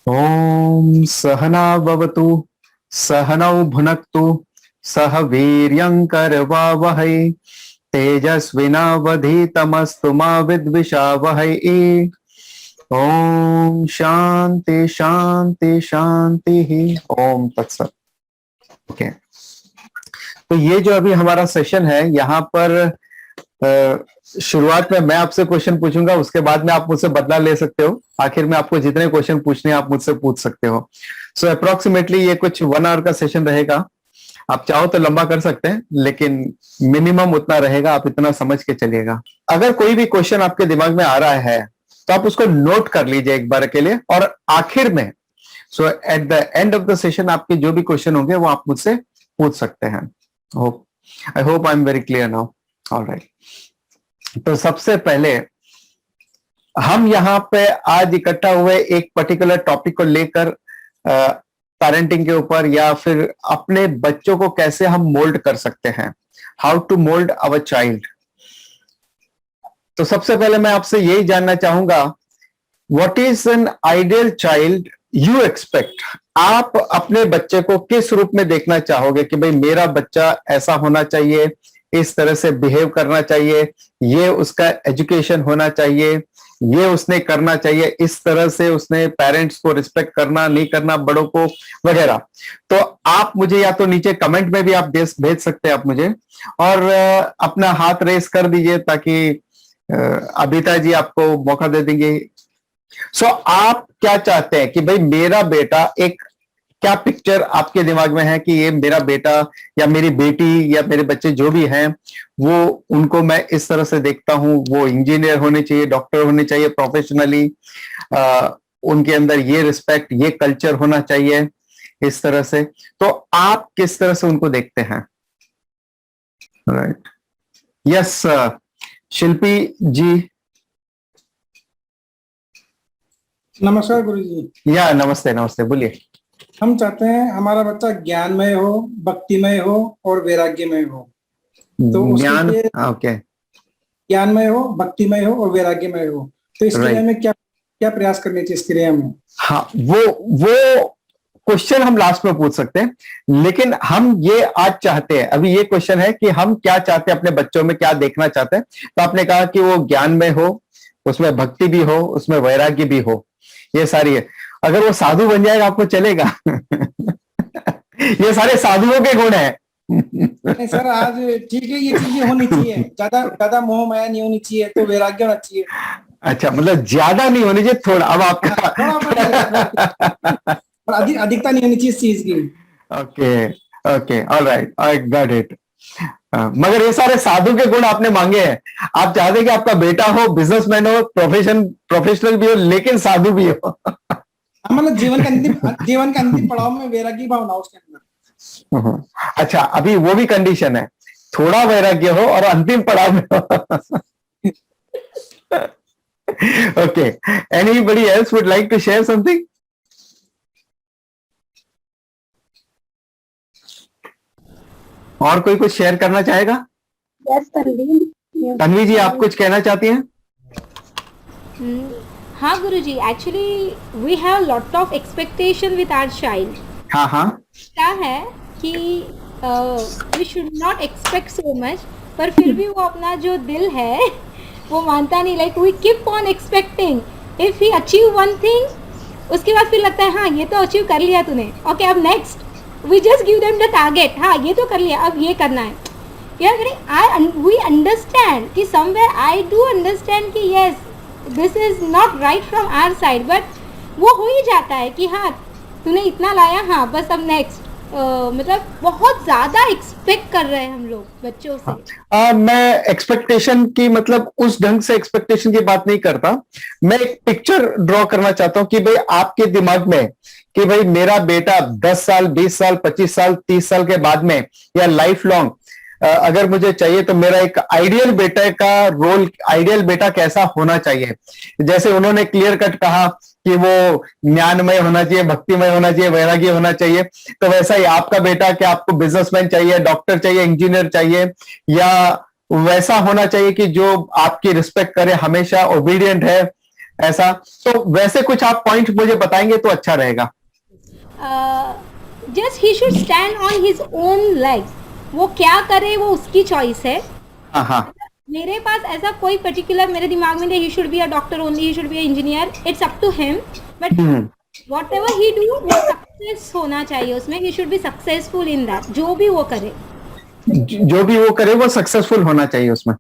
ओम सहना भवतु सहनौ भुनक्तु सह वीर्यं करवावहै तेजस्विनावधीतमस्तु मा विद्विषावहै। ओम शांति शांति शांति ही। ओम तत्सत। ओके, तो ये जो अभी हमारा सेशन है यहाँ पर शुरुआत में मैं आपसे क्वेश्चन पूछूंगा, उसके बाद में आप मुझसे बदला ले सकते हो। आखिर में आपको जितने क्वेश्चन पूछने हैं आप मुझसे पूछ सकते हो। सो अप्रोक्सीमेटली ये कुछ 1 आवर का सेशन रहेगा। आप चाहो तो लंबा कर सकते हैं, लेकिन मिनिमम उतना रहेगा, आप इतना समझ के चलिएगा। अगर कोई भी क्वेश्चन आपके दिमाग में आ रहा है तो आप उसको नोट कर लीजिए एक बार के लिए, और आखिर में so at the end of the session आपके जो भी क्वेश्चन होंगे वो आप मुझसे पूछ सकते हैं। I hope I am very clear now. Alright, तो सबसे पहले हम यहाँ पे आज इकट्ठा हुए एक पर्टिकुलर टॉपिक को लेकर, पेरेंटिंग के ऊपर, या फिर अपने बच्चों को कैसे हम मोल्ड कर सकते हैं, how to mould our child. तो सबसे पहले मैं आपसे यही जानना चाहूंगा, what is an ideal child you expect. आप अपने बच्चे को किस रूप में देखना चाहोगे कि भाई मेरा बच्चा ऐसा होना चाहिए, इस तरह से बिहेव करना चाहिए, ये उसका एजुकेशन होना चाहिए, ये उसने करना चाहिए, इस तरह से उसने पेरेंट्स को रिस्पेक्ट करना, नहीं करना, बड़ों को, वगैरह। तो आप मुझे या तो नीचे कमेंट में भी आप भेज सकते हैं आप मुझे, और अपना हाथ रेस कर दीजिए ताकि अबिता जी आपको मौका दे देंगे। सो आप क्या चाहते हैं कि भाई मेरा बेटा, एक क्या पिक्चर आपके दिमाग में है कि ये मेरा बेटा या मेरी बेटी या मेरे बच्चे जो भी हैं वो, उनको मैं इस तरह से देखता हूं, वो इंजीनियर होने चाहिए, डॉक्टर होने चाहिए प्रोफेशनली, उनके अंदर ये रिस्पेक्ट, ये कल्चर होना चाहिए, इस तरह से। तो आप किस तरह से उनको देखते हैं? राइट, यस शिल्पी जी। नमस्कार गुरुजी। या नमस्ते नमस्ते, बोलिए। हम चाहते हैं हमारा बच्चा ज्ञानमय हो, भक्तिमय हो और वैराग्यमय हो। तो उसके ज्ञान, लिए ओके, ज्ञानमय हो, भक्तिमय हो और वैराग्यमय हो। तो इस क्रिया में क्या क्या प्रयास करने चाहिए इस क्रिया में? हाँ, वो क्वेश्चन हम लास्ट में पूछ सकते हैं, लेकिन हम ये आज चाहते हैं, अभी ये क्वेश्चन है कि हम क्या चाहते हैं, अपने बच्चों में क्या देखना चाहते हैं। तो आपने कहा कि वो ज्ञान में हो, उसमें भक्ति भी हो, उसमें वैराग्य भी हो, ये सारी है। अगर वो साधु बन जाएगा आपको चलेगा? ये सारे साधुओं के गुण है। नहीं सर, आज ठीक है, ये चीजें होनी चाहिए, ज्यादा ज्यादा मोह माया नहीं होनी चाहिए, तो वैराग्य होना चाहिए। अच्छा, मतलब ज्यादा नहीं होनी चाहिए, थोड़ा। अब आपका थोड़ा अधिकता नहीं होनी चाहिए इस चीज की। Okay okay, alright, I got it. मगर ये सारे साधु के गुण आपने मांगे हैं। आप चाहते कि आपका बेटा हो, बिजनेसमैन हो, प्रोफेशनल भी हो, लेकिन साधु भी हो। मतलब जीवन का अंतिम पड़ाव में वैराग्य भावना उसके अंदर। अच्छा, अभी वो भी कंडीशन है, थोड़ा वैराग्य हो और अंतिम पड़ाव में हो। Okay, anybody else would like to share something? और कोई कुछ शेयर करना चाहेगा? यस तन्वी जी, आप कुछ कहना चाहती हैं? हाँ गुरुजी, actually we have lot of expectation with our child. हाँ हाँ, क्या है कि we should not expect so much, पर फिर भी वो अपना जो दिल है वो मानता नहीं। Like we keep on expecting, if he achieve one thing, उसके बाद फिर लगता है हाँ ये तो अचीव कर लिया तूने, ओके अब next we just give them the target, हाँ ये तो कर लिया, अब ये करना है। वी अंडरस्टैंड कि समवेयर आई डू अंडरस्टैंड कि yes this is not right from our side, but वो हो ही जाता है कि हाँ तूने इतना लाया, हाँ बस अब नेक्स्ट। मतलब बहुत ज्यादा एक्सपेक्ट कर रहे हैं हम लोग बच्चों से। मैं एक्सपेक्टेशन की, मतलब उस ढंग से एक्सपेक्टेशन की बात नहीं करता। मैं एक पिक्चर ड्रॉ करना चाहता हूं कि भाई आपके दिमाग में कि भाई मेरा बेटा 10 साल, 20 साल, 25 साल, 30 साल के बाद में, या लाइफ लॉन्ग अगर मुझे चाहिए, तो मेरा एक आइडियल बेटे का रोल, आइडियल बेटा कैसा होना चाहिए। जैसे उन्होंने क्लियर कट कहा कि वो ज्ञानमय होना चाहिए, भक्तिमय होना चाहिए, वैराग्य होना चाहिए, तो वैसा ही आपका बेटा, क्या आपको बिजनेसमैन चाहिए, डॉक्टर चाहिए, इंजीनियर चाहिए, या वैसा होना चाहिए कि जो आपकी रिस्पेक्ट करे, हमेशा ओबीडियंट है, ऐसा, तो वैसे कुछ आप पॉइंट मुझे बताएंगे तो अच्छा रहेगा। Just he should stand on his own legs, वो क्या करे वो उसकी चॉइस है। हाँ हाँ। मेरे पास ऐसा कोई पर्टिकुलर मेरे दिमाग में नहीं, he should be a doctor only, he should be a engineer, it's up to him, but whatever he do वो सक्सेस होना चाहिए उसमें, he should be successful in that, जो भी वो करे, जो भी वो करे वो सक्सेसफुल होना चाहिए उसमें।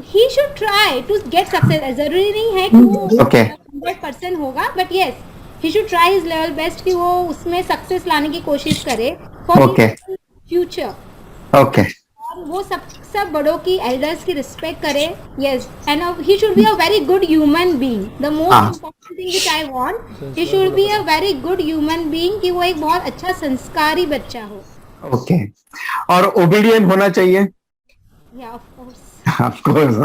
He should try to get success. जरूरी नहीं है कि वो Okay. 100% होगा, but yes he should try his level best कि वो उसमें सक्सेस लाने की कोशिश करे फॉर Okay. फ्यूचर। ओके। और वो सब बड़ों की, एल्डर्स की रिस्पेक्ट करे। Yes, and he should be a very good human being. The most important thing which I want, he should be a very good human being, कि वो एक बहुत अच्छा संस्कारी बच्चा हो। ओके। और ओबीडियंट होना चाहिए। या of course. Of course.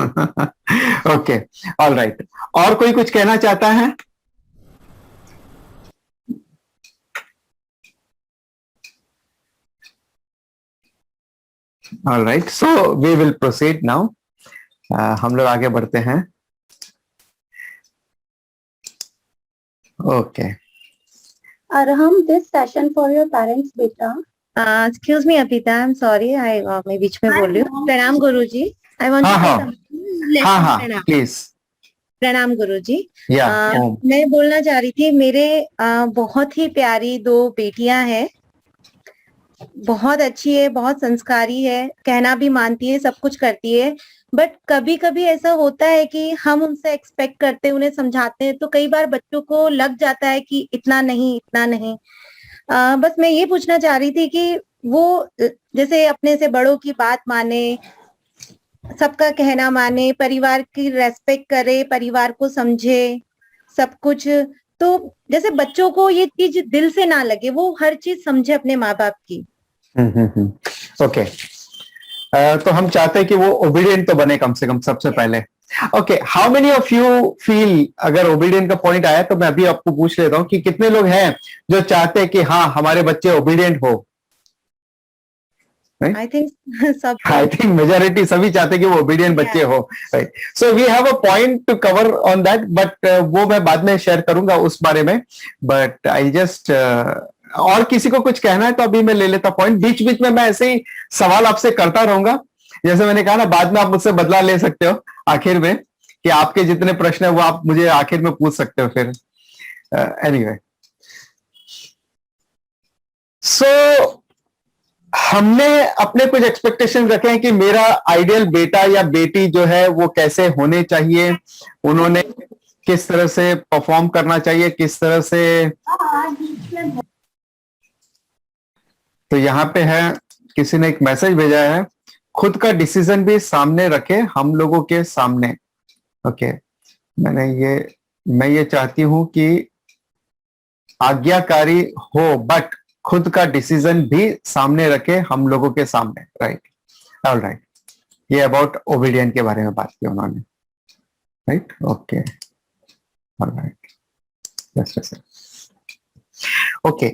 Okay, all right. और कोई कुछ कहना चाहता है? All right, so we will proceed now. हम लोग आगे बढ़ते हैं। Okay. Arham, this session for your parents, beta. Excuse me, Apita. I'm sorry. मैं बीच में बोल रही हूँ. प्रणाम गुरुजी. I want to हाँ, say हाँ. something. हाँ हाँ, प्रणाम. प्लीज। प्रणाम गुरुजी. या मैं बोलना चाह रही थी, मेरे बहुत ही प्यारी 2 बेटियां हैं, बहुत अच्छी है, बहुत संस्कारी है, कहना भी मानती है, सब कुछ करती है, बट कभी कभी ऐसा होता है कि हम उनसे एक्सपेक्ट करते हैं, उन्हें समझाते हैं, तो कई बार बच्चों को लग जाता है कि इतना नहीं, इतना नहीं। बस मैं ये पूछना चाह रही थी कि वो जैसे अपने से बड़ों की बात माने, सबका कहना माने, परिवार की रेस्पेक्ट करे, परिवार को समझे, सब कुछ, तो जैसे बच्चों को ये चीज दिल से ना लगे, वो हर चीज समझे अपने माँ बाप की। ओके। तो हम चाहते हैं कि वो ओबीडियंट तो बने कम से कम सबसे पहले। Okay, how many of you feel, अगर ओबीडियंट का पॉइंट आया तो मैं अभी आपको पूछ लेता हूं कि कितने लोग हैं जो चाहते हैं कि हाँ हमारे बच्चे ओबीडियंट हो? आई थिंक सब, आई थिंक मेजोरिटी सभी चाहते हैं कि वो ओबीडियंट बच्चे हो, right? So we have a point to cover on that, but वो मैं बाद में शेयर करूंगा उस बारे में। बट आई जस्ट और किसी को कुछ कहना है तो अभी मैं ले लेता पॉइंट, बीच बीच में मैं ऐसे ही सवाल आपसे करता रहूंगा। जैसे मैंने कहा ना, बाद में आप मुझसे बदला ले सकते हो आखिर में, कि आपके जितने प्रश्न है वो आप मुझे आखिर में पूछ सकते हो फिर। एनीवे, सो हमने अपने कुछ एक्सपेक्टेशन रखे हैं कि मेरा आइडियल बेटा या बेटी जो है वो कैसे होने चाहिए, उन्होंने किस तरह से परफॉर्म करना चाहिए, किस तरह से। तो यहाँ पे है, किसी ने एक मैसेज भेजा है, खुद का डिसीजन भी सामने रखे हम लोगों के सामने। ओके, मैं ये चाहती हूं कि आज्ञाकारी हो, बट खुद का डिसीजन भी सामने रखे हम लोगों के सामने, राइट? ऑल राइट, ये अबाउट ओबीडियंट के बारे में बात की उन्होंने, right? Okay, all right, okay.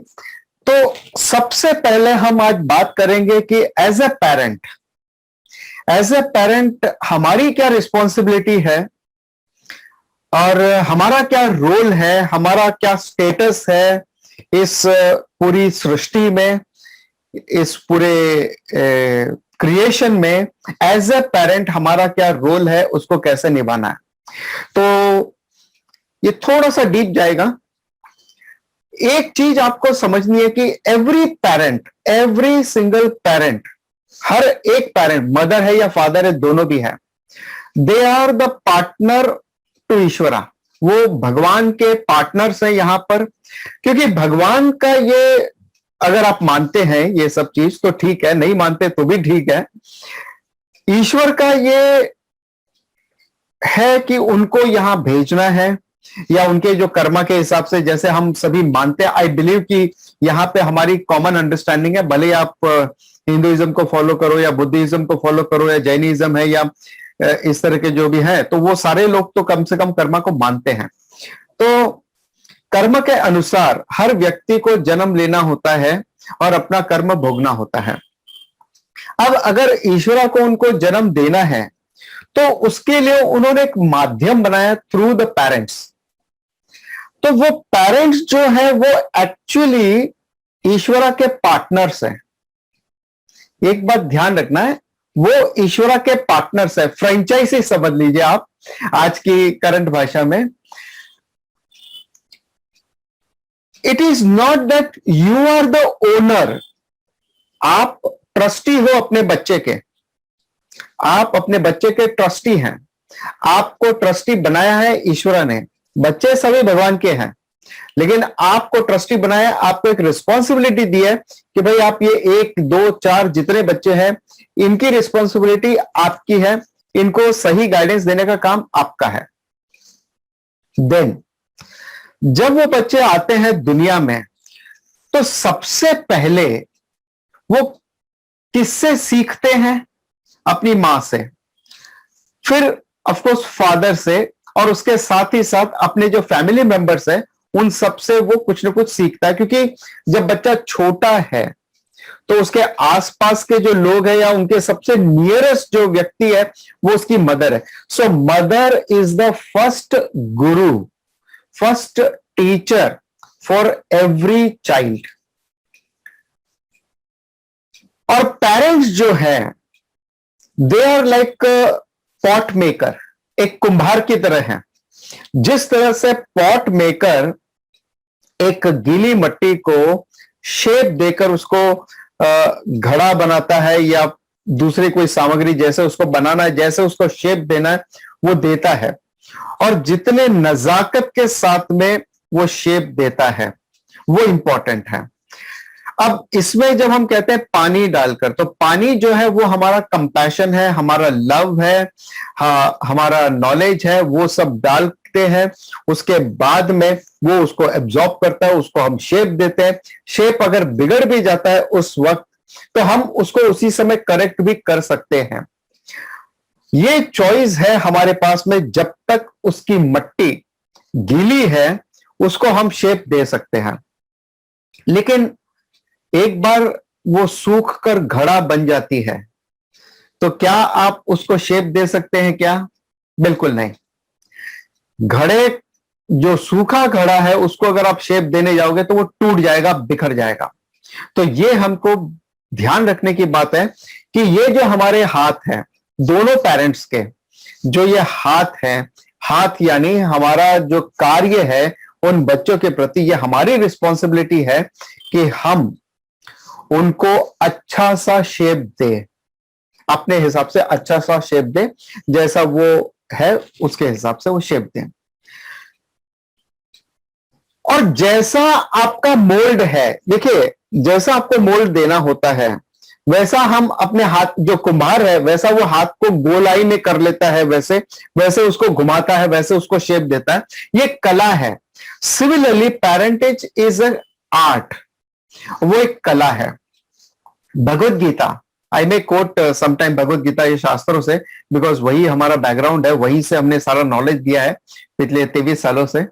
तो सबसे पहले हम आज बात करेंगे कि एज ए पेरेंट हमारी क्या रिस्पॉन्सिबिलिटी है और हमारा क्या रोल है, हमारा क्या स्टेटस है इस पूरी सृष्टि में, इस पूरे क्रिएशन में। एज ए पेरेंट हमारा क्या रोल है, उसको कैसे निभाना है। तो ये थोड़ा सा डीप जाएगा। एक चीज आपको समझनी है कि एवरी सिंगल पेरेंट, हर एक पेरेंट, मदर है या फादर है, दोनों भी है, they are the partner to Ishwara. वो भगवान के पार्टनर्स हैं यहां पर, क्योंकि भगवान का ये, अगर आप मानते हैं ये सब चीज तो ठीक है, नहीं मानते तो भी ठीक है। ईश्वर का ये है कि उनको यहां भेजना है, या उनके जो कर्मा के हिसाब से, जैसे हम सभी मानते हैं। आई बिलीव कि यहाँ पे हमारी कॉमन अंडरस्टैंडिंग है, भले आप हिंदुइज्म को फॉलो करो या बुद्धिज्म को फॉलो करो या जैनिज्म है या इस तरह के जो भी है, तो वो सारे लोग तो कम से कम कर्मा को मानते हैं। तो कर्म के अनुसार हर व्यक्ति को जन्म लेना होता है और अपना कर्म भोगना होता है। अब अगर ईश्वरा को उनको जन्म देना है तो उसके लिए उन्होंने एक माध्यम बनाया, थ्रू द पेरेंट्स। तो वो पेरेंट्स जो है वो एक्चुअली ईश्वरा के पार्टनर्स हैं। एक बात ध्यान रखना है, वो ईश्वरा के पार्टनर्स है, फ्रेंचाइजी समझ लीजिए आप आज की करंट भाषा में। It is not that you are the owner. आप ट्रस्टी हो अपने बच्चे के, आप अपने बच्चे के ट्रस्टी हैं। आपको ट्रस्टी बनाया है ईश्वरा ने। बच्चे सभी भगवान के हैं, लेकिन आपको ट्रस्टी बनाया, आपको एक रिस्पॉन्सिबिलिटी दी है कि भाई आप ये 1 2 4 जितने बच्चे हैं, इनकी रिस्पॉन्सिबिलिटी आपकी है, इनको सही गाइडेंस देने का काम आपका है। देन जब वो बच्चे आते हैं दुनिया में, तो सबसे पहले वो किससे सीखते हैं? अपनी मां से, फिर ऑफकोर्स फादर से, और उसके साथ ही साथ अपने जो फैमिली मेंबर्स हैं उन सब से वो कुछ ना कुछ सीखता है। क्योंकि जब बच्चा छोटा है तो उसके आसपास के जो लोग हैं या उनके सबसे नियरेस्ट जो व्यक्ति है वो उसकी मदर है। So mother is the first guru, first teacher for every child. और पेरेंट्स जो है they are like pot maker, एक कुम्हार की तरह है। जिस तरह से पॉट मेकर एक गीली मिट्टी को शेप देकर उसको घड़ा बनाता है या दूसरी कोई सामग्री जैसे उसको बनाना है, जैसे उसको शेप देना है वो देता है, और जितने नजाकत के साथ में वो शेप देता है वो इंपॉर्टेंट है। अब इसमें जब हम कहते हैं पानी डालकर, तो पानी जो है वो हमारा कंपैशन है, हमारा लव है, हमारा नॉलेज है, वो सब डालते हैं। उसके बाद में वो उसको एब्जॉर्ब करता है, उसको हम शेप देते हैं। शेप अगर बिगड़ भी जाता है उस वक्त, तो हम उसको उसी समय करेक्ट भी कर सकते हैं। ये चॉइस है हमारे पास में। जब तक उसकी मिट्टी गीली है उसको हम शेप दे सकते हैं, लेकिन एक बार वो सूख कर घड़ा बन जाती है तो क्या आप उसको शेप दे सकते हैं क्या? बिल्कुल नहीं। घड़े, जो सूखा घड़ा है उसको अगर आप शेप देने जाओगे तो वो टूट जाएगा, बिखर जाएगा। तो ये हमको ध्यान रखने की बात है कि ये जो हमारे हाथ हैं दोनों पेरेंट्स के, जो ये हाथ हैं, हाथ यानी हमारा जो कार्य है उन बच्चों के प्रति, ये हमारी रिस्पॉन्सिबिलिटी है कि हम उनको अच्छा सा शेप दे, अपने हिसाब से अच्छा सा शेप दे, जैसा वो है उसके हिसाब से वो शेप दें। और जैसा आपका मोल्ड है, देखिए जैसा आपको मोल्ड देना होता है वैसा हम अपने हाथ, जो कुम्हार है वैसा वो हाथ को गोलाई में कर लेता है, वैसे वैसे उसको घुमाता है, वैसे उसको शेप देता है। ये कला है। Similarly parentage is an art, वो एक कला है। भगवत गीता, आई मे कोट समटाइम भगवत गीता ये शास्त्रों से, बिकॉज वही हमारा बैकग्राउंड है, वही से हमने सारा नॉलेज दिया है पिछले 23 सालों से।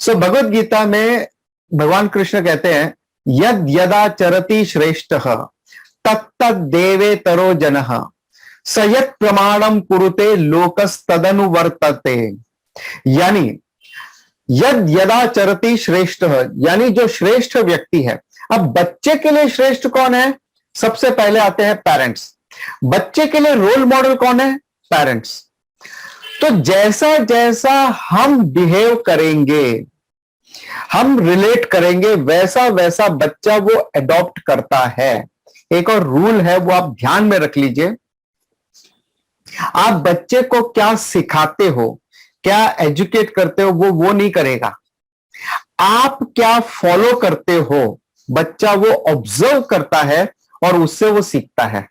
सो भगवत गीता में भगवान कृष्ण कहते हैं, यद यदा चरति श्रेष्ठः तत्त देवे तरो जनः सयत् प्रमाणम कुरुते लोकस्तदनुवर्तते। यानी यद यदा चरति श्रेष्ठः, यानी जो श्रेष्ठ व्यक्ति है। अब बच्चे के लिए श्रेष्ठ कौन है? सबसे पहले आते हैं पेरेंट्स। बच्चे के लिए रोल मॉडल कौन है? पेरेंट्स। तो जैसा जैसा हम बिहेव करेंगे, हम रिलेट करेंगे, वैसा वैसा बच्चा वो अडॉप्ट करता है। एक और रूल है, वो आप ध्यान में रख लीजिए। आप बच्चे को क्या सिखाते हो, क्या एजुकेट करते हो, वो नहीं करेगा। आप क्या फॉलो करते हो, बच्चा वो ऑब्जर्व करता है और उससे वो सीखता है।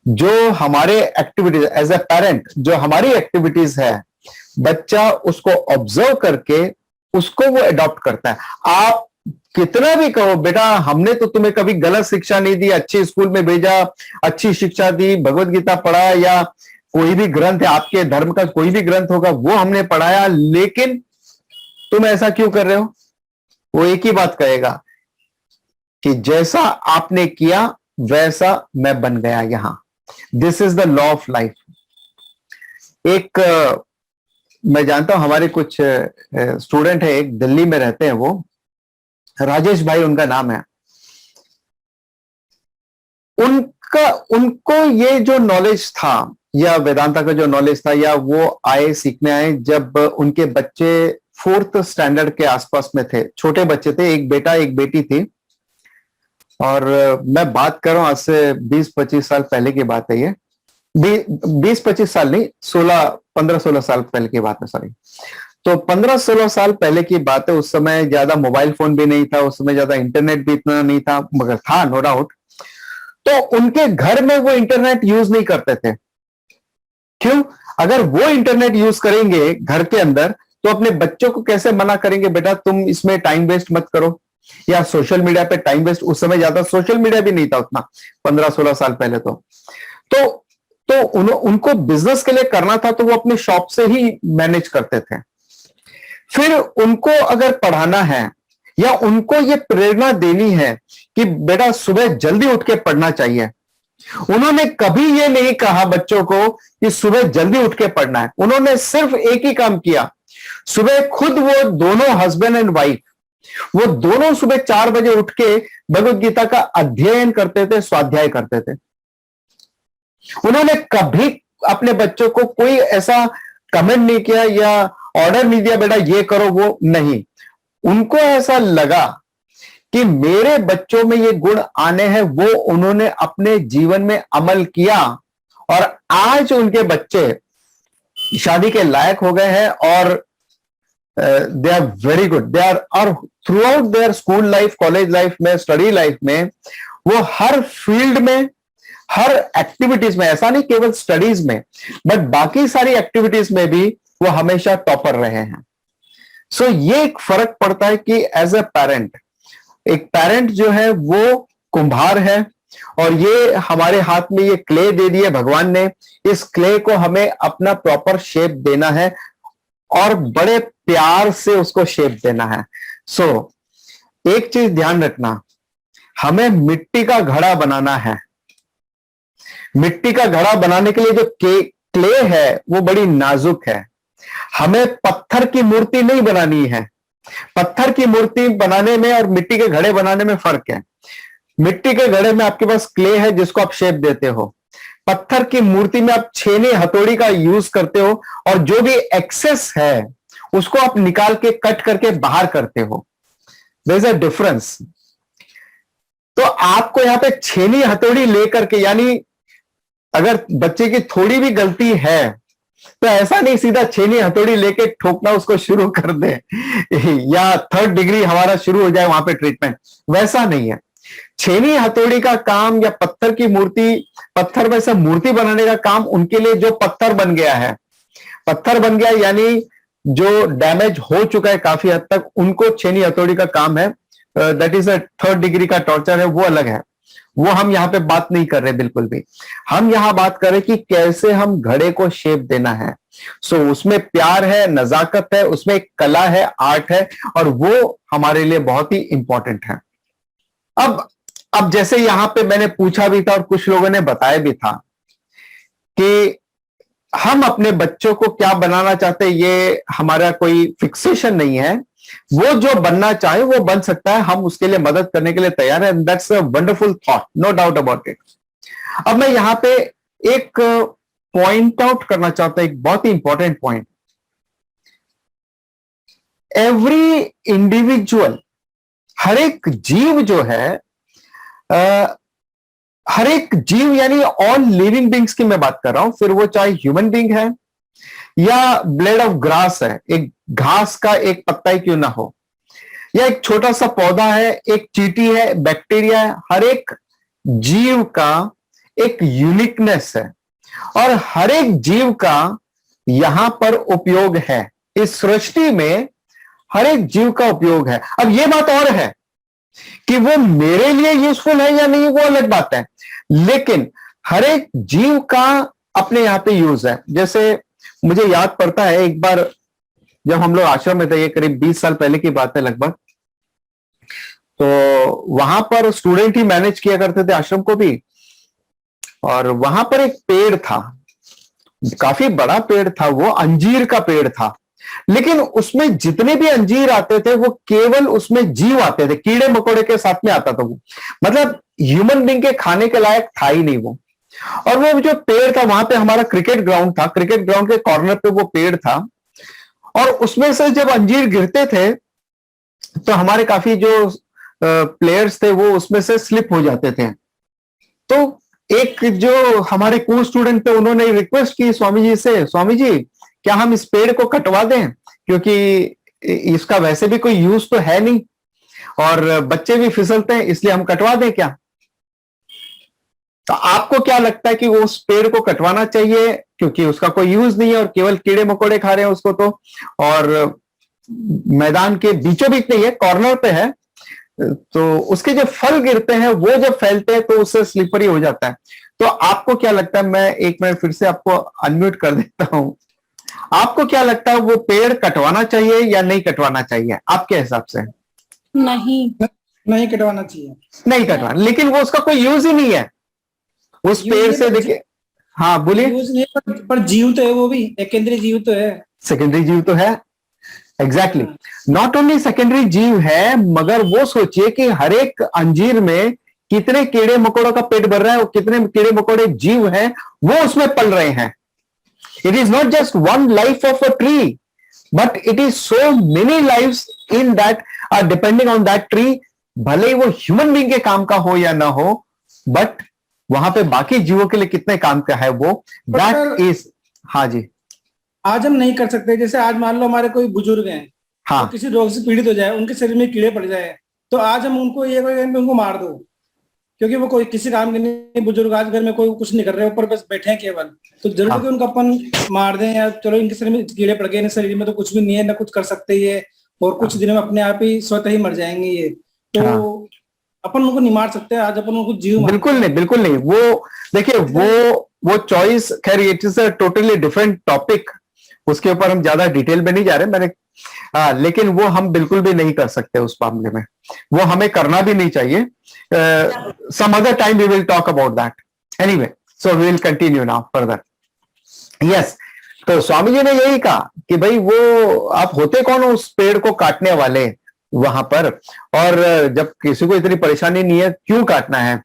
जो हमारे एक्टिविटीज एज ए पेरेंट, जो हमारी एक्टिविटीज है, बच्चा उसको ऑब्जर्व करके उसको वो अडॉप्ट करता है। आप कितना भी कहो बेटा हमने तो तुम्हें कभी गलत शिक्षा नहीं दी, अच्छे स्कूल में भेजा, अच्छी शिक्षा दी, भगवत गीता पढ़ा या कोई भी ग्रंथ है, आपके धर्म का कोई भी ग्रंथ होगा वो हमने पढ़ाया, लेकिन तुम ऐसा क्यों कर रहे हो? वो एक ही बात कहेगा कि जैसा आपने किया वैसा मैं बन गया यहां। This is the law of life. एक मैं जानता हूं हमारे कुछ स्टूडेंट है, एक दिल्ली में रहते हैं, वो राजेश भाई उनका नाम है। उनको ये जो नॉलेज था या वेदांता का जो नॉलेज था, या वो आए सीखने आए जब उनके बच्चे 4th स्टैंडर्ड के आसपास में थे, छोटे बच्चे थे, एक बेटा एक बेटी थी। और मैं बात कर रहा हूं आज से 20-25 साल पहले की बात है, ये 20-25 साल नहीं, 15-16 साल पहले की बात है, सॉरी। तो 15-16 साल पहले की बात है। उस समय ज्यादा मोबाइल फोन भी नहीं था, उस समय ज्यादा इंटरनेट भी इतना नहीं था, मगर था नो डाउट। तो उनके घर में वो इंटरनेट यूज नहीं करते थे। क्यों? अगर वो इंटरनेट यूज करेंगे घर के अंदर, तो अपने बच्चों को कैसे मना करेंगे, बेटा तुम इसमें टाइम वेस्ट मत करो, या सोशल मीडिया पे टाइम वेस्ट। उस समय ज्यादा सोशल मीडिया भी नहीं था उतना, 15-16 साल पहले। तो उनको बिजनेस के लिए करना था, तो वो अपने शॉप से ही मैनेज करते थे। फिर उनको अगर पढ़ाना है या उनको ये प्रेरणा देनी है कि बेटा सुबह जल्दी उठ के पढ़ना चाहिए, उन्होंने कभी ये नहीं कहा बच्चों को कि सुबह जल्दी उठ के पढ़ना है। उन्होंने सिर्फ एक ही काम किया, सुबह खुद वो दोनों हस्बैंड एंड वाइफ, वो दोनों सुबह 4 बजे उठ के भगवत गीता का अध्ययन करते थे, स्वाध्याय करते थे। उन्होंने कभी अपने बच्चों को कोई ऐसा कमेंट नहीं किया या ऑर्डर नहीं दिया बेटा ये करो वो नहीं। उनको ऐसा लगा कि मेरे बच्चों में ये गुण आने हैं, वो उन्होंने अपने जीवन में अमल किया, और आज उनके बच्चे शादी के लायक हो गए हैं, और they are very good. They are, और throughout their school life, college life में, स्टडी लाइफ में, वो हर फील्ड में, हर एक्टिविटीज में, ऐसा नहीं केवल स्टडीज में, बट बाकी सारी एक्टिविटीज में भी वो हमेशा टॉपर रहे हैं। सो ये एक फर्क पड़ता है कि एज ए पेरेंट, एक पेरेंट जो है वो कुम्हार है, और ये हमारे हाथ में ये क्ले दे दिए भगवान ने, इस क्ले को हमें अपना प्रॉपर शेप देना है, और बड़े प्यार से उसको शेप देना है। सो एक चीज ध्यान रखना, हमें मिट्टी का घड़ा बनाना है। मिट्टी का घड़ा बनाने के लिए जो क्ले है वो बड़ी नाजुक है। हमें पत्थर की मूर्ति नहीं बनानी है। पत्थर की मूर्ति बनाने में और मिट्टी के घड़े बनाने में फर्क है। मिट्टी के घड़े में आपके पास क्ले है जिसको आप शेप देते हो, पत्थर की मूर्ति में आप छेनी हथौड़ी का यूज करते हो, और जो भी एक्सेस है उसको आप निकाल के कट करके बाहर करते हो। There is a difference. तो आपको यहां पे छेनी हथौड़ी लेकर के, यानी अगर बच्चे की थोड़ी भी गलती है तो ऐसा नहीं सीधा छेनी हथौड़ी लेके ठोकना उसको शुरू कर दे, या 3rd डिग्री हमारा शुरू हो जाए वहां पे ट्रीटमेंट, वैसा नहीं है। छेनी हथौड़ी का काम या पत्थर की मूर्ति, पत्थर में से मूर्ति बनाने का काम उनके लिए जो पत्थर बन गया है, पत्थर बन गया यानी जो डैमेज हो चुका है काफी हद तक, उनको छेनी हथौड़ी का काम है। That is a 3rd degree का टॉर्चर है, वो अलग है, वो हम यहां पे बात नहीं कर रहे बिल्कुल भी। हम यहां बात कर रहे कि कैसे हम घड़े को शेप देना है। सो उसमें प्यार है, नजाकत है, उसमें एक कला है, आर्ट है, और वो हमारे लिए बहुत ही इंपॉर्टेंट है। अब जैसे यहां पे मैंने पूछा भी था और कुछ लोगों ने बताया भी था कि हम अपने बच्चों को क्या बनाना चाहते हैं, ये हमारा कोई फिक्सेशन नहीं है। वो जो बनना चाहे वो बन सकता है, हम उसके लिए मदद करने के लिए तैयार है। That's a wonderful thought, no doubt about it. अब मैं यहां पे एक पॉइंट आउट करना चाहता हूं, एक बहुत ही इंपॉर्टेंट पॉइंट। एवरी इंडिविजुअल, हर एक जीव जो है, हर एक जीव यानी ऑल लिविंग बींग्स की मैं बात कर रहा हूं, फिर वो चाहे ह्यूमन बींग है या ब्लेड ऑफ ग्रास है, एक घास का एक पत्ता ही क्यों ना हो, या एक छोटा सा पौधा है, एक चींटी है, बैक्टीरिया है, हर एक जीव का एक यूनिकनेस है, और हर एक जीव का यहां पर उपयोग है। इस सृष्टि में हर एक जीव का उपयोग है। अब यह बात और है कि वो मेरे लिए यूजफुल है या नहीं, वो अलग बात है, लेकिन हर एक जीव का अपने यहां पे यूज है। जैसे मुझे याद पड़ता है एक बार जब हम लोग आश्रम में थे, ये करीब 20 साल पहले की बात है लगभग, तो वहां पर स्टूडेंट ही मैनेज किया करते थे आश्रम को भी, और वहां पर एक पेड़ था, काफी बड़ा पेड़ था, वो अंजीर का पेड़ था, लेकिन उसमें जितने भी अंजीर आते थे वो केवल उसमें जीव आते थे, कीड़े मकोड़े के साथ में आता था वो, मतलब ह्यूमन बीइंग के खाने के लायक था ही नहीं वो। और वो जो पेड़ था, वहां पे हमारा क्रिकेट ग्राउंड था, क्रिकेट ग्राउंड के कॉर्नर पे वो पेड़ था, और उसमें से जब अंजीर गिरते थे तो हमारे काफी जो प्लेयर्स थे वो उसमें से स्लिप हो जाते थे। तो एक जो हमारे कोच स्टूडेंट थे उन्होंने रिक्वेस्ट की स्वामी जी से, स्वामी जी क्या हम इस पेड़ को कटवा दें, क्योंकि इसका वैसे भी कोई यूज तो है नहीं और बच्चे भी फिसलते हैं, इसलिए हम कटवा दें क्या। तो आपको क्या लगता है कि वो उस पेड़ को कटवाना चाहिए, क्योंकि उसका कोई यूज नहीं है और केवल कीड़े मकोड़े खा रहे हैं उसको, तो और मैदान के बीचों बीच नहीं है, कॉर्नर पे है, तो उसके जो फल गिरते हैं वो जब फैलते हैं तो उससे स्लिपरी हो जाता है। तो आपको क्या लगता है, मैं एक मिनट फिर से आपको अनम्यूट कर देता हूं, आपको क्या लगता है वो पेड़ कटवाना चाहिए या नहीं कटवाना चाहिए आपके हिसाब से? नहीं कटवाना चाहिए। नहीं कटवाना, लेकिन वो उसका कोई यूज ही नहीं है उस पेड़ से। देखिए, हाँ बोलिए। यूज नहीं है, पर जीव तो है, वो भी एक केंद्रीय जीव तो है, सेकेंडरी जीव तो है, एग्जैक्टली। नॉट ओनली सेकेंडरी जीव है, मगर वो सोचिए कि हर एक अंजीर में कितने कीड़े मकोड़ों का पेट भर रहा है और कितने कीड़े मकोड़े जीव हैं वो उसमें पल रहे हैं। It is not just one life of a tree, but it is so many lives in that are depending on that tree. भले ही वो ह्यूमन बीइंग के काम का हो या ना हो, बट वहां पे बाकी जीवों के लिए कितने काम का है वो, दैट इज। हाँ जी। आज हम नहीं कर सकते, जैसे आज मान लो हमारे कोई बुजुर्ग हैं, हाँ, तो किसी रोग से पीड़ित हो जाए, उनके शरीर में कीड़े पड़ जाए, तो आज हम उनको ये कहेंगे उनको मार दो, क्योंकि वो कोई किसी काम के नहीं, बुजुर्ग आज घर में कोई कुछ नहीं कर रहे, ऊपर बस बैठे हैं केवल, तो जरूर है कि उनको अपन मार दें, या चलो इनके शरीर में कीड़े पड़ गए, शरीर में तो कुछ भी नहीं है, ना कुछ कर सकते ये, और कुछ दिनों में अपने आप ही स्वतः ही मर जाएंगे ये, तो अपन उनको नहीं मार सकते। आज अपन उनको जीव बिल्कुल नहीं, बिल्कुल नहीं। वो देखिए, वो चॉइस, खैर it is a totally different topic, उसके ऊपर हम ज्यादा डिटेल में नहीं जा रहे लेकिन वो हम बिल्कुल भी नहीं कर सकते उस मामले में, वो हमें करना भी नहीं चाहिए। Some other time we will talk about that. Anyway, so we will continue now further. Yes, तो स्वामी जी ने यही कहा कि भाई वो आप होते कौन हो उस पेड़ को काटने वाले वहां पर, और जब किसी को इतनी परेशानी नहीं है क्यों काटना है,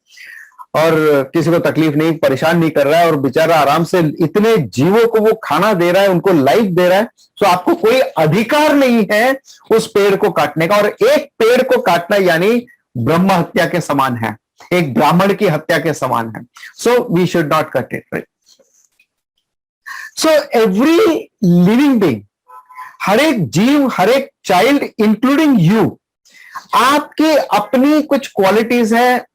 और किसी को तकलीफ नहीं, परेशान नहीं कर रहा है, और बेचारा आराम से इतने जीवों को वो खाना दे रहा है, उनको लाइफ दे रहा है, तो आपको कोई अधिकार नहीं है उस पेड़ को काटने का। और एक पेड़ को काटना यानी ब्रह्म हत्या के समान है, एक ब्राह्मण की हत्या के समान है। So we should not cut it, right. So every living being, हर एक जीव, हर एक चाइल्ड इंक्लूडिंग यू, आपके अपनी कुछ क्वालिटीज है,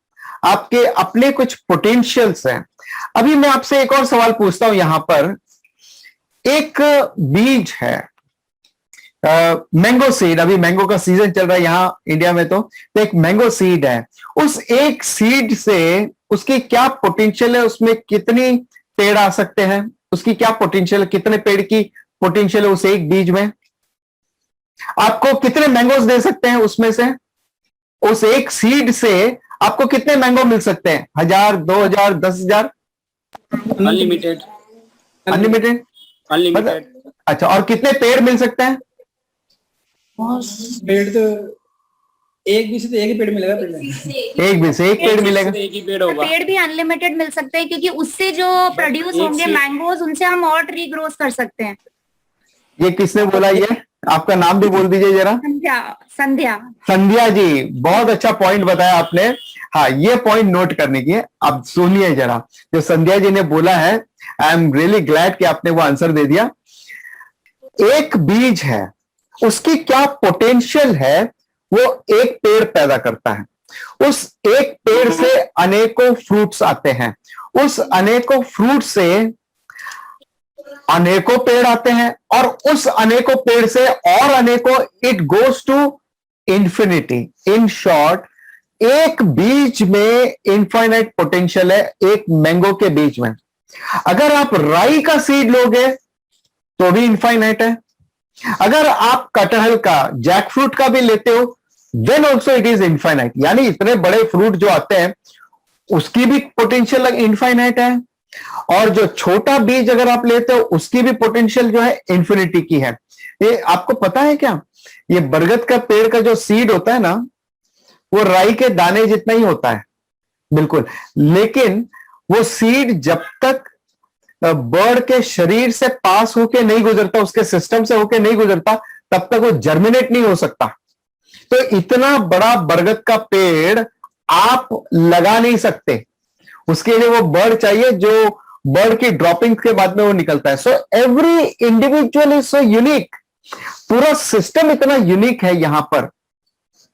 आपके अपने कुछ पोटेंशियल्स हैं। अभी मैं आपसे एक और सवाल पूछता हूं, यहां पर एक बीज है, मैंगो सीड, अभी मैंगो का सीजन चल रहा है यहां इंडिया में, तो एक मैंगो सीड है, उस एक सीड से उसकी क्या पोटेंशियल है, उसमें कितनी पेड़ आ सकते हैं, उसकी क्या पोटेंशियल है, कितने पेड़ की पोटेंशियल है उस एक बीज में, आपको कितने मैंगोज दे सकते हैं उसमें से, उस एक सीड से आपको कितने मैंगो मिल सकते हैं, 1000, 2000, 10,000? अनलिमिटेड। अनलिमिटेड? अनलिमिटेड। अच्छा, और कितने पेड़ मिल सकते हैं? पेड़ तो एक भी से तो एक ही पेड़ मिलेगा, एक भी से एक पेड़ मिलेगा, एक ही पेड़ होगा। पेड़ भी अनलिमिटेड मिल सकते हैं, क्योंकि उससे जो प्रोड्यूस होंगे मैंगोज, उनसे हम और ट्री ग्रोथ कर सकते हैं। ये किसने बोला? ये आपका नाम भी बोल दीजिए जरा। संध्या। संध्या। संध्या जी, बहुत अच्छा पॉइंट बताया आपने। हाँ, ये पॉइंट नोट करने की है। अब सुनिए जरा, जो संध्या जी ने बोला है, आई एम रियली ग्लैड कि आपने वो आंसर दे दिया। एक बीज है, उसकी क्या पोटेंशियल है, वो एक पेड़ पैदा करता है, उस एक पेड़ से अनेकों फ्रूट्स आते हैं, उस अनेकों फ्रूट से अनेकों पेड़ आते हैं, और उस अनेकों पेड़ से और अनेकों, it goes to infinity. In short, एक बीज में इनफाइनाइट पोटेंशियल है, एक मैंगो के बीज में। अगर आप राई का सीड लोगे तो भी इनफाइनाइट है, अगर आप कटहल का, जैक फ्रूट का भी लेते हो, then also it is infinite. यानी इतने बड़े फ्रूट जो आते हैं उसकी भी पोटेंशियल इनफाइनाइट है, और जो छोटा बीज अगर आप लेते हो उसकी भी पोटेंशियल जो है इन्फिनिटी की है। ये आपको पता है क्या, ये बरगद का पेड़ का जो सीड होता है ना, वो राई के दाने जितना ही होता है, बिल्कुल। लेकिन वो सीड जब तक बर्ड के शरीर से पास होके नहीं गुजरता, उसके सिस्टम से होके नहीं गुजरता, तब तक वो जर्मिनेट नहीं हो सकता। तो इतना बड़ा बरगद का पेड़ आप लगा नहीं सकते, उसके लिए वो बर्ड चाहिए जो बर्ड की ड्रॉपिंग के बाद में वो निकलता है। So every individual is so unique, पूरा सिस्टम इतना यूनिक है यहां पर।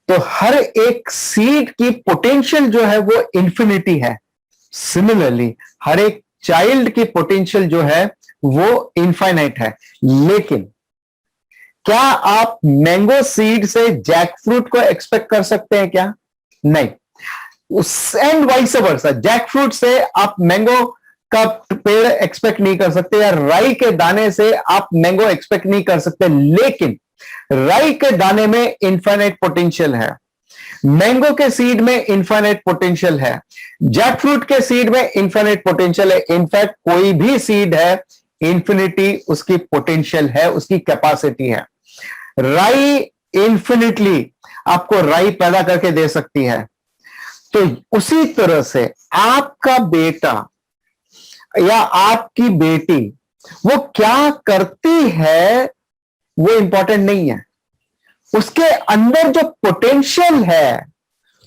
तो हर एक सीड की पोटेंशियल जो है वो इंफिनिटी है। सिमिलरली हर एक चाइल्ड की पोटेंशियल जो है वो इनफाइनाइट है। लेकिन क्या आप मैंगो सीड से जैक फ्रूट को एक्सपेक्ट कर सकते हैं क्या? नहीं। And vice versa, jackfruit से आप मैंगो का पेड़ एक्सपेक्ट नहीं कर सकते, या राई के दाने से आप मैंगो एक्सपेक्ट नहीं कर सकते। लेकिन राई के दाने में इनफाइनाइट पोटेंशियल है, मैंगो के सीड में इनफाइनाइट पोटेंशियल है, जैक फ्रूट के सीड में इनफाइनाइट पोटेंशियल है। इनफैक्ट कोई भी सीड है, इंफिनिटी उसकी पोटेंशियल है, उसकी कैपेसिटी है। राई इंफिनिटली आपको राई पैदा करके दे सकती है। तो उसी तरह से आपका बेटा या आपकी बेटी वो क्या करती है वो इंपॉर्टेंट नहीं है, उसके अंदर जो पोटेंशियल है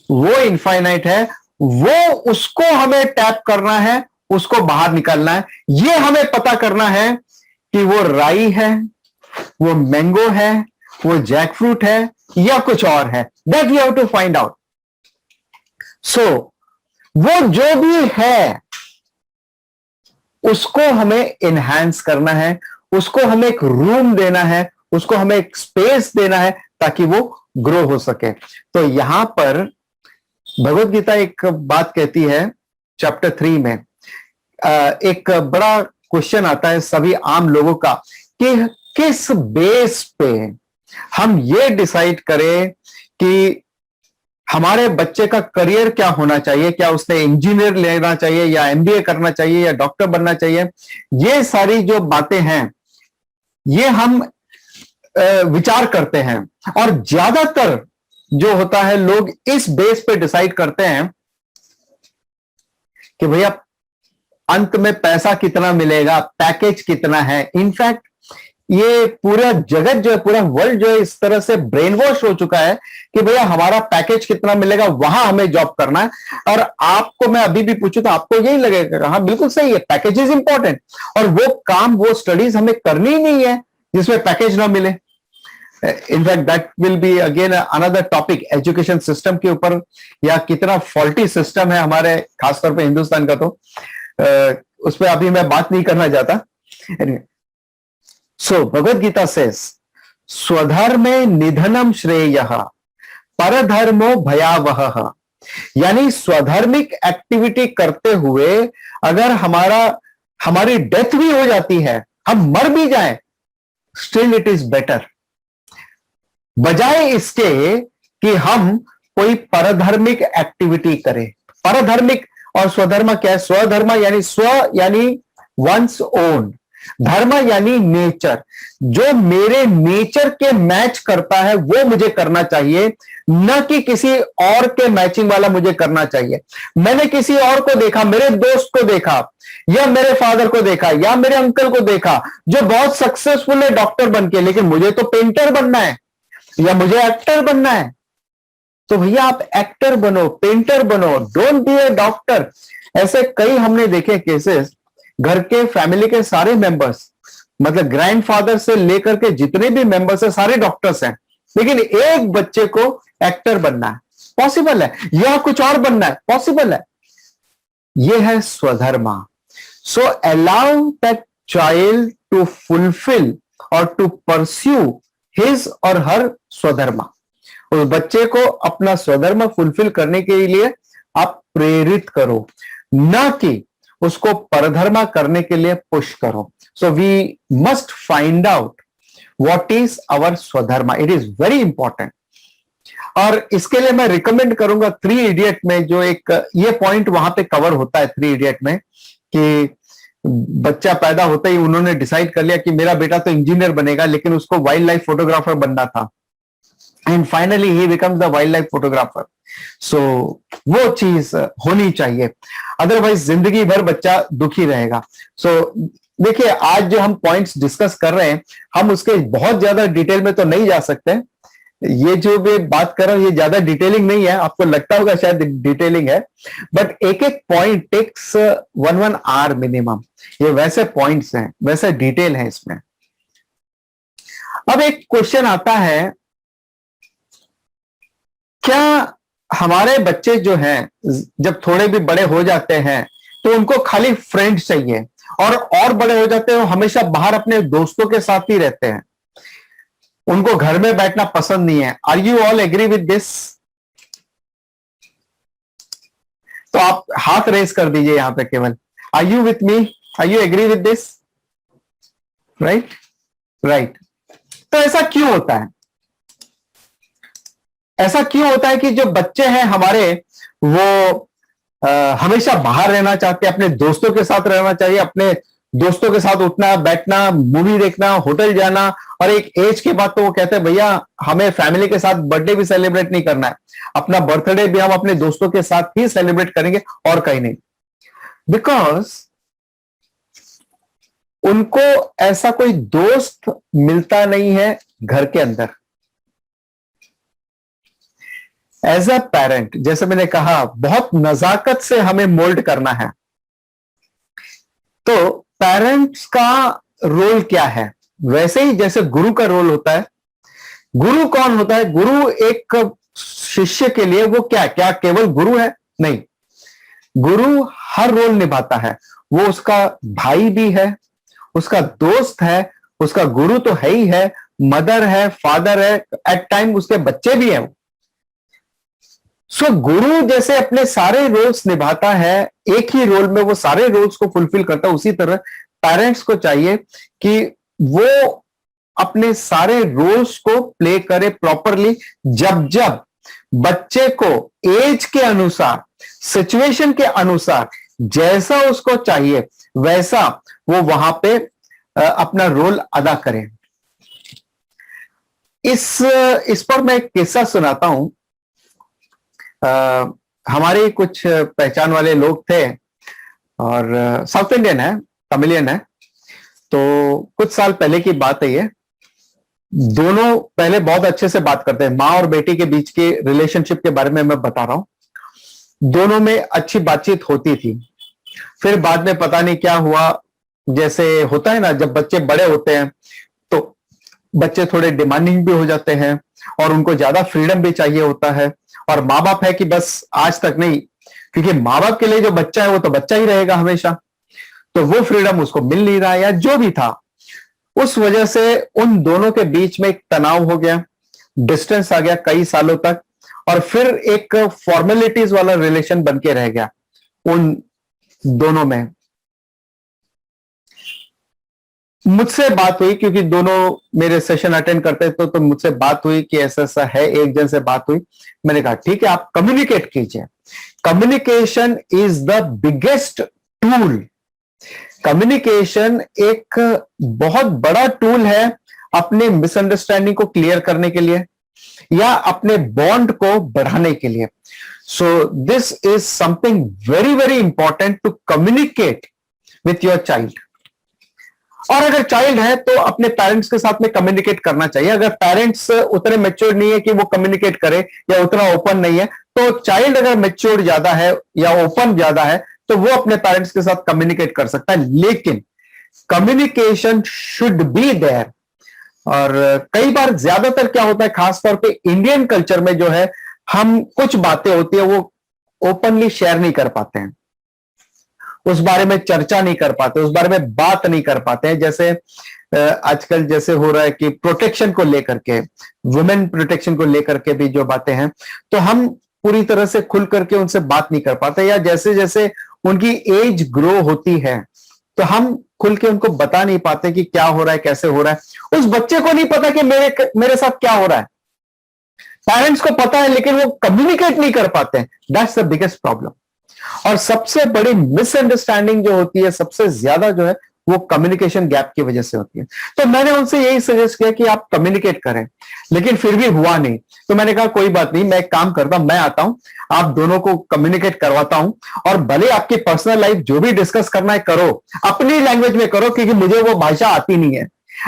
वो इनफाइनाइट है। वो उसको हमें टैप करना है, उसको बाहर निकालना है। ये हमें पता करना है कि वो राई है, वो मैंगो है, वो जैक फ्रूट है, या कुछ और है। That we have to find out. So वो जो भी है उसको हमें इनहैंस करना है, उसको हमें एक रूम देना है, उसको हमें एक स्पेस देना है ताकि वो ग्रो हो सके। तो यहां पर भगवत गीता एक बात कहती है चैप्टर 3 में, एक बड़ा क्वेश्चन आता है सभी आम लोगों का कि किस बेस पे हम ये डिसाइड करें कि हमारे बच्चे का करियर क्या होना चाहिए, क्या उसने इंजीनियर लेना चाहिए या एमबीए करना चाहिए या डॉक्टर बनना चाहिए। ये सारी जो बातें हैं ये हम विचार करते हैं, और ज्यादातर जो होता है लोग इस बेस पे डिसाइड करते हैं कि भैया अंत में पैसा कितना मिलेगा, पैकेज कितना है। इनफैक्ट ये पूरा जगत जो है, पूरा वर्ल्ड जो है इस तरह से ब्रेन वॉश हो चुका है कि भैया हमारा पैकेज कितना मिलेगा वहां हमें जॉब करना है। और आपको मैं अभी भी पूछूं तो आपको यही लगेगा हाँ बिल्कुल सही है, पैकेज इज इंपॉर्टेंट, और वो काम वो स्टडीज हमें करनी ही नहीं है जिसमें पैकेज ना मिले। In fact that will be again another topic, education system के ऊपर, या कितना फॉल्टी सिस्टम है हमारे खासतौर पर हिंदुस्तान का। तो उस पर अभी मैं बात नहीं करना चाहता। सो भगवत गीता सेज स्वधर्मे निधनम श्रेयः परधर्मो भयावहः। यानी स्वधर्मिक एक्टिविटी करते हुए अगर हमारी डेथ भी हो जाती है, हम मर भी जाएं, स्टिल इट इज बेटर, बजाय इसके कि हम कोई परधर्मिक एक्टिविटी करें। परधर्मिक और स्वधर्म क्या है? स्वधर्म यानी स्व यानी वंस ओन, धर्म यानी नेचर। जो मेरे नेचर के मैच करता है वो मुझे करना चाहिए, न कि किसी और के मैचिंग वाला मुझे करना चाहिए। मैंने किसी और को देखा, मेरे दोस्त को देखा, या मेरे फादर को देखा, या मेरे अंकल को देखा जो बहुत सक्सेसफुल है डॉक्टर बनके, लेकिन मुझे तो पेंटर बनना है या मुझे एक्टर बनना है। तो भैया आप एक्टर बनो, पेंटर बनो, डोंट बी ए डॉक्टर। ऐसे कई हमने देखे केसेस, घर के फैमिली के सारे मेंबर्स, मतलब ग्रैंडफादर से लेकर के जितने भी मेंबर्स हैं सारे डॉक्टर्स हैं, लेकिन एक बच्चे को एक्टर बनना है, पॉसिबल है, या कुछ और बनना है, पॉसिबल है। ये है स्वधर्मा। So allow that child to fulfil or to pursue his or her swadharma. उस बच्चे को अपना स्वधर्म फुलफिल करने के लिए आप प्रेरित करो, न कि उसको परधर्मा करने के लिए पुश करो। So we must find out what is our स्वधर्मा, इट इज वेरी इंपॉर्टेंट। और इसके लिए मैं रिकमेंड करूंगा 3 इडियट में जो एक ये पॉइंट वहां पे कवर होता है 3 इडियट में, कि बच्चा पैदा होते ही उन्होंने डिसाइड कर लिया कि मेरा बेटा तो इंजीनियर बनेगा, लेकिन उसको वाइल्ड लाइफ फोटोग्राफर बनना था, and finally he becomes the wildlife photographer. So वो चीज होनी चाहिए, अदरवाइज जिंदगी भर बच्चा दुखी रहेगा। सो देखिए, आज जो हम पॉइंट्स डिस्कस कर रहे हैं, हम उसके बहुत ज्यादा डिटेल में तो नहीं जा सकते। ये जो भी बात कर रहा हूं, ये ज्यादा डिटेलिंग नहीं है, आपको लगता होगा शायद डिटेलिंग है, बट एक एक पॉइंट टेक्स 1 आवर मिनिमम। ये वैसे पॉइंट्स हैं, वैसे डिटेल है इसमें। अब एक क्वेश्चन आता है, क्या हमारे बच्चे जो हैं जब थोड़े भी बड़े हो जाते हैं तो उनको खाली फ्रेंड चाहिए, और बड़े हो जाते हैं वो हमेशा बाहर अपने दोस्तों के साथ ही रहते हैं, उनको घर में बैठना पसंद नहीं है? Are you all agree with this? तो आप हाथ रेस कर दीजिए यहां पे केवल। Are you with me? Are you agree with this? Right, right. तो ऐसा क्यों होता है? ऐसा क्यों होता है कि जो बच्चे हैं हमारे, वो हमेशा बाहर रहना चाहते हैं, अपने दोस्तों के साथ रहना चाहिए, अपने दोस्तों के साथ उठना बैठना, मूवी देखना, होटल जाना, और एक एज के बाद तो वो कहते हैं भैया हमें फैमिली के साथ बर्थडे भी सेलिब्रेट नहीं करना है, अपना बर्थडे भी हम अपने दोस्तों के साथ ही सेलिब्रेट करेंगे और कहीं नहीं, बिकॉज उनको ऐसा कोई दोस्त मिलता नहीं है घर के अंदर। एज अ पेरेंट, जैसे मैंने कहा, बहुत नजाकत से हमें मोल्ड करना है। तो पेरेंट्स का रोल क्या है? वैसे ही जैसे गुरु का रोल होता है। गुरु कौन होता है? गुरु एक शिष्य के लिए वो क्या केवल गुरु है? नहीं, गुरु हर रोल निभाता है। वो उसका भाई भी है, उसका दोस्त है, उसका गुरु तो है ही है, मदर है, फादर है, एट टाइम उसके बच्चे भी हैं। सो गुरु जैसे अपने सारे रोल्स निभाता है, एक ही रोल में वो सारे रोल्स को फुलफिल करता है, उसी तरह पेरेंट्स को चाहिए कि वो अपने सारे रोल्स को प्ले करे प्रॉपरली। जब जब बच्चे को एज के अनुसार, सिचुएशन के अनुसार जैसा उसको चाहिए वैसा वो वहां पे अपना रोल अदा करे। इस पर मैं एक किस्सा सुनाता हूं। हमारे कुछ पहचान वाले लोग थे, और साउथ इंडियन है, तमिलियन है। तो कुछ साल पहले की बात है ये। दोनों पहले बहुत अच्छे से बात करते हैं, माँ और बेटी के बीच के रिलेशनशिप के बारे में मैं बता रहा हूं। दोनों में अच्छी बातचीत होती थी। फिर बाद में पता नहीं क्या हुआ, जैसे होता है ना, जब बच्चे बड़े होते हैं तो बच्चे थोड़े डिमांडिंग भी हो जाते हैं, और उनको ज्यादा फ्रीडम भी चाहिए होता है। और माँ बाप है कि बस आज तक नहीं, क्योंकि माँ बाप के लिए जो बच्चा है वो तो बच्चा ही रहेगा हमेशा, तो वो फ्रीडम उसको मिल नहीं रहा है, या जो भी था, उस वजह से उन दोनों के बीच में एक तनाव हो गया, डिस्टेंस आ गया कई सालों तक, और फिर एक फॉर्मेलिटीज वाला रिलेशन बन के रह गया उन दोनों में। मुझसे बात हुई, क्योंकि दोनों मेरे सेशन अटेंड करते थे, तो मुझसे बात हुई कि ऐसा ऐसा है, एक जन से बात हुई। मैंने कहा ठीक है, आप कम्युनिकेट कीजिए। Communication is the biggest tool. Communication एक बहुत बड़ा टूल है अपने मिसअंडरस्टैंडिंग को क्लियर करने के लिए, या अपने बॉन्ड को बढ़ाने के लिए। So this is something very very important to communicate with your child. और अगर चाइल्ड है तो अपने पेरेंट्स के साथ में कम्युनिकेट करना चाहिए। अगर पेरेंट्स उतने मैच्योर नहीं है कि वो कम्युनिकेट करे, या उतना ओपन नहीं है, तो चाइल्ड अगर मैच्योर ज्यादा है या ओपन ज्यादा है तो वो अपने पेरेंट्स के साथ कम्युनिकेट कर सकता है। लेकिन कम्युनिकेशन शुड बी देयर। और कई बार ज्यादातर क्या होता है, खासतौर पे इंडियन कल्चर में जो है, हम कुछ बातें होती है वो ओपनली शेयर नहीं कर पाते हैं, उस बारे में चर्चा नहीं कर पाते, उस बारे में बात नहीं कर पाते हैं। जैसे आजकल जैसे हो रहा है कि प्रोटेक्शन को लेकर के, वुमेन प्रोटेक्शन को लेकर के भी जो बातें हैं, तो हम पूरी तरह से खुल करके उनसे बात नहीं कर पाते, या जैसे जैसे उनकी एज ग्रो होती है तो हम खुल के उनको बता नहीं पाते कि क्या हो रहा है, कैसे हो रहा है। उस बच्चे को नहीं पता कि मेरे साथ क्या हो रहा है। पेरेंट्स को पता है लेकिन वो कम्युनिकेट नहीं कर पाते हैं। That's the biggest problem. और सबसे बड़ी मिसअंडरस्टैंडिंग जो होती है, सबसे ज्यादा जो है, वो कम्युनिकेशन गैप की वजह से होती है। तो मैंने उनसे यही सजेस्ट किया कि आप कम्युनिकेट करें, लेकिन फिर भी हुआ नहीं। तो मैंने कहा कोई बात नहीं, मैं एक काम करता हूं, मैं आता हूं, आप दोनों को कम्युनिकेट करवाता हूं, और भले आपकी पर्सनल लाइफ जो भी डिस्कस करना है करो, अपनी लैंग्वेज में करो, क्योंकि मुझे वो भाषा आती नहीं है,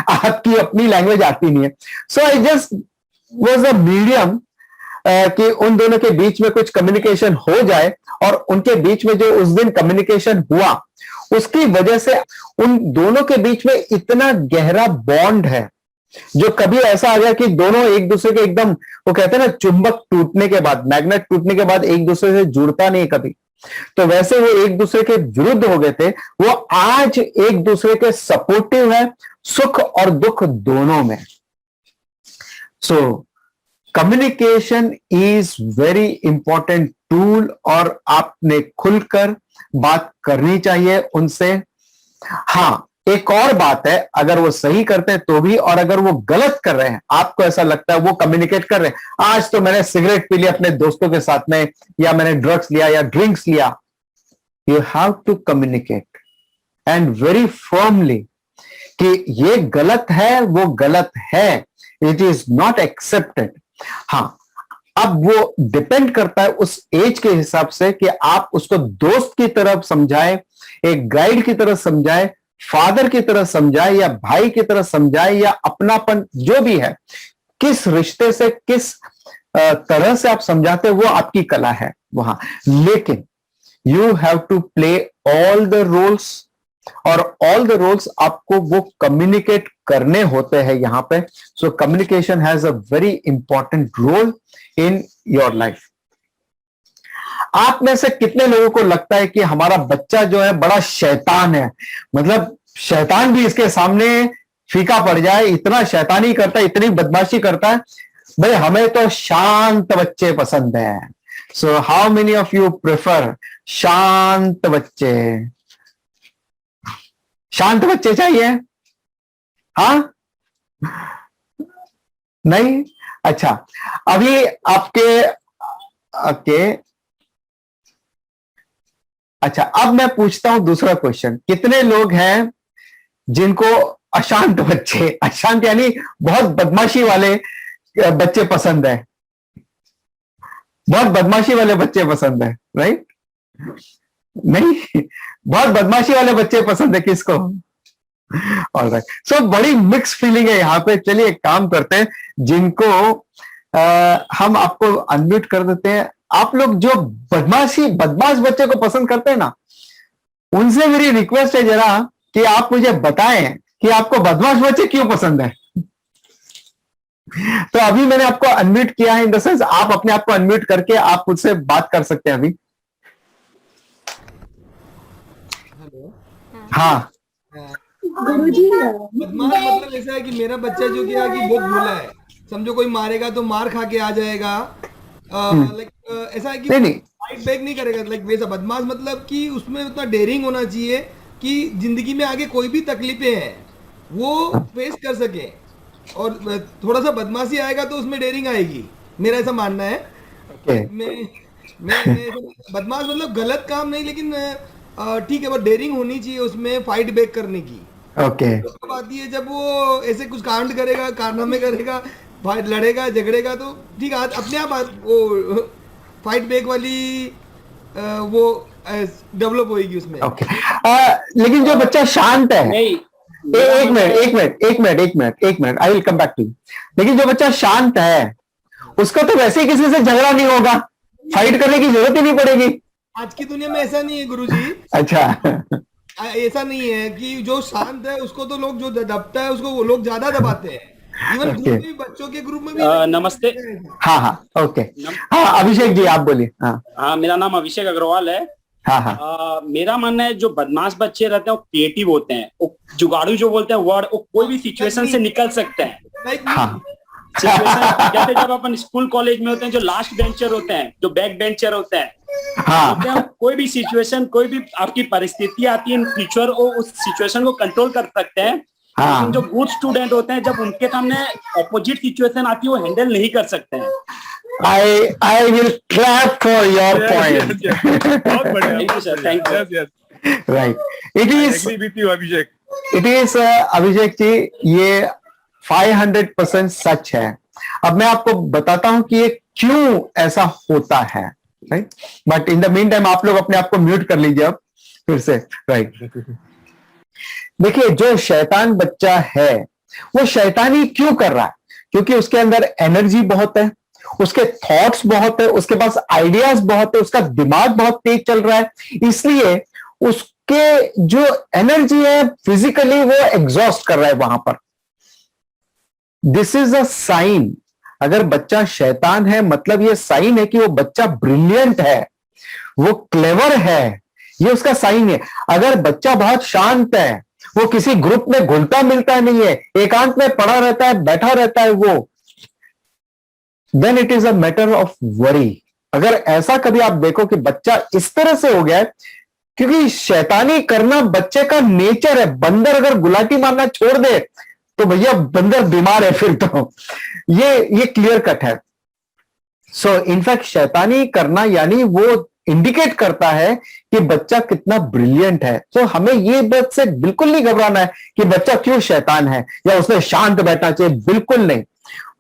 आपकी अपनी लैंग्वेज आती नहीं है। So I just was a medium कि उन दोनों के बीच में कुछ कम्युनिकेशन हो जाए, और उनके बीच में जो उस दिन कम्युनिकेशन हुआ, उसकी वजह से उन दोनों के बीच में इतना गहरा बॉन्ड है, जो कभी ऐसा आ गया कि दोनों एक दूसरे के एकदम, वो कहते हैं ना, चुंबक टूटने के बाद, मैग्नेट टूटने के बाद एक दूसरे से जुड़ता नहीं कभी, तो वैसे वो एक दूसरे के विरुद्ध हो गए थे, वो आज एक दूसरे के सपोर्टिव है, सुख और दुख दोनों में। So communication is very important tool, और आपने खुलकर बात करनी चाहिए उनसे। हाँ, एक और बात है, अगर वो सही करते हैं तो भी, और अगर वो गलत कर रहे हैं, आपको ऐसा लगता है वो कम्युनिकेट कर रहे हैं, आज तो मैंने सिगरेट पी लिया अपने दोस्तों के साथ में, या मैंने ड्रग्स लिया या ड्रिंक्स लिया, you have to communicate and very firmly कि ये गलत है, वो गलत है, इट इज नॉट एक्सेप्टेड। हाँ, अब वो डिपेंड करता है उस एज के हिसाब से कि आप उसको दोस्त की तरफ समझाएं, एक गाइड की तरह समझाएं, फादर की तरह समझाएं, या भाई की तरह समझाएं, या अपनापन जो भी है, किस रिश्ते से, किस तरह से आप समझाते हैं, वो आपकी कला है वहां। लेकिन you have to play all the roles, और ऑल द रोल्स आपको वो कम्युनिकेट करने होते हैं यहां पे। So communication has a very important role in your life. आप में से कितने लोगों को लगता है कि हमारा बच्चा जो है बड़ा शैतान है, मतलब शैतान भी इसके सामने फीका पड़ जाए, इतना शैतानी करता है, इतनी बदमाशी करता है? भाई, हमें तो शांत बच्चे पसंद हैं। So how many of you prefer शांत बच्चे? शांत बच्चे चाहिए? हाँ, नहीं? अच्छा, अभी आपके अच्छा, अब मैं पूछता हूं दूसरा क्वेश्चन। कितने लोग हैं जिनको अशांत बच्चे, अशांत यानी बहुत बदमाशी वाले बच्चे पसंद है? बहुत बदमाशी वाले बच्चे पसंद है, राइट? नहीं, बहुत बदमाशी वाले बच्चे पसंद है किसको? ऑलराइट, सो बड़ी मिक्स फीलिंग है यहाँ पे। चलिए एक काम करते हैं, जिनको हम आपको अनम्यूट कर देते हैं। आप लोग जो बदमाश बच्चे को पसंद करते हैं ना, उनसे मेरी रिक्वेस्ट है जरा कि आप मुझे बताएं कि आपको बदमाश बच्चे क्यों पसंद है। तो अभी मैंने आपको अनम्यूट किया है, इन द सेंस आप अपने आप को अनम्यूट करके आप मुझसे बात कर सकते हैं अभी। हाँ, बदमाश मतलब ऐसा है कि मेरा बच्चा जो कि बहुत भोला है, समझो कोई मारेगा तो मार खा के आ जाएगा, लाइक ऐसा है कि फाइट बैक नहीं करेगा, लाइक वैसा बदमाश मतलब कि उसमें उतना डेयरिंग होना चाहिए कि जिंदगी में आगे कोई भी तकलीफें हैं वो फेस कर सके, और थोड़ा सा बदमाशी आएगा तो उसमें डेयरिंग आएगी, मेरा ऐसा मानना है। मैं बदमाश मतलब गलत काम नहीं, लेकिन ठीक है, वो डेयरिंग होनी चाहिए उसमें, फाइट बैक करने की। तो बात ये, जब वो ऐसे कुछ कांड करेगा, कारनामे करेगा, फाइट लड़ेगा, झगड़ेगा, तो ठीक है, अपने आप वो फाइट बैक वाली वो डेवलप होगी उसमें। लेकिन जो बच्चा शांत है, एक minute, I will come back to you. लेकिन जो बच्चा शांत है, उसका तो वैसे ही किसी से झगड़ा नहीं होगा, फाइट करने की जरूरत ही नहीं पड़ेगी। आज की दुनिया में ऐसा नहीं है गुरुजी। अच्छा, ऐसा नहीं है कि जो शांत है उसको तो लोग, जो दबता है उसको वो लोग ज्यादा दबाते हैं। इवन ग्रुप में, बच्चों के ग्रुप में भी। नमस्ते। हाँ, ओके। हाँ, अभिषेक जी आप बोलिए। हाँ, मेरा नाम अभिषेक अग्रवाल है। हाँ, मेरा मानना है जो बदमाश बच्चे रहते हैं वो क्रिएटिव होते हैं, वो जुगाड़ू जो बोलते हैं वर्ड, वो कोई भी सिचुएशन से निकल सकते हैं। हाँ, जैसे जब अपन स्कूल कॉलेज में होते हैं, जो लास्ट बेंचर होते हैं, जो बैक बेंचर होते हैं, हाँ, कोई भी सिचुएशन, कोई भी आपकी परिस्थिति आती है इन फ्यूचर, वो उस सिचुएशन को कंट्रोल कर सकते हैं। हाँ, लेकिन जो गुड स्टूडेंट होते हैं, जब उनके सामने ऑपोजिट सिचुएशन आती है वो हैंडल नहीं कर सकते हैं। I will clap for your point. बहुत बढ़िया। Thank you, sir. Thank you. Yes, yes. Right. It I is, agree with you, Abhishek. it is Abhishek ji, ये 500% सच है। अब मैं आपको बताता हूं कि ये क्यों ऐसा होता है, right? But in the mean time आप लोग अपने आप को म्यूट कर लीजिए अब फिर से, राइट? देखिए, जो शैतान बच्चा है वो शैतानी क्यों कर रहा है? क्योंकि उसके अंदर एनर्जी बहुत है, उसके थॉट्स बहुत है, उसके पास आइडियाज बहुत है, उसका दिमाग बहुत तेज चल रहा है, इसलिए उसके जो एनर्जी है फिजिकली वो एग्जॉस्ट कर रहा है वहां पर। This is a sign. अगर बच्चा शैतान है मतलब ये साइन है कि वो बच्चा ब्रिलियंट है, वो क्लेवर है, ये उसका साइन है। अगर बच्चा बहुत शांत है, वो किसी ग्रुप में घुलता मिलता नहीं है, एकांत में पड़ा रहता है, बैठा रहता है, वो then it is a matter of worry. अगर ऐसा कभी आप देखो कि बच्चा इस तरह से हो गया है, क्योंकि शैतानी करना बच्चे का नेचर है। बंदर अगर गुलाटी मारना छोड़ दे तो भैया बंदर बीमार है फिर तो, ये क्लियर कट है। सो इनफैक्ट शैतानी करना यानी वो इंडिकेट करता है कि बच्चा कितना ब्रिलियंट है। तो हमें ये बात से बिल्कुल नहीं घबराना है कि बच्चा क्यों शैतान है या उसने शांत बैठना चाहिए, बिल्कुल नहीं,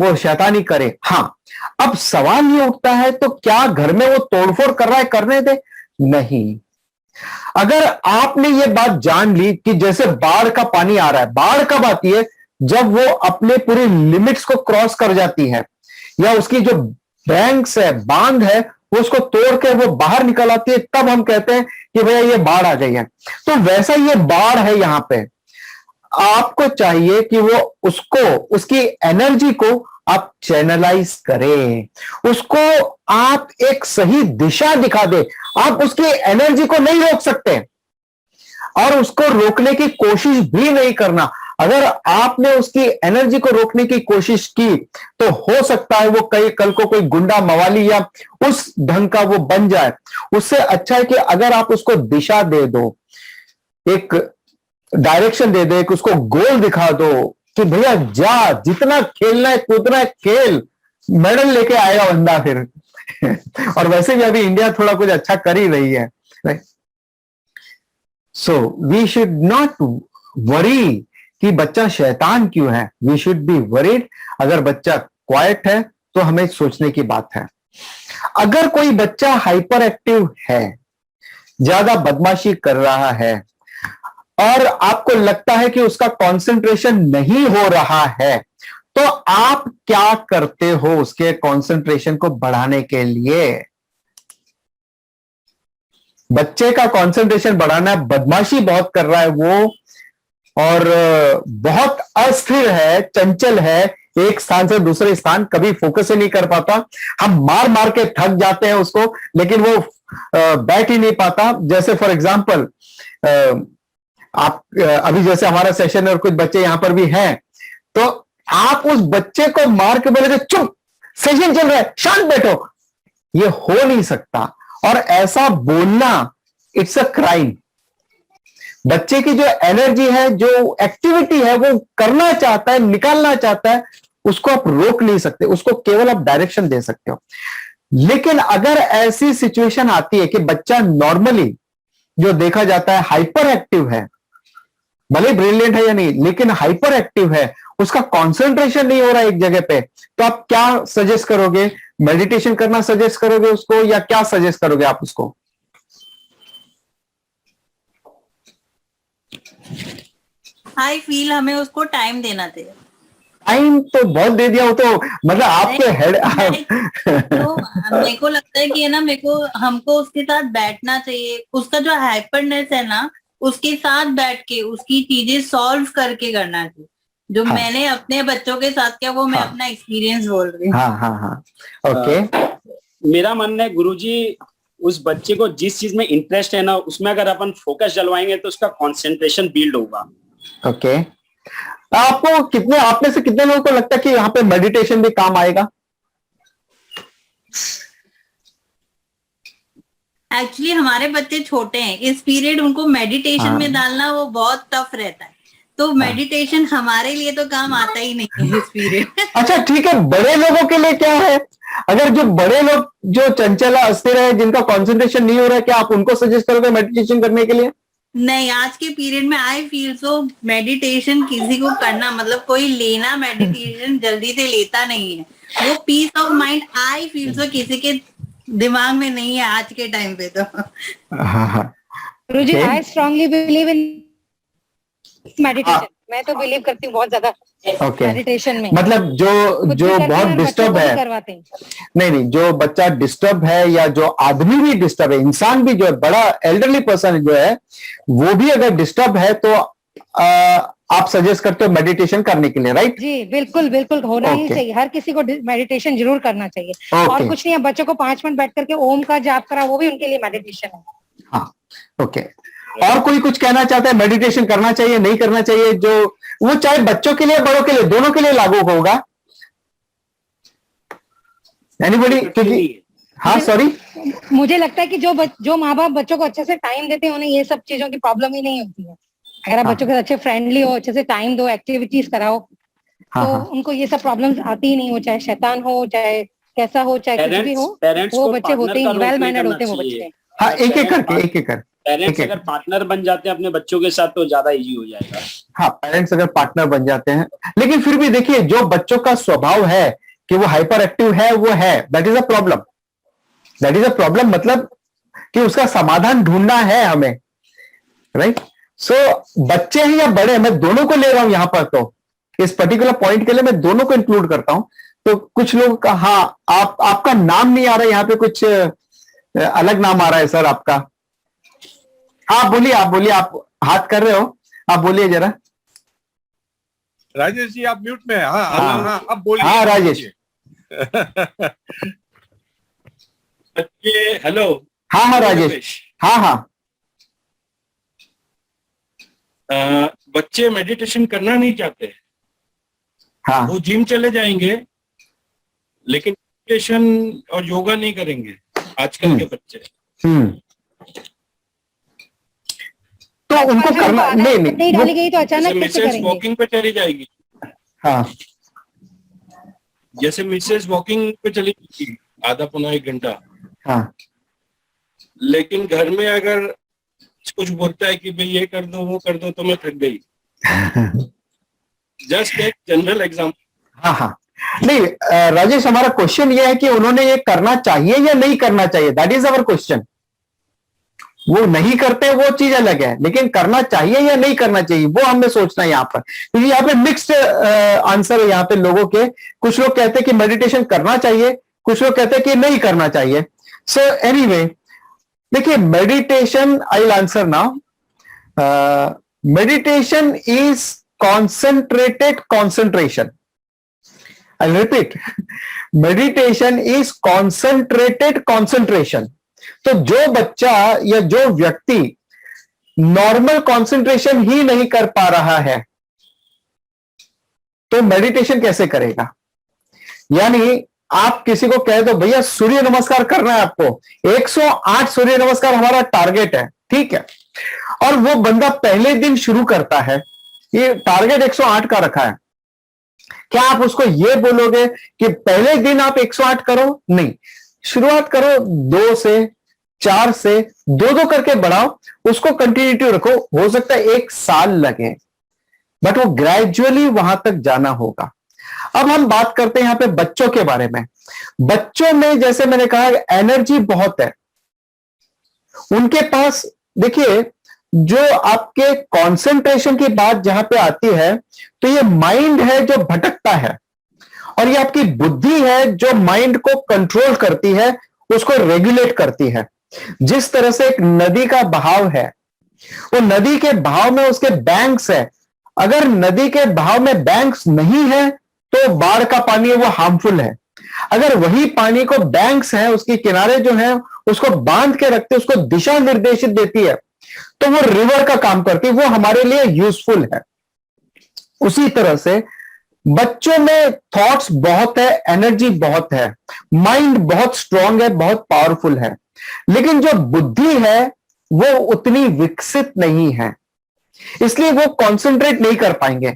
वो शैतानी करे। हाँ, अब सवाल ये उठता है तो क्या घर में वो तोड़फोड़ कर रहा है, करने दे? नहीं। अगर आपने ये बात जान ली कि जैसे बाढ़ का पानी आ रहा है, बाढ़ कब आती है? जब वो अपने पूरी लिमिट्स को क्रॉस कर जाती है, या उसकी जो बैंक्स है, बांध है, वो उसको तोड़ के वो बाहर निकल आती है, तब हम कहते हैं कि भैया ये बाढ़ आ गई है। तो वैसा ये बाढ़ है यहां पे। आपको चाहिए कि वो उसको, उसकी एनर्जी को आप चैनलाइज करें, उसको आप एक सही दिशा दिखा दे। आप उसकी एनर्जी को नहीं रोक सकते और उसको रोकने की कोशिश भी नहीं करना। अगर आपने उसकी एनर्जी को रोकने की कोशिश की तो हो सकता है वो कल को कोई गुंडा मवाली या उस ढंग का वो बन जाए। उससे अच्छा है कि अगर आप उसको दिशा दे दो, एक डायरेक्शन दे दो, एक उसको गोल दिखा दो कि भैया जा, जितना खेलना है कूदना है खेल, मेडल लेके आएगा बंदा फिर। और वैसे भी अभी इंडिया थोड़ा कुछ अच्छा कर ही रही है, right? So we should not worry कि बच्चा शैतान क्यों है। वी शुड बी वरीड अगर बच्चा क्वाइट है तो हमें सोचने की बात है। अगर कोई बच्चा हाइपर एक्टिव है, ज्यादा बदमाशी कर रहा है और आपको लगता है कि उसका कंसंट्रेशन नहीं हो रहा है, तो आप क्या करते हो उसके कंसंट्रेशन को बढ़ाने के लिए? बच्चे का कंसंट्रेशन बढ़ाना है, बदमाशी बहुत कर रहा है वो और बहुत अस्थिर है, चंचल है, एक स्थान से दूसरे स्थान कभी फोकस ही नहीं कर पाता। हम मार मार के थक जाते हैं उसको, लेकिन वो बैठ ही नहीं पाता। जैसे फॉर एग्जांपल आप अभी जैसे हमारा सेशन और कुछ बच्चे यहां पर भी हैं, तो आप उस बच्चे को मार के बोले चुप, सेशन चल रहा है, शांत बैठो, ये हो नहीं सकता। और ऐसा बोलना इट्स अ क्राइम। बच्चे की जो एनर्जी है, जो एक्टिविटी है, वो करना चाहता है, निकालना चाहता है, उसको आप रोक नहीं सकते, उसको केवल आप डायरेक्शन दे सकते हो। लेकिन अगर ऐसी सिचुएशन आती है कि बच्चा नॉर्मली जो देखा जाता है हाइपर एक्टिव है, भले ब्रिलियंट है या नहीं, लेकिन हाइपर एक्टिव है, उसका कंसंट्रेशन नहीं हो रहा है एक जगह पे, तो आप क्या सजेस्ट करोगे? मेडिटेशन करना सजेस्ट करोगे उसको, या क्या सजेस्ट करोगे आप उसको? आई फील हमें उसको टाइम देना चाहिए। टाइम तो बहुत दे दिया हो तो मतलब आपके हेड तो मेरे को लगता है कि है ना, हमको उसके साथ बैठना चाहिए। उसका जो हाइपरनेस है ना, उसके साथ बैठ के उसकी चीजें सॉल्व करके करना चाहिए। जो हाँ। मैंने अपने बच्चों के साथ किया वो मैं अपना एक्सपीरियंस बोल रही हूँ। हाँ, ओके। मेरा मानना है गुरुजी, उस बच्चे को जिस चीज में इंटरेस्ट है ना, उसमें अगर अपन फोकस जलवाएंगे तो उसका कंसंट्रेशन बिल्ड होगा। ओके। आपको कितने, आप में से कितने लोगों को लगता है कि यहाँ पे मेडिटेशन भी काम आएगा? एक्चुअली हमारे बच्चे छोटे हैं, इस पीरियड उनको मेडिटेशन में डालना वो बहुत टफ रहता है, तो मेडिटेशन हमारे लिए तो काम आता ही नहीं है इस पीरियड। अच्छा ठीक है, बड़े लोगों के लिए क्या है? अगर जो बड़े लोग जो चंचल है, अस्थिर है, जिनका कंसंट्रेशन नहीं हो रहा है, क्या आप उनको सजेस्ट करोगे मेडिटेशन करने के लिए? नहीं, आज के पीरियड में आई फील सो मेडिटेशन किसी को करना मतलब कोई लेना मेडिटेशन जल्दी से लेता नहीं है। वो peace of mind I feel so किसी के दिमाग में नहीं है आज के टाइम पे तो। गुरुजी, I strongly believe in meditation. मैं तो बिलीव करती हूँ बहुत ज्यादा मेडिटेशन में। मतलब जो बहुत डिस्टर्ब है, करवाते हैं। नहीं, जो बच्चा डिस्टर्ब है या जो आदमी भी डिस्टर्ब है, इंसान भी जो है, बड़ा एल्डरली पर्सन जो है वो भी अगर डिस्टर्ब है तो आप सजेस्ट करते हो मेडिटेशन करने के लिए, राइट? जी बिल्कुल बिल्कुल, होना ही चाहिए। हर किसी को मेडिटेशन जरूर करना चाहिए। और कुछ नहीं है, बच्चों को 5 मिनट बैठ करके ओम का जाप करा, वो भी उनके लिए मेडिटेशन है। हाँ, ओके। और कोई कुछ कहना चाहता है, मेडिटेशन करना चाहिए नहीं करना चाहिए, जो वो चाहे बच्चों के लिए बड़ों के लिए दोनों के लिए लागू होगा? एनीबॉडी? क्योंकि हाँ, सॉरी, मुझे लगता है कि जो माँ बाप बच्चों को अच्छे से टाइम देते हैं उन्हें ये सब चीजों की प्रॉब्लम ही नहीं होती है। अगर आप बच्चों के अच्छे फ्रेंडली हो, अच्छे से टाइम दो, एक्टिविटीज कराओ, तो उनको ये सब प्रॉब्लम्स आती ही नहीं। हो चाहे शैतान हो, चाहे कैसा हो, चाहे कुछ भी हो, वो बच्चे होते ही वेल मैनर्ड होते हैं वो बच्चे। हाँ, एक एक करके पेरेंट्स अगर पार्टनर बन जाते हैं अपने बच्चों के साथ तो ज्यादा इजी हो जाएगा। हाँ, पेरेंट्स अगर पार्टनर बन जाते हैं, लेकिन फिर भी देखिए जो बच्चों का स्वभाव है कि वो हाइपर एक्टिव है, वो है, that is a problem. That is a problem, मतलब कि उसका समाधान ढूंढना है हमें, राइट? सो बच्चे हैं या बड़े, मैं दोनों को ले रहा हूं यहां पर। तो इस पर्टिकुलर पॉइंट के लिए मैं दोनों को इंक्लूड करता हूं। तो कुछ लोग का, हाँ, आपका नाम नहीं आ रहा है यहाँ पे, कुछ अलग नाम आ रहा है सर आपका। आप बोलिए, आप हाथ कर रहे हो, आप बोलिए जरा। राजेश जी आप म्यूट में हैं। हाँ, आप बोलिए। हाँ राजेश। हेलो। हाँ राजेश। हाँ। बच्चे मेडिटेशन करना नहीं चाहते। हाँ। वो जिम चले जाएंगे लेकिन मेडिटेशन और योगा नहीं करेंगे आजकल के बच्चे। तो उनको करना नहीं डाली गई तो अचानक कैसे करेंगे? वॉकिंग पे चली जाएगी। हाँ, जैसे मिसेस वॉकिंग पे चली जाएगी आधा पौना 1 घंटा। हाँ, लेकिन घर में अगर कुछ बोलता है कि भाई ये कर दो वो कर दो तो मैं थक गई। जस्ट एक जनरल एग्जाम्पल। हाँ, नहीं राजेश, हमारा क्वेश्चन ये है कि उन्होंने ये करना चाहिए या नहीं करना चाहिए, दैट इज अवर क्वेश्चन। वो नहीं करते वो चीज अलग है, लेकिन करना चाहिए या नहीं करना चाहिए वो हमें सोचना है यहाँ पर। क्योंकि यहाँ पे मिक्स्ड आंसर है यहाँ पे लोगों के। कुछ लोग कहते हैं कि मेडिटेशन करना चाहिए, कुछ लोग कहते हैं कि नहीं करना चाहिए। सो एनीवे, देखिए meditation, I will answer now. Meditation is concentrated concentration. I'll repeat. Meditation is concentrated concentration. तो जो बच्चा या जो व्यक्ति नॉर्मल कंसंट्रेशन ही नहीं कर पा रहा है तो मेडिटेशन कैसे करेगा? यानी आप किसी को कह दो भैया सूर्य नमस्कार करना है आपको, 108 सूर्य नमस्कार हमारा टारगेट है, ठीक है, और वो बंदा पहले दिन शुरू करता है, ये टारगेट 108 का रखा है, क्या आप उसको ये बोलोगे कि पहले दिन आप 108 करो? नहीं, शुरुआत करो 2 से 4 से 2 करके बढ़ाओ, उसको कंटिन्यूटी रखो। हो सकता है 1 साल लगे, बट वो ग्रेजुअली वहां तक जाना होगा। अब हम बात करते हैं यहां पे बच्चों के बारे में। बच्चों में जैसे मैंने कहा एनर्जी बहुत है उनके पास। देखिए जो आपके कंसंट्रेशन की बात जहां पे आती है तो ये माइंड है जो भटकता है, और ये आपकी बुद्धि है जो माइंड को कंट्रोल करती है, उसको रेगुलेट करती है। जिस तरह से एक नदी का बहाव है, वो नदी के बहाव में उसके बैंक्स है, अगर नदी के बहाव में बैंक्स नहीं है तो बाढ़ का पानी है वो हार्मफुल है। अगर वही पानी को बैंक्स है, उसके किनारे जो है उसको बांध के रखते, उसको दिशा निर्देशित देती है, तो वो रिवर का काम करती है, वो हमारे लिए यूजफुल है। उसी तरह से बच्चों में थॉट्स बहुत है, एनर्जी बहुत है, माइंड बहुत स्ट्रांग है, बहुत पावरफुल है, लेकिन जो बुद्धि है वो उतनी विकसित नहीं है, इसलिए वो कंसंट्रेट नहीं कर पाएंगे।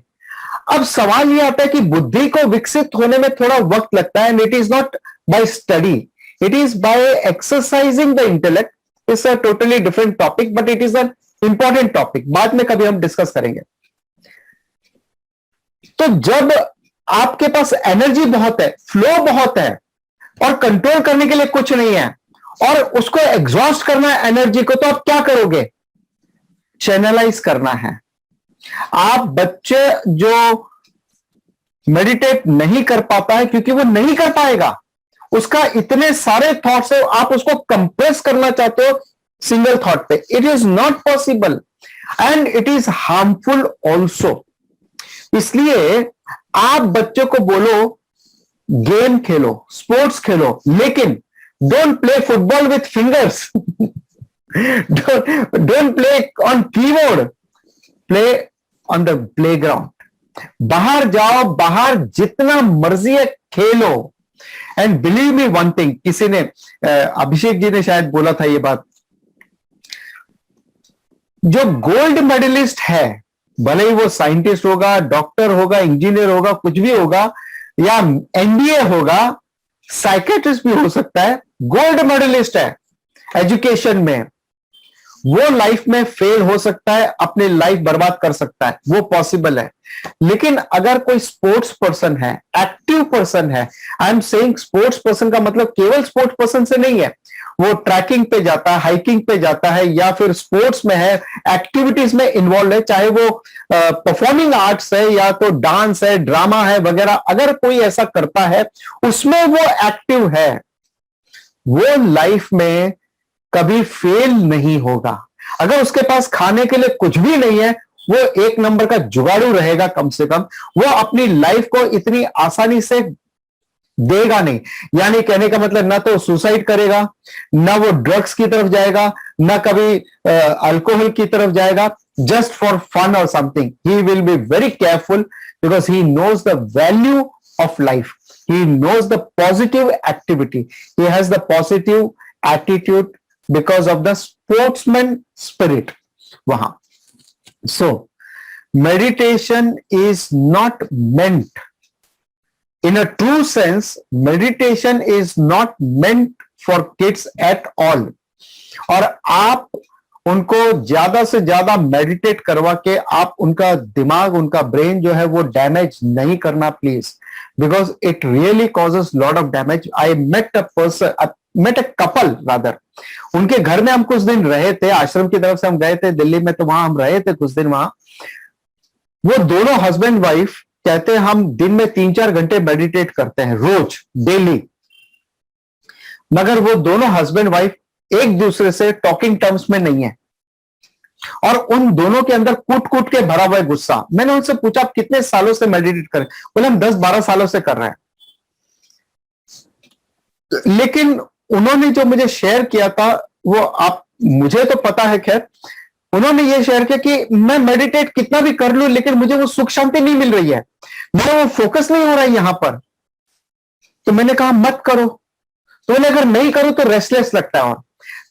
अब सवाल ये आता है कि बुद्धि को विकसित होने में थोड़ा वक्त लगता है, and it is not by study. It is by exercising the intellect. It's a totally different topic, but it is an important topic. बाद में कभी हम डिस्कस करेंगे. तो जब आपके पास एनर्जी बहुत है, फ्लो बहुत है और कंट्रोल करने के लिए कुछ नहीं है और उसको एग्जॉस्ट करना है एनर्जी को, तो आप क्या करोगे? चैनलाइज करना है. आप बच्चे जो मेडिटेट नहीं कर पाता है क्योंकि वो नहीं कर पाएगा, उसका इतने सारे थॉट्स है, आप उसको कंप्रेस करना चाहते हो सिंगल थॉट पे. It is not possible and it is harmful also. इसलिए आप बच्चों को बोलो गेम खेलो, स्पोर्ट्स खेलो, लेकिन don't play football with fingers. Don't play on keyboard, play on the playground. बाहर जाओ, बाहर जितना मर्जी है खेलो. And believe me one thing, किसी ने अभिषेक जी ने शायद बोला था ये बात, जो गोल्ड मेडलिस्ट है, भले ही वो साइंटिस्ट होगा, डॉक्टर होगा, इंजीनियर होगा, कुछ भी होगा, या एमबीए होगा, साइकेट्रिस्ट भी हो सकता है, गोल्ड मेडलिस्ट है एजुकेशन में, वो लाइफ में फेल हो सकता है, अपनी लाइफ बर्बाद कर सकता है, वो पॉसिबल है. लेकिन अगर कोई स्पोर्ट्स पर्सन है, एक्टिव पर्सन है, I am saying sports person का मतलब केवल स्पोर्ट्स पर्सन से नहीं है, वो ट्रैकिंग पे जाता है, हाइकिंग पे जाता है, या फिर स्पोर्ट्स में है, एक्टिविटीज में इन्वॉल्व है, चाहे वो परफॉर्मिंग आर्ट्स है या तो डांस है, ड्रामा है वगैरह, अगर कोई ऐसा करता है, उसमें वो एक्टिव है, वो लाइफ में कभी फेल नहीं होगा. अगर उसके पास खाने के लिए कुछ भी नहीं है, वो एक नंबर का जुगाड़ू रहेगा कम से कम. वो अपनी लाइफ को इतनी आसानी से देगा नहीं. यानी कहने का मतलब ना तो सुसाइड करेगा, ना वो ड्रग्स की तरफ जाएगा, ना कभी अल्कोहल की तरफ जाएगा, जस्ट फॉर फन और something. He will be very careful because he knows the value of life. He knows the positive activity. He has the positive attitude because of the sportsman spirit wahan. So meditation is not meant, in a true sense, meditation is not meant for kids at all. और आप उनको ज्यादा से ज्यादा meditate करवा के आप उनका दिमाग, उनका ब्रेन जो है वो डैमेज नहीं करना please, because it really causes lot of damage. I met a couple rather, उनके घर में हम कुछ दिन रहे थे, आश्रम की तरफ से हम गए थे दिल्ली में, तो वहां हम रहे थे कुछ दिन वहां. वो दोनों हस्बैंड वाइफ कहते हैं हम दिन में 3-4 घंटे मेडिटेट करते हैं रोज, डेली. मगर वो दोनों हस्बैंड वाइफ एक दूसरे से टॉकिंग टर्म्स में नहीं है और उन दोनों के अंदर कूट कूट के भरा हुआ है गुस्सा. मैंने उनसे पूछा आप कितने सालों से मेडिटेट करें? बोले हम 10-12 सालों से कर रहे हैं. लेकिन उन्होंने जो मुझे शेयर किया था वो, आप मुझे तो पता है, खैर उन्होंने ये शेयर किया कि मैं मेडिटेट कितना भी कर लूं लेकिन मुझे वो सुख शांति नहीं मिल रही है, मेरा वो फोकस नहीं हो रहा है यहां पर. तो मैंने कहा मत करो. तो बोले अगर नहीं करो तो रेस्टलेस लगता है. और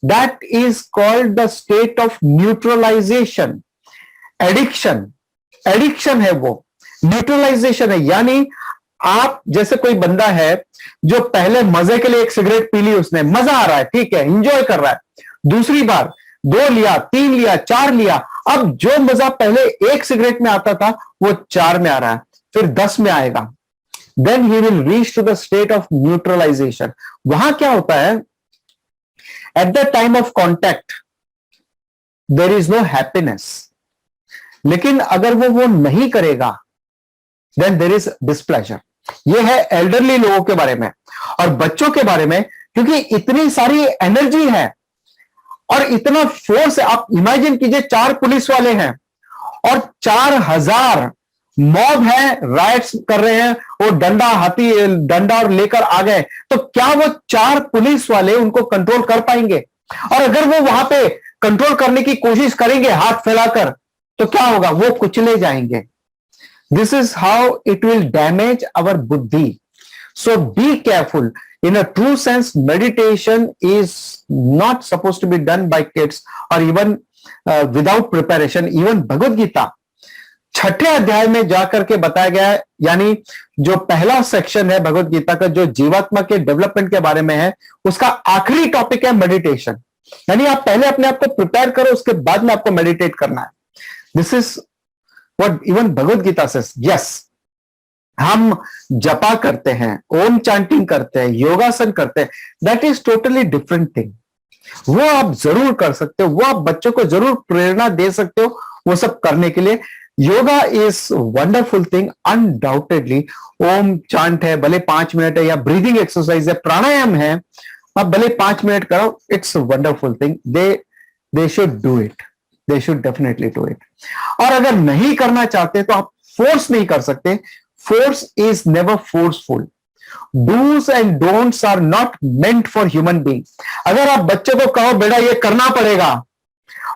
that is called the state of neutralization. Addiction है वो, न्यूट्रलाइजेशन है. यानी आप जैसे कोई बंदा है जो पहले मजे के लिए एक सिगरेट पी ली, उसने मजा आ रहा है, ठीक है, एंजॉय कर रहा है, दूसरी बार 2 लिया, 3 लिया, 4 लिया, अब जो मजा पहले 1 सिगरेट में आता था वो 4 में आ रहा है, फिर 10 में आएगा. Then he will reach to the state of neutralization. वहां क्या होता है, at the time of contact there is no happiness. लेकिन अगर वो नहीं करेगा देन देयर इज डिस्प्लेजर. ये है एल्डरली लोगों के बारे में. और बच्चों के बारे में, क्योंकि इतनी सारी एनर्जी है और इतना फोर्स है. आप इमेजिन कीजिए 4 पुलिस वाले हैं और 4000 मॉब है, राइट्स कर रहे हैं, वो डंडा और लेकर आ गए, तो क्या वो 4 पुलिस वाले उनको कंट्रोल कर पाएंगे? और अगर वो वहां पे कंट्रोल करने की कोशिश करेंगे हाथ फैलाकर, तो क्या होगा? वो कुचले जाएंगे. This is how it will damage our buddhi. So be careful. In a true sense, meditation is not supposed to be done by kids or even without preparation. Even Bhagavad Gita छठे अध्याय में जाकर के बताया गया है, यानी जो पहला सेक्शन है भगवत गीता का जो जीवात्मा के डेवलपमेंट के बारे में है, उसका आखिरी टॉपिक है मेडिटेशन। यानी आप पहले अपने आप को प्रिपेयर करो, उसके बाद में आपको मेडिटेट करना है। This is what even Bhagavad Gita से। यस, हम जपा करते हैं, ओम चांटिंग करते हैं, योगासन करते हैं, that is totally different thing. वो आप जरूर कर सकते हो, वो आप बच्चों को जरूर प्रेरणा दे सकते हो वो सब करने के लिए। Yoga is wonderful thing undoubtedly. Om chant है, भले 5 मिनट है, या ब्रीदिंग एक्सरसाइज है, प्राणायाम है, आप भले 5 मिनट करो, it's wonderful thing. They should do it, they should definitely do it. और अगर नहीं करना चाहते तो आप फोर्स नहीं कर सकते। Force is never forceful. Dos and don'ts are not meant for human being. अगर आप बच्चे को कहो बेटा ये करना पड़ेगा,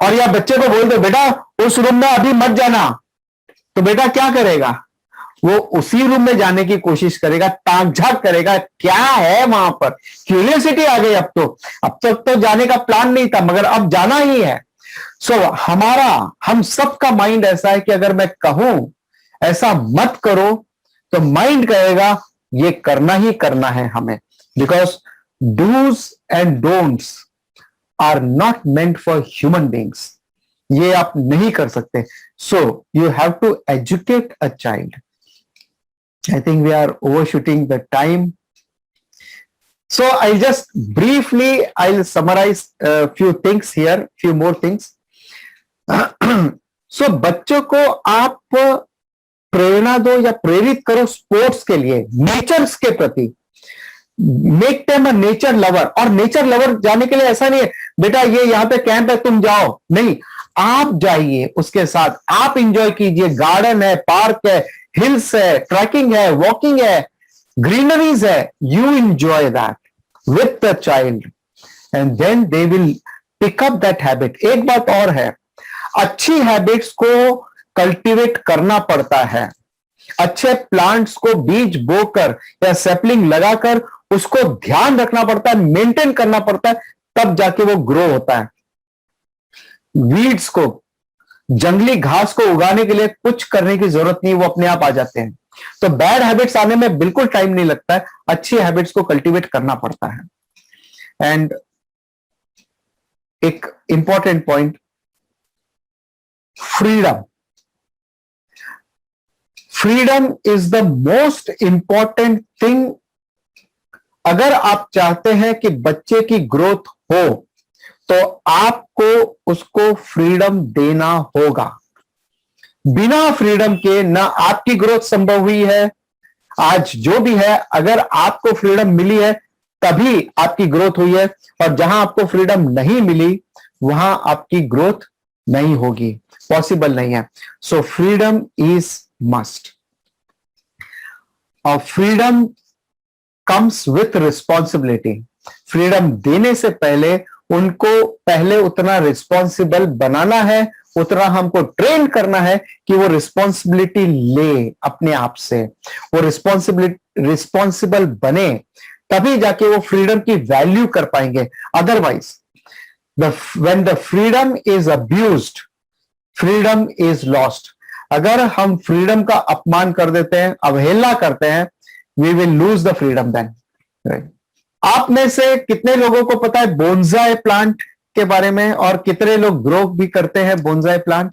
और या बच्चे को बोल दो बेटा उस रूम में अभी मत जाना, तो बेटा क्या करेगा? वो उसी रूम में जाने की कोशिश करेगा, ताक झाक करेगा, क्या है वहां पर। क्यूरियोसिटी आ गई अब तक तो जाने का प्लान नहीं था, मगर अब जाना ही है। सो हम सबका माइंड ऐसा है कि अगर मैं कहूं ऐसा मत करो, तो माइंड कहेगा ये करना ही करना है हमें, because dos and don'ts are not meant for human beings. ये आप नहीं कर सकते। So you have to educate a child. I think we are overshooting the time. So I'll just briefly, I'll summarize a few things here, few more things. So बच्चों को आप प्रेरणा दो या प्रेरित करो स्पोर्ट्स के लिए, नेचर्स के प्रति। Make them a nature lover. और नेचर लवर जाने के लिए ऐसा नहीं है बेटा ये यहाँ पे कैंप है तुम जाओ, नहीं, आप जाइए उसके साथ, आप इंजॉय कीजिए। गार्डन है, पार्क है, हिल्स है, ट्रैकिंग है, वॉकिंग है, ग्रीनरीज है, you enjoy that with the child and then they will pick up that habit. एक बात और है, अच्छी हैबिट्स को कल्टीवेट करना पड़ता है। अच्छे प्लांट्स को बीज बोकर या सैपलिंग लगाकर उसको ध्यान रखना पड़ता है, मेंटेन करना पड़ता है, तब जाके वो ग्रो होता है। वीड्स को, जंगली घास को उगाने के लिए कुछ करने की जरूरत नहीं, वो अपने आप आ जाते हैं। तो बैड हैबिट्स आने में बिल्कुल टाइम नहीं लगता है, अच्छी हैबिट्स को कल्टीवेट करना पड़ता है। एंड एक important point, freedom. Freedom is the most important thing. अगर आप चाहते हैं कि बच्चे की ग्रोथ हो तो आपको उसको फ्रीडम देना होगा। बिना फ्रीडम के ना आपकी ग्रोथ संभव हुई है। आज जो भी है, अगर आपको फ्रीडम मिली है तभी आपकी ग्रोथ हुई है, और जहां आपको फ्रीडम नहीं मिली वहां आपकी ग्रोथ नहीं होगी, पॉसिबल नहीं है। So freedom is must. और freedom comes with responsibility. Freedom देने से पहले उनको पहले उतना रिस्पॉन्सिबल बनाना है, उतना हमको ट्रेन करना है कि वो रिस्पॉन्सिबिलिटी ले अपने आप से, वो रिस्पॉन्सिबल बने, तभी जाके वो फ्रीडम की वैल्यू कर पाएंगे। Otherwise when the freedom is abused, freedom is lost. अगर हम फ्रीडम का अपमान कर देते हैं, अवहेलना करते हैं, we will lose the freedom then. आप में से कितने लोगों को पता है बोनसाई प्लांट के बारे में, और कितने लोग ग्रो भी करते हैं bonsai plant?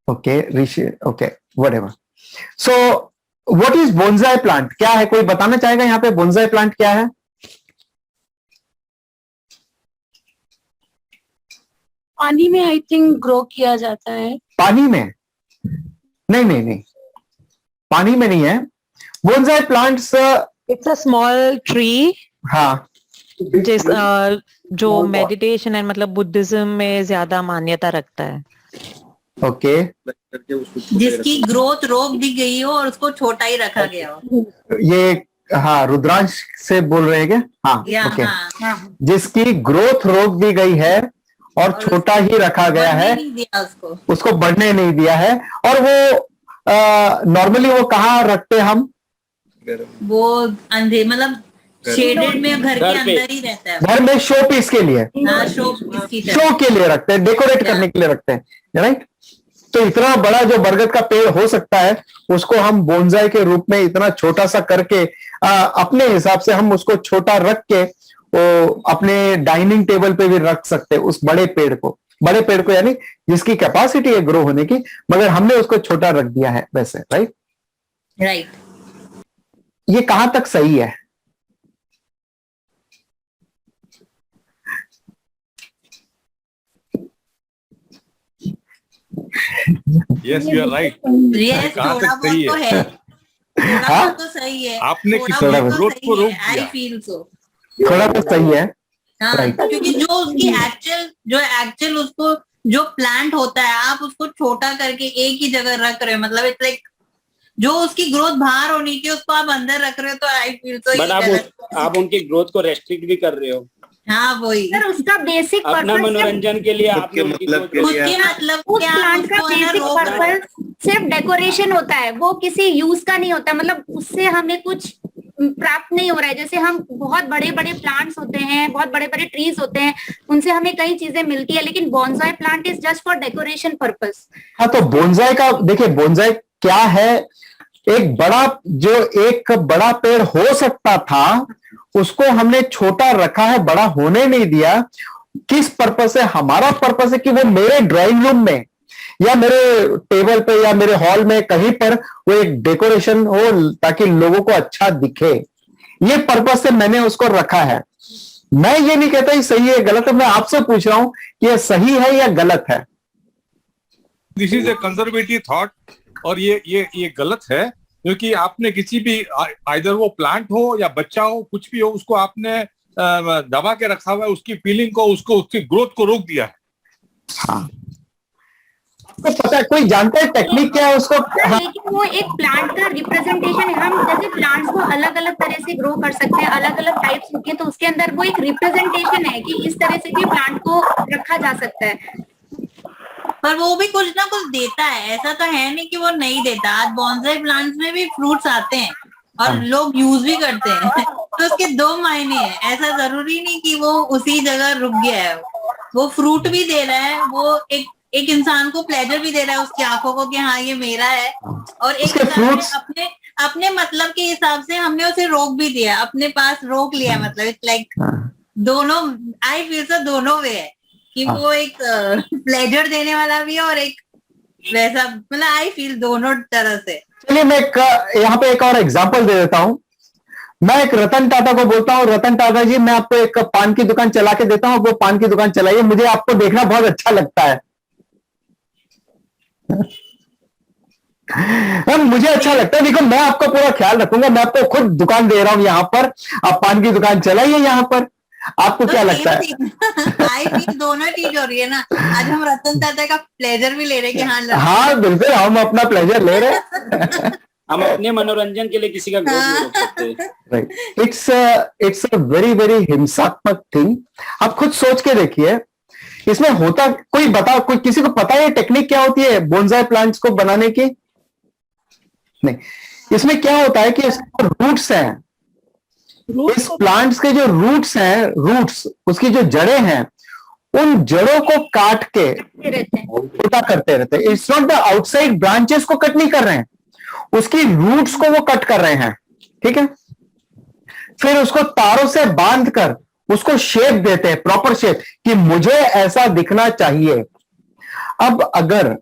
Okay Rishi, okay whatever. So what is bonsai plant? क्या है, कोई बताना चाहेगा यहां पे बोनसाई प्लांट क्या है? पानी में आई थिंक ग्रो किया जाता है। पानी में? नहीं, पानी में नहीं है। Bonsai plants it's a small tree. हाँ, जिस जो मेडिटेशन है, मतलब बुद्धिज्म में ज्यादा मान्यता रखता है। ओके, जिसकी ग्रोथ रोक दी गई हो और उसको छोटा ही रखा गया हो। ये हाँ रुद्रांश से बोल रहे हैं क्या? हाँ, ओके। हाँ। जिसकी ग्रोथ रोक दी गई है और छोटा ही रखा गया है, नहीं दिया उसको बढ़ने नहीं दिया है। और वो नॉर्मली वो कहाँ रखते हैं हम? वो अंधे मतलब शेडेड में घर के घर पे। अंदर ही रहता है। घर में शो पीस के लिए, हाँ, शो इसकी तरह। शो के लिए रखते हैं, डेकोरेट करने के लिए रखते हैं, राइट। तो इतना बड़ा जो बरगद का पेड़ हो सकता है उसको हम बोनसाई के रूप में इतना छोटा सा करके अपने हिसाब से हम उसको छोटा रख के वो अपने डाइनिंग टेबल पे भी रख सकते हैं उस बड़े पेड़ को यानी जिसकी कैपेसिटी है ग्रो होने की, मगर हमने उसको छोटा रख दिया है वैसे, राइट। राइट। ये कहां तक सही है? Yes you are right. Yes, कहाँ थोड़ा तक सही बहुत तो है? है, थोड़ा हाँ? बहुत तो सही है। आपने थोड़ा किसी बहुत तो ग्रोथ सही को रोक है, आई दिया। Feel so. थोड़ा तो सही है, हाँ, Right. क्योंकि जो उसकी एक्चुअल उसको जो प्लांट होता है आप उसको छोटा करके एक ही जगह रख रहे हो, मतलब इट्स लाइक जो उसकी ग्रोथ बाहर होनी चाहिए उसको आप अंदर रख रहे हो, तो आई फील तो बट आप उनकी ग्रोथ को रेस्ट्रिक्ट भी कर रहे हो। हाँ वही सर उसका बेसिक अपना पर्पस मनोरंजन के लिए आप के मतलब के लिए उसके मतलब उस क्या, प्लांट का उसको है ना बेसिक रोक रहा है। पर्पस सिर्फ डेकोरेशन होता है, वो किसी यूज का नहीं होता, मतलब उससे हमें कुछ प्राप्त नहीं हो रहा है। जैसे हम बहुत बड़े बड़े प्लांट्स होते हैं, बहुत बड़े बड़े ट्रीज होते हैं, उनसे हमें कई चीजें मिलती है, लेकिन bonsai plant is just for decoration purpose. हाँ। तो बोनसाई का देखिए, बोनसाई क्या है, एक बड़ा पेड़ हो सकता था उसको हमने छोटा रखा है, बड़ा होने नहीं दिया। किस पर्पस है? हमारा पर्पस है कि वो मेरे ड्राइंग रूम में या मेरे टेबल पे या मेरे हॉल में कहीं पर वो एक डेकोरेशन हो ताकि लोगों को अच्छा दिखे। ये पर्पस से मैंने उसको रखा है। मैं ये नहीं कहता ये सही है गलत है, मैं आपसे पूछ रहा हूं कि ये सही है या गलत है। This is a conservative thought और ये गलत है, क्योंकि आपने किसी भी आइदर वो प्लांट हो या बच्चा हो, कुछ भी हो, उसको आपने दबा के रखा हुआ है, उसकी फीलिंग को, उसकी ग्रोथ को रोक दिया है। हाँ, तो पता है, कोई जानता है टेक्निक क्या है उसको? हाँ। लेकिन वो एक प्लांट का रिप्रेजेंटेशन है। हम जैसे प्लांट्स को अलग अलग तरह से ग्रो कर सकते हैं, अलग अलग टाइप्स होती है, तो उसके अंदर वो एक रिप्रेजेंटेशन है कि इस तरह से भी प्लांट को रखा जा सकता है। पर वो भी कुछ ना कुछ देता है, ऐसा तो है नहीं कि वो नहीं देता। आज बॉन्साई प्लांट्स में भी फ्रूट्स आते हैं और लोग यूज भी करते हैं तो उसके दो मायने हैं। ऐसा जरूरी नहीं कि वो उसी जगह रुक गया है, वो फ्रूट भी दे रहा है, वो एक इंसान को प्लेजर भी दे रहा है उसकी आंखों को कि हाँ ये मेरा है, और एक इंसान अपने मतलब के हिसाब से हमने उसे रोक भी दिया, अपने पास रोक लिया। मतलब इट्स लाइक दोनों, आई फील सो दोनों वे है कि वो एक प्लेजर देने वाला भी है और एक वैसा, मतलब आई फील दोनों तरह से। चलिए मैं यहाँ पे एक और एग्जांपल दे देता हूं। मैं एक रतन टाटा को बोलता हूँ, रतन टाटा जी मैं आपको एक पान की दुकान चला के देता हूँ, वो पान की दुकान चलाइए, मुझे आपको देखना बहुत अच्छा लगता है। मुझे अच्छा लगता है, देखो मैं आपका पूरा ख्याल रखूंगा, मैं आपको खुद दुकान दे रहा हूं यहाँ पर, आप पान की दुकान चलाइए यहाँ पर। आपको क्या लगता है? आई फील दोनों चीज हो रही है ना। आज हम रतन टाटा का प्लेजर भी ले रहे हैं कि हाँ बिल्कुल, हम अपना प्लेजर ले रहे हैं। हम अपने मनोरंजन के लिए किसी का ग्रोथ नहीं रोक सकते। Right, it's a very very हिंसात्मक थिंग। आप खुद सोच के देखिए, इसमें होता कोई किसी को पता है टेक्निक क्या होती है बोनसाई प्लांट्स को बनाने की? नहीं। इसमें क्या होता है कि इसके रूट्स हैं, इस प्लांट्स के जो रूट्स उसकी जो जड़ें हैं, उन जड़ों को काट के छोटा करते रहते हैं। It's not the outside branches को कट नहीं कर रहे हैं, उसकी रूट्स को वो कट कर रहे हैं, ठीक है। फिर उसको तारों से बांध कर उसको शेप देते हैं, प्रॉपर शेप, कि मुझे ऐसा दिखना चाहिए। अब अगर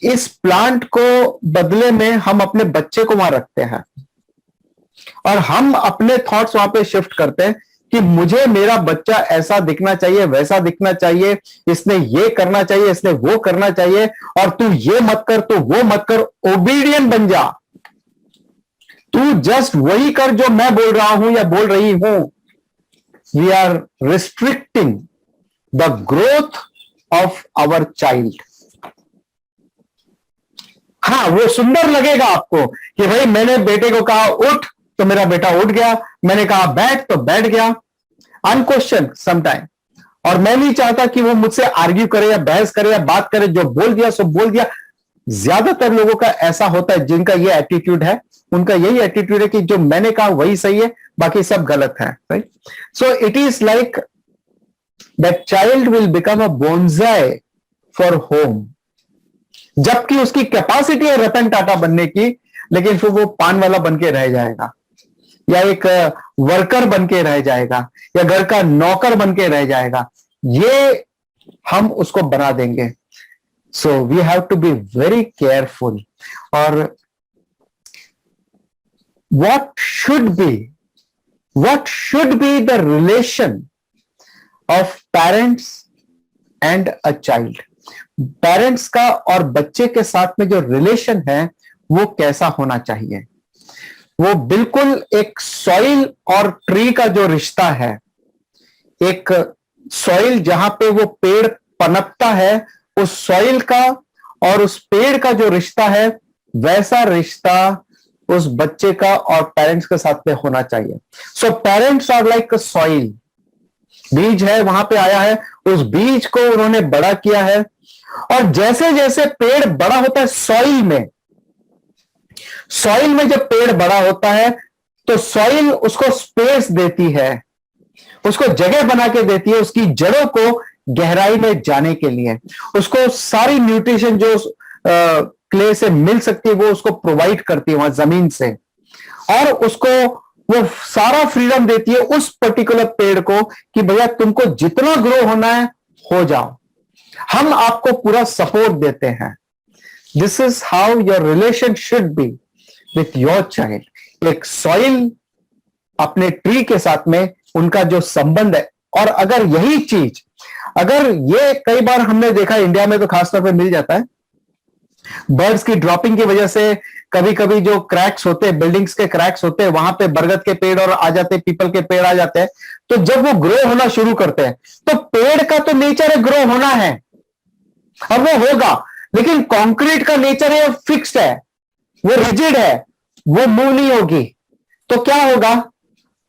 इस प्लांट को बदले में हम अपने बच्चे को वहां रखते हैं और हम अपने थॉट्स वहां पे शिफ्ट करते हैं कि मुझे मेरा बच्चा ऐसा दिखना चाहिए, वैसा दिखना चाहिए, इसने ये करना चाहिए, इसने वो करना चाहिए, और तू ये मत कर, तू वो मत कर, ओबीडियंट बन जा, तू जस्ट वही कर जो मैं बोल रहा हूं या बोल रही हूं। We are restricting the growth of our child. हाँ, वो सुंदर लगेगा आपको कि भाई मैंने बेटे को कहा उठ तो मेरा बेटा उठ गया, मैंने कहा बैठ तो बैठ गया, अनक्वेश्चन समटाइम। और मैं नहीं चाहता कि वो मुझसे आर्ग्यू करे या बहस करे या बात करे, जो बोल दिया सो बोल दिया। ज्यादातर लोगों का ऐसा होता है जिनका ये एटीट्यूड है, उनका यही एटीट्यूड है कि जो मैंने कहा वही सही है, बाकी सब गलत है, right? So it is like that child will become a bonsai for home, जबकि उसकी कैपेसिटी है रतन टाटा बनने की, लेकिन फिर वो पान वाला बन के रह जाएगा, या एक वर्कर बन के रह जाएगा, या घर का नौकर बन के रह जाएगा। ये हम उसको बना देंगे। So we have to be very careful. और what should be the relation of parents and a child? Parents का और बच्चे के साथ में जो रिलेशन है वो कैसा होना चाहिए? वो बिल्कुल एक सॉइल और ट्री का जो रिश्ता है, एक सॉइल जहां पे वो पेड़ पनपता है, उस सॉइल का और उस पेड़ का जो रिश्ता है, वैसा रिश्ता उस बच्चे का और पेरेंट्स के साथ में होना चाहिए। So parents are like soil, बीज है, वहां पे आया है, उस बीज को उन्होंने बड़ा किया है, और जैसे जैसे पेड़ बड़ा होता है सॉइल में जब पेड़ बड़ा होता है तो सॉइल उसको स्पेस देती है, उसको जगह बना के देती है, उसकी जड़ों को गहराई में जाने के लिए, उसको सारी न्यूट्रिशन जो क्ले से मिल सकती है वो उसको प्रोवाइड करती है वहां जमीन से, और उसको वो सारा फ्रीडम देती है उस पर्टिकुलर पेड़ को कि भैया तुमको जितना ग्रो होना है हो जाओ, हम आपको पूरा सपोर्ट देते हैं। This is how your relation should be with your child. एक सॉइल अपने ट्री के साथ में उनका जो संबंध है, और अगर यही चीज, अगर ये कई बार हमने देखा इंडिया में तो खासतौर पे मिल जाता है, बर्ड्स की ड्रॉपिंग की वजह से कभी कभी जो क्रैक्स होते हैं, बिल्डिंग्स के क्रैक्स होते हैं, वहां पे बरगद के पेड़ और आ जाते हैं, पीपल के पेड़ आ जाते हैं, तो जब वो ग्रो होना शुरू करते हैं तो पेड़ का तो नेचर है ग्रो होना है और वो होगा, लेकिन कंक्रीट का नेचर है फिक्स्ड है, वो रिजिड है, वो मूव नहीं होगी, तो क्या होगा?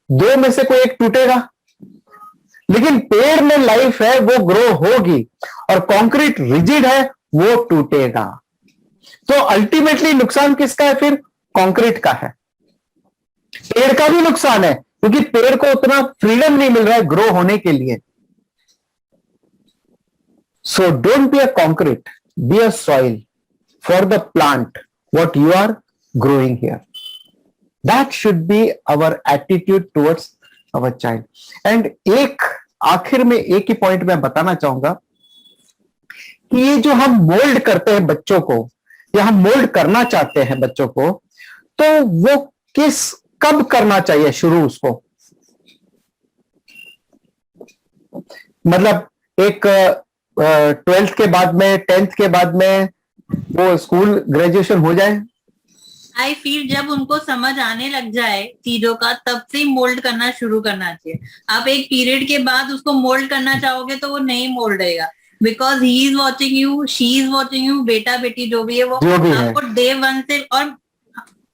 दो में से कोई एक टूटेगा। लेकिन पेड़ में लाइफ है, वो ग्रो होगी, और कंक्रीट रिजिड है, वो टूटेगा। तो अल्टीमेटली नुकसान किसका है? फिर कंक्रीट का है। पेड़ का भी नुकसान है क्योंकि पेड़ को उतना फ्रीडम नहीं मिल रहा है ग्रो होने के लिए। So don't be a concrete, be a soil for the plant what you are growing here. That should be our attitude towards our child. And एक आखिर में एक ही पॉइंट मैं बताना चाहूंगा कि ये जो हम मोल्ड करते हैं बच्चों को, या हम मोल्ड करना चाहते हैं बच्चों को, तो वो कब करना चाहिए शुरू उसको? मतलब एक 12th के बाद में, 10th के बाद में वो स्कूल ग्रेजुएशन हो जाए? आई फील जब उनको समझ आने लग जाए चीजों का, तब से मोल्ड करना शुरू करना चाहिए। आप एक पीरियड के बाद उसको मोल्ड करना चाहोगे तो वो नहीं मोल्ड रहेगा, because he is watching you, she is watching you, बेटा बेटी जो भी है वो आपको डे वन से। और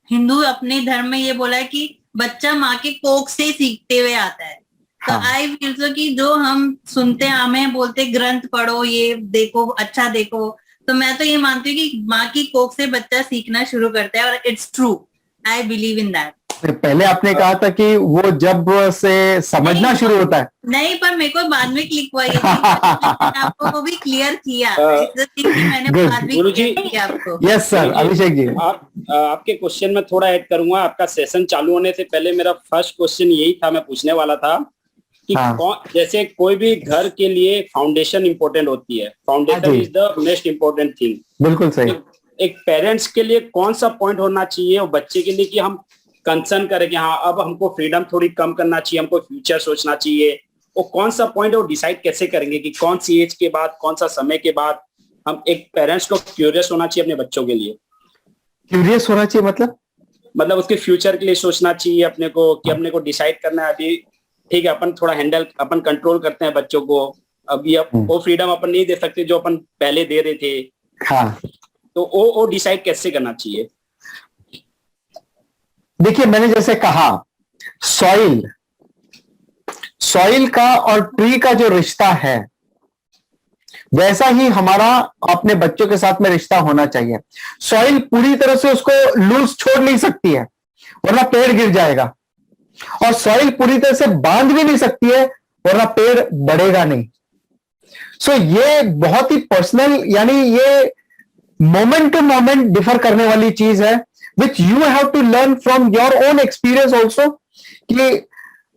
हिंदू अपने धर्म में ये बोला है कि बच्चा माँ के कोख से सीखते हुए आता है। तो आई फील सो कि जो हम सुनते हैं, हमें बोलते ग्रंथ पढ़ो, ये देखो, अच्छा देखो, तो मैं तो ये मानती हूँ कि माँ की कोख से बच्चा सीखना शुरू करता है, और it's true, I believe in that. पहले आपने कहा था कि वो जब से समझना शुरू होता है। नहीं, पर मेरे को बाद में क्लिक हुआ ये आपको वो भी क्लियर किया, मैंने बाद में क्लियर किया आपको। Yes sir, Abhishek ji. आपके क्वेश्चन में थोड़ा ऐड करूंगा। आपका सेशन चालू होने से पहले मेरा फर्स्ट क्वेश्चन यही था, मैं पूछने वाला था कि जैसे कोई भी घर के लिए फाउंडेशन इंपॉर्टेंट होती है, foundation is the most important thing. बिल्कुल सही। एक पेरेंट्स के लिए कौन सा पॉइंट होना चाहिए और बच्चे के लिए कि हम कंसर्न करें कि हाँ अब हमको फ्रीडम थोड़ी कम करना चाहिए, हमको फ्यूचर सोचना चाहिए, और कौन सा पॉइंट वो डिसाइड कैसे करेंगे कि कौन सी एज के बाद, कौन सा समय के बाद हम एक पेरेंट्स को क्यूरियस होना चाहिए अपने बच्चों के लिए? क्यूरियस होना चाहिए मतलब उसके फ्यूचर के लिए सोचना चाहिए अपने को कि अपने को डिसाइड करना है अभी, ठीक है अपन थोड़ा हैंडल, अपन कंट्रोल करते हैं बच्चों को, अभी वो फ्रीडम अपन नहीं दे सकते जो अपन पहले दे रहे थे। हाँ। तो वो डिसाइड कैसे करना चाहिए? देखिए, मैंने जैसे कहा सॉइल का और ट्री का जो रिश्ता है, वैसा ही हमारा अपने बच्चों के साथ में रिश्ता होना चाहिए। सॉइल पूरी तरह से उसको लूज छोड़ नहीं सकती है, वरना पेड़ गिर जाएगा, और सॉइल पूरी तरह से बांध भी नहीं सकती है वरना पेड़ बढ़ेगा नहीं। सो ये बहुत ही पर्सनल, यानी ये मोमेंट टू मोमेंट डिफर करने वाली चीज है, which you have to learn from your own experience also, कि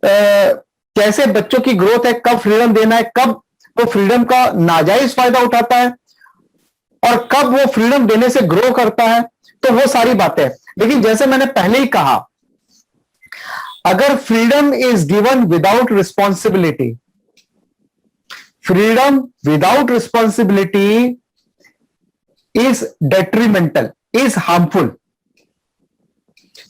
कैसे बच्चों की ग्रोथ है, कब फ्रीडम देना है, कब वो फ्रीडम का नाजायज फायदा उठाता है और कब वो फ्रीडम देने से ग्रो करता है। तो वो सारी बातें। लेकिन जैसे मैंने पहले ही कहा, अगर freedom is given without responsibility, freedom without responsibility is detrimental, is harmful.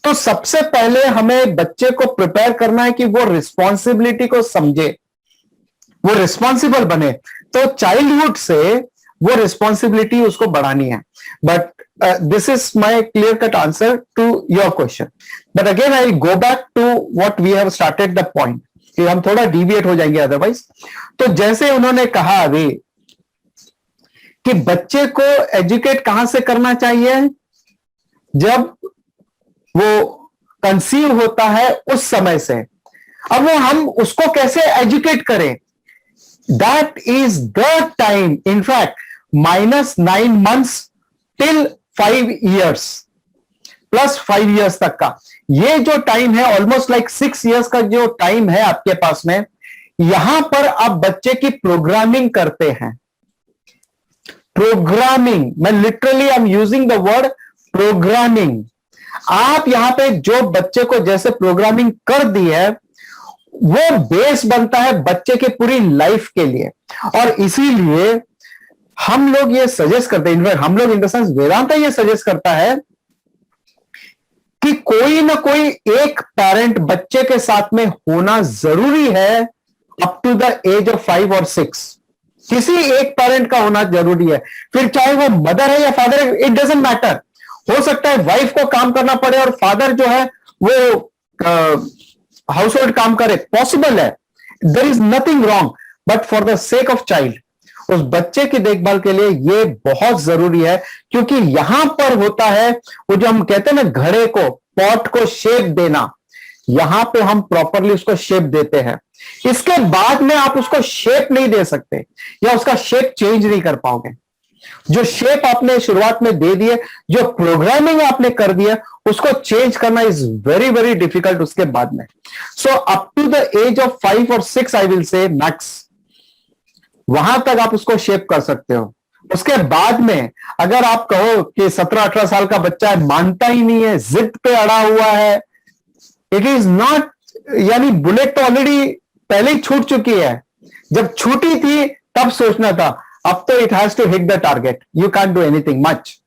तो सबसे पहले हमें बच्चे को प्रिपेयर करना है कि वो रिस्पॉन्सिबिलिटी को समझे, वो रिस्पॉन्सिबल बने। तो चाइल्डहुड से वो रिस्पॉन्सिबिलिटी उसको बढ़ानी है। But this is my clear cut answer to your question, but again I go back to what we have started the point, कि हम थोड़ा deviate हो जाएंगे अदरवाइज। तो जैसे उन्होंने कहा अभी कि बच्चे को एजुकेट कहां से करना चाहिए, जब वो कंसीव होता है उस समय से। अब वो हम उसको कैसे एजुकेट करें, that is the time, in fact -9 months till 5 years plus 5 years तक का ये जो टाइम है, ऑलमोस्ट लाइक 6 years का जो टाइम है आपके पास में, यहां पर आप बच्चे की प्रोग्रामिंग करते हैं। प्रोग्रामिंग, मैं literally I am using the word programming. आप यहां पे जो बच्चे को जैसे प्रोग्रामिंग कर दी है, वो बेस बनता है बच्चे की पूरी लाइफ के लिए। और इसीलिए हम लोग ये सजेस्ट करते हैं, इनफैक्ट हम लोग इन द सेंस वेदांता ये सजेस्ट करता है कि कोई ना कोई एक पेरेंट बच्चे के साथ में होना जरूरी है up to the age of 5 और 6। किसी एक पेरेंट का होना जरूरी है, फिर चाहे वो मदर है या फादर है, इट डजंट मैटर। हो सकता है वाइफ को काम करना पड़े और फादर जो है वो हाउस होल्ड काम करे, पॉसिबल है, there is nothing wrong, but for the sake of child, उस बच्चे की देखभाल के लिए ये बहुत जरूरी है। क्योंकि यहां पर होता है वो जो हम कहते हैं ना, घड़े को, पॉट को शेप देना, यहां पे हम प्रॉपरली उसको शेप देते हैं। इसके बाद में आप उसको शेप नहीं दे सकते या उसका शेप चेंज नहीं कर पाओगे। जो शेप आपने शुरुआत में दे दिए, जो प्रोग्रामिंग आपने कर दिया, उसको चेंज करना इज वेरी वेरी डिफिकल्ट उसके बाद में। So up to the age of 5 और 6 आई विल से मैक्स, वहां तक आप उसको शेप कर सकते हो। उसके बाद में अगर आप कहो कि 17-18 साल का बच्चा है, मानता ही नहीं है, जिद पे अड़ा हुआ है, इट इज नॉट, यानी बुलेट तो ऑलरेडी पहले ही छूट चुकी है। जब छूटी थी तब सोचना था, अब तो it has to hit the target, you can do anything much.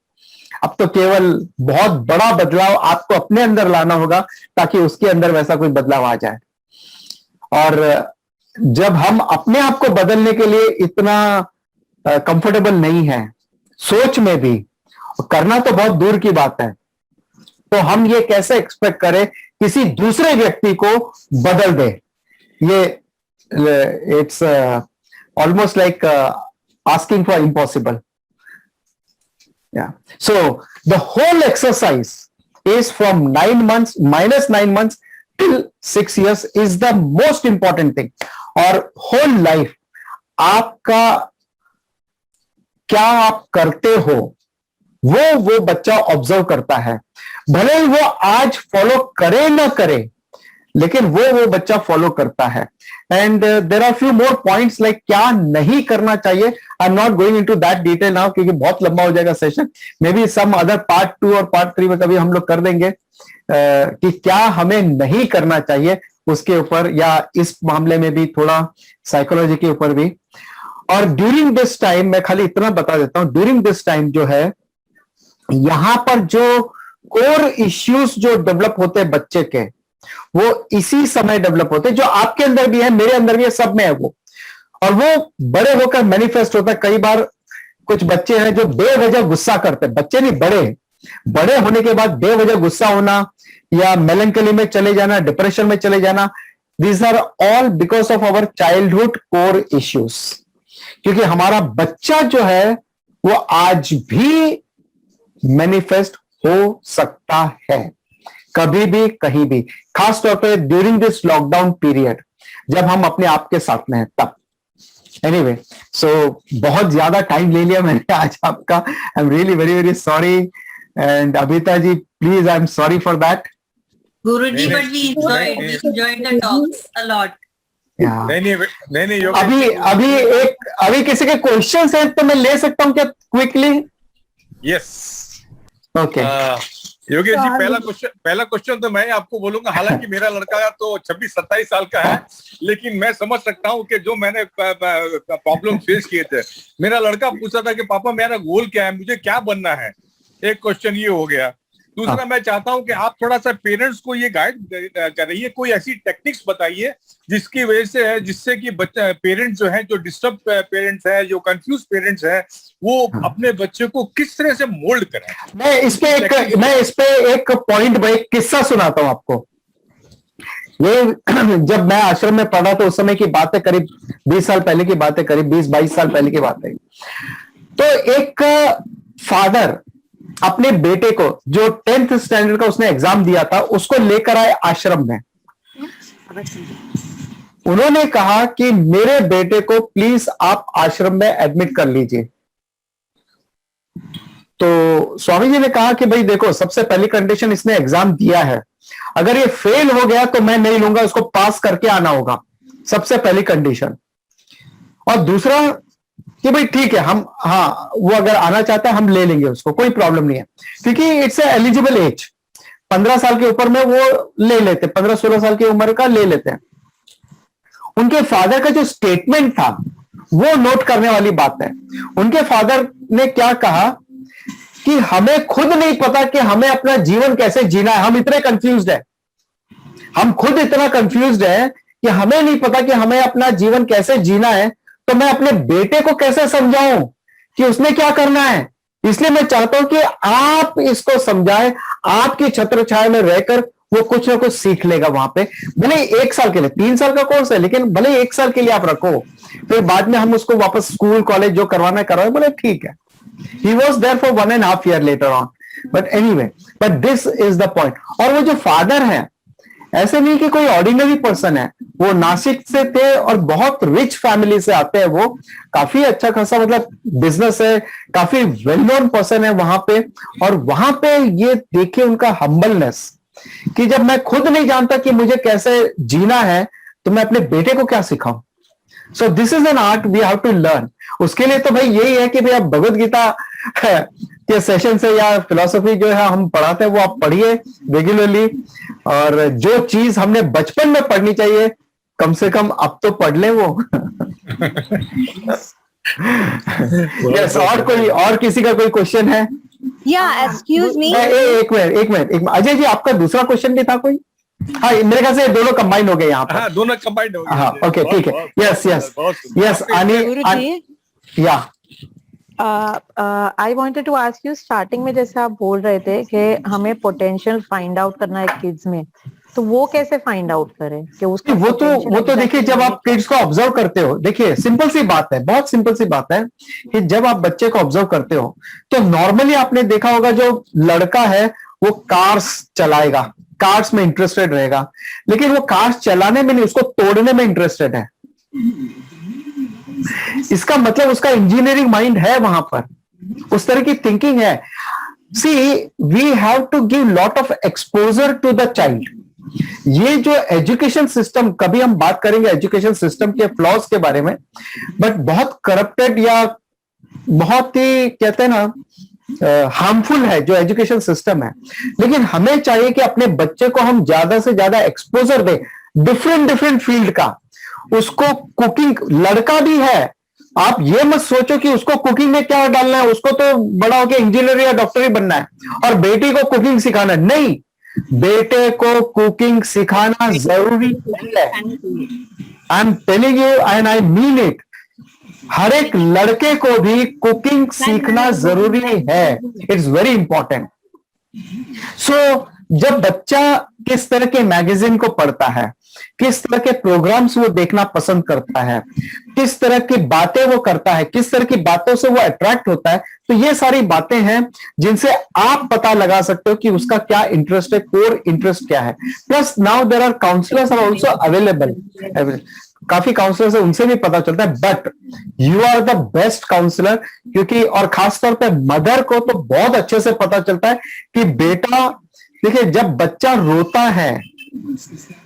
अब तो केवल बहुत बड़ा बदलाव आपको अपने अंदर लाना होगा ताकि उसके अंदर वैसा कोई बदलाव आ जाए। और जब हम अपने आप को बदलने के लिए इतना कंफर्टेबल नहीं है, सोच में भी, करना तो बहुत दूर की बात है, तो हम ये कैसे एक्सपेक्ट करें किसी दूसरे व्यक्ति को बदल दे। ये it's almost like asking for impossible. So the whole exercise is from 9 months, -9 months till 6 years is the most important thing. और whole life आपका क्या आप करते हो वो बच्चा ऑब्जर्व करता है। भले ही वो आज फॉलो करे ना करे, लेकिन वो बच्चा फॉलो करता है। And there are few more points like क्या नहीं करना चाहिए। I am not going into that detail now क्योंकि बहुत लंबा हो जाएगा session. Maybe some other part 2 और पार्ट 3 में कभी हम लोग कर देंगे कि क्या हमें नहीं करना चाहिए उसके ऊपर, या इस मामले में भी थोड़ा साइकोलॉजी के ऊपर भी। और ड्यूरिंग दिस टाइम मैं खाली इतना बता देता हूं, ड्यूरिंग दिस टाइम जो है यहां पर जो कोर इश्यूज जो डेवलप होते हैं बच्चे के, वो इसी समय डेवलप होते हैं, जो आपके अंदर भी है, मेरे अंदर भी है, सब में है वो। और वो बड़े होकर मैनिफेस्ट होता है। कई बार कुछ बच्चे हैं जो बेवजह गुस्सा करते हैं, बच्चे नहीं बड़े होने के बाद बेवजह गुस्सा होना या मेलंकली में चले जाना, डिप्रेशन में चले जाना, these are all because of our childhood core issues. क्योंकि हमारा बच्चा जो है वो आज भी मैनिफेस्ट हो सकता है, कभी भी कहीं भी, खास तौर पे ड्यूरिंग दिस लॉकडाउन पीरियड जब हम अपने आप के साथ में हैं तब। एनीवे, सो बहुत ज्यादा टाइम ले लिया मैंने आज आपका, I am really very very sorry, and Abhita ji please, I am sorry for that. Guruji, but we enjoyed the talks a lot. नहीं अभी किसी के क्वेश्चंस हैं तो मैं ले सकता हूँ क्या quickly? Yes, okay. Yogesh ji, पहला क्वेश्चन तो मैं आपको बोलूंगा, हालांकि मेरा लड़का तो 26-27 साल का है, लेकिन मैं समझ सकता हूँ कि जो मैंने प्रॉब्लम फेस किए थे। मेरा लड़का पूछा था कि पापा मेरा गोल क्या है, मुझे क्या बनना है। एक क्वेश्चन ये हो गया। दूसरा, मैं चाहता हूं कि आप थोड़ा सा पेरेंट्स को ये गाइड करिए, कोई ऐसी टेक्निक्स बताइए जिसकी वजह से है, जिससे कि बच्चा पेरेंट्स जो है, जो डिस्टर्ब पेरेंट्स है, जो कंफ्यूज पेरेंट्स है, वो अपने बच्चे को किस तरह से मोल्ड करें। मैं इस पे एक पॉइंट, एक किस्सा सुनाता हूं आपको। ये जब मैं आश्रम में पढ़ा तो उस समय की बात है, करीब 20 साल पहले की बात है, करीब 20-22 साल पहले की बात है। तो एक फादर अपने बेटे को, जो 10th स्टैंडर्ड का उसने एग्जाम दिया था, उसको लेकर आए आश्रम में। उन्होंने कहा कि मेरे बेटे को प्लीज आप आश्रम में एडमिट कर लीजिए। तो स्वामी जी ने कहा कि भाई देखो, सबसे पहली कंडीशन, इसने एग्जाम दिया है, अगर ये फेल हो गया तो मैं नहीं लूंगा, उसको पास करके आना होगा, सबसे पहली कंडीशन। और दूसरा कि भाई ठीक है, हम, हाँ, वो अगर आना चाहता है हम ले लेंगे उसको, कोई प्रॉब्लम नहीं है, क्योंकि इट्स एलिजिबल एज, 15 साल के ऊपर में वो ले लेते, 15-16 साल की उम्र का ले लेते हैं। उनके फादर का जो स्टेटमेंट था वो नोट करने वाली बात है। उनके फादर ने क्या कहा कि हमें खुद नहीं पता कि हमें अपना जीवन कैसे जीना है, हम इतने कंफ्यूज्ड है, हम खुद इतना कंफ्यूज्ड है कि हमें नहीं पता कि हमें अपना जीवन कैसे जीना है, तो मैं अपने बेटे को कैसे समझाऊं कि उसने क्या करना है। इसलिए मैं चाहता हूं कि आप इसको समझाएं, आपकी छत्र छाया में रहकर वो कुछ ना कुछ सीख लेगा वहां पे। भले 1 साल के लिए, 3 साल का कोर्स है, लेकिन भले 1 साल के लिए आप रखो, फिर बाद में हम उसको वापस स्कूल कॉलेज जो करवाना है करवाए, बोले ठीक है। He was there for 1.5 year later on, but anyway, but this is the point. और वो जो फादर है, ऐसे नहीं कि कोई ऑर्डिनरी पर्सन है, वो नासिक से थे और बहुत रिच फैमिली से आते हैं, वो काफी अच्छा खासा मतलब बिजनेस है, काफी वेल नोन पर्सन है वहां पे। और वहां पे ये देखिए उनका हम्बलनेस, कि जब मैं खुद नहीं जानता कि मुझे कैसे जीना है, तो मैं अपने बेटे को क्या सिखाऊं। So this is an art we have to learn. उसके लिए तो भाई यही है कि भाई आप भगवत गीता के सेशन से या फिलॉसफी जो है हम पढ़ाते हैं वो आप पढ़िए रेगुलरली, और जो चीज हमने बचपन में पढ़नी चाहिए कम से कम अब तो पढ़ ले वो। यस, और किसी का कोई क्वेश्चन है? एक्सक्यूज मी, एक मिनट अजय जी, आपका दूसरा क्वेश्चन भी था कोई? हाँ, मेरे ख्याल से दोनों कंबाइन हो गए यहाँ पर। हाँ, दोनों कंबाइन हो गए। हाँ, ओके, ठीक है। Yes yeah I wanted to ask you, starting में जैसे आप बोल रहे थे कि हमें पोटेंशियल फाइंड आउट करना है किड्स में, तो वो कैसे फाइंड आउट करें कि उसका वो तो देखिए, जब आप किड्स को ऑब्जर्व करते हो, देखिए सिंपल सी बात है, बहुत सिंपल सी बात है कि जब आप बच्चे को ऑब्जर्व करते हो तो नॉर्मली आपने देखा होगा जो लड़का है वो कार्स चलाएगा, कार्स में इंटरेस्टेड रहेगा, लेकिन वो कार्स चलाने में नहीं, उसको तोड़ने में इंटरेस्टेड है। इसका मतलब उसका इंजीनियरिंग माइंड है वहां पर, उस तरह की थिंकिंग है। See, we have to give lot of exposure to the child. ये जो एजुकेशन सिस्टम, कभी हम बात करेंगे एजुकेशन सिस्टम के फ्लॉज के बारे में, बट बहुत करप्टेड या बहुत ही कहते हैं ना हार्मफुल है जो एजुकेशन सिस्टम है। लेकिन हमें चाहिए कि अपने बच्चे को हम ज्यादा से ज्यादा एक्सपोजर दें डिफरेंट फील्ड का। उसको कुकिंग, लड़का भी है, आप ये मत सोचो कि उसको कुकिंग में क्या डालना है, उसको तो बड़ा होकर इंजीनियर या डॉक्टर ही बनना है, और बेटी को कुकिंग सिखाना नहीं। बेटे को कुकिंग सिखाना जरूरी है। I am telling you and I mean it, हर एक लड़के को भी कुकिंग सीखना जरूरी है। It's very important. सो जब बच्चा किस तरह के मैगजीन को पढ़ता है, किस तरह के प्रोग्राम्स वो देखना पसंद करता है, किस तरह की बातें वो करता है, किस तरह की बातों से वो अट्रैक्ट होता है, तो ये सारी बातें हैं जिनसे आप पता लगा सकते हो कि उसका क्या इंटरेस्ट है, कोर इंटरेस्ट क्या है। Plus now there are counsellors are also available, काफी काउंसलर्स है, उनसे भी पता चलता है। But you are the best counsellor, क्योंकि और खासतौर पे मदर को तो बहुत अच्छे से पता चलता है कि बेटा, देखिए जब बच्चा रोता है,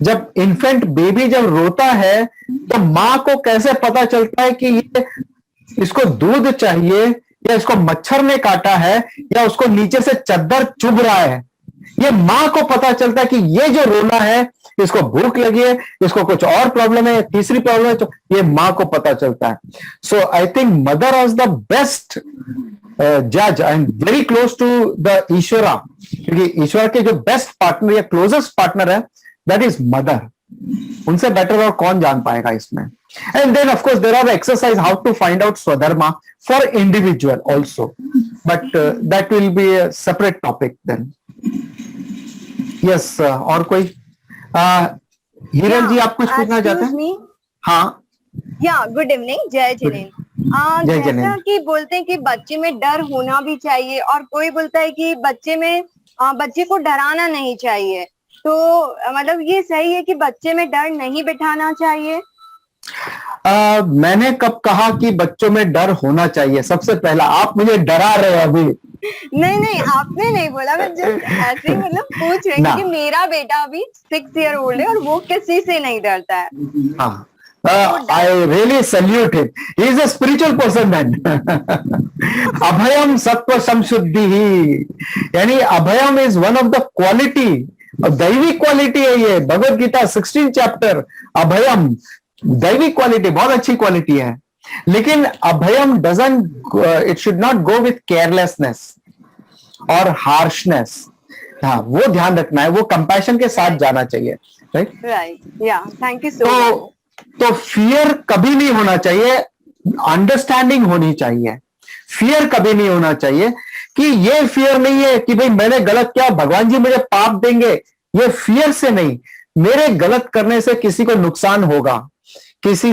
जब इन्फेंट बेबी जब रोता है, तो माँ को कैसे पता चलता है कि ये इसको दूध चाहिए, या इसको मच्छर ने काटा है, या उसको नीचे से चद्दर चुभ रहा है। ये माँ को पता चलता है कि ये जो रोना है, इसको भूख लगी है, इसको कुछ और प्रॉब्लम है, तीसरी प्रॉब्लम है, तो ये माँ को पता चलता है। So I think mother is the best जज and very close to the ईश्वरा, क्योंकि ईश्वर के जो बेस्ट पार्टनर या क्लोजेस्ट पार्टनर है, दैट इज मदर। उनसे बेटर और कौन जान पाएगा इसमें। And then of course there are exercise how to find out स्वधर्मा for individual also, but that will be a separate topic then. Yes, और कोई हिरल जी आप कुछ पूछना चाहते हैं? हाँ, या गुड इवनिंग, जय जिनेन्द्र। जैसा कि बोलते हैं कि बच्चे में डर होना भी चाहिए, और कोई बोलता है कि बच्चे को डराना नहीं चाहिए, तो मतलब ये सही है कि बच्चे में डर नहीं बिठाना चाहिए? मैंने कब कहा कि बच्चों में डर होना चाहिए? सबसे पहला आप मुझे डरा रहे हो अभी। नहीं, आपने नहीं बोला, मैं जस्ट ऐसे ही मतलब पूछ रही हूँ कि मेरा बेटा अभी 6 ईयर ओल्ड है और वो किसी से नहीं डरता है। हाँ, I really salute him. He is a spiritual person man. अभयम सत्व संशुद्धि ही, यानी अभयम is one of the quality, दैवी क्वालिटी है ये। भगवत गीता 16 चैप्टर, अभयम दैवी क्वालिटी, बहुत अच्छी क्वालिटी है। लेकिन अभयम doesn't, it should not go with carelessness और हार्शनेस। हाँ, वो ध्यान रखना है, वो कंपैशन के साथ जाना चाहिए। राइट, या थैंक यू सो मच। तो फियर कभी नहीं होना चाहिए, अंडरस्टैंडिंग होनी चाहिए। फियर कभी नहीं होना चाहिए कि ये फियर नहीं है कि भाई मैंने गलत किया, भगवान जी मुझे पाप देंगे, ये फियर से नहीं। मेरे गलत करने से किसी को नुकसान होगा, किसी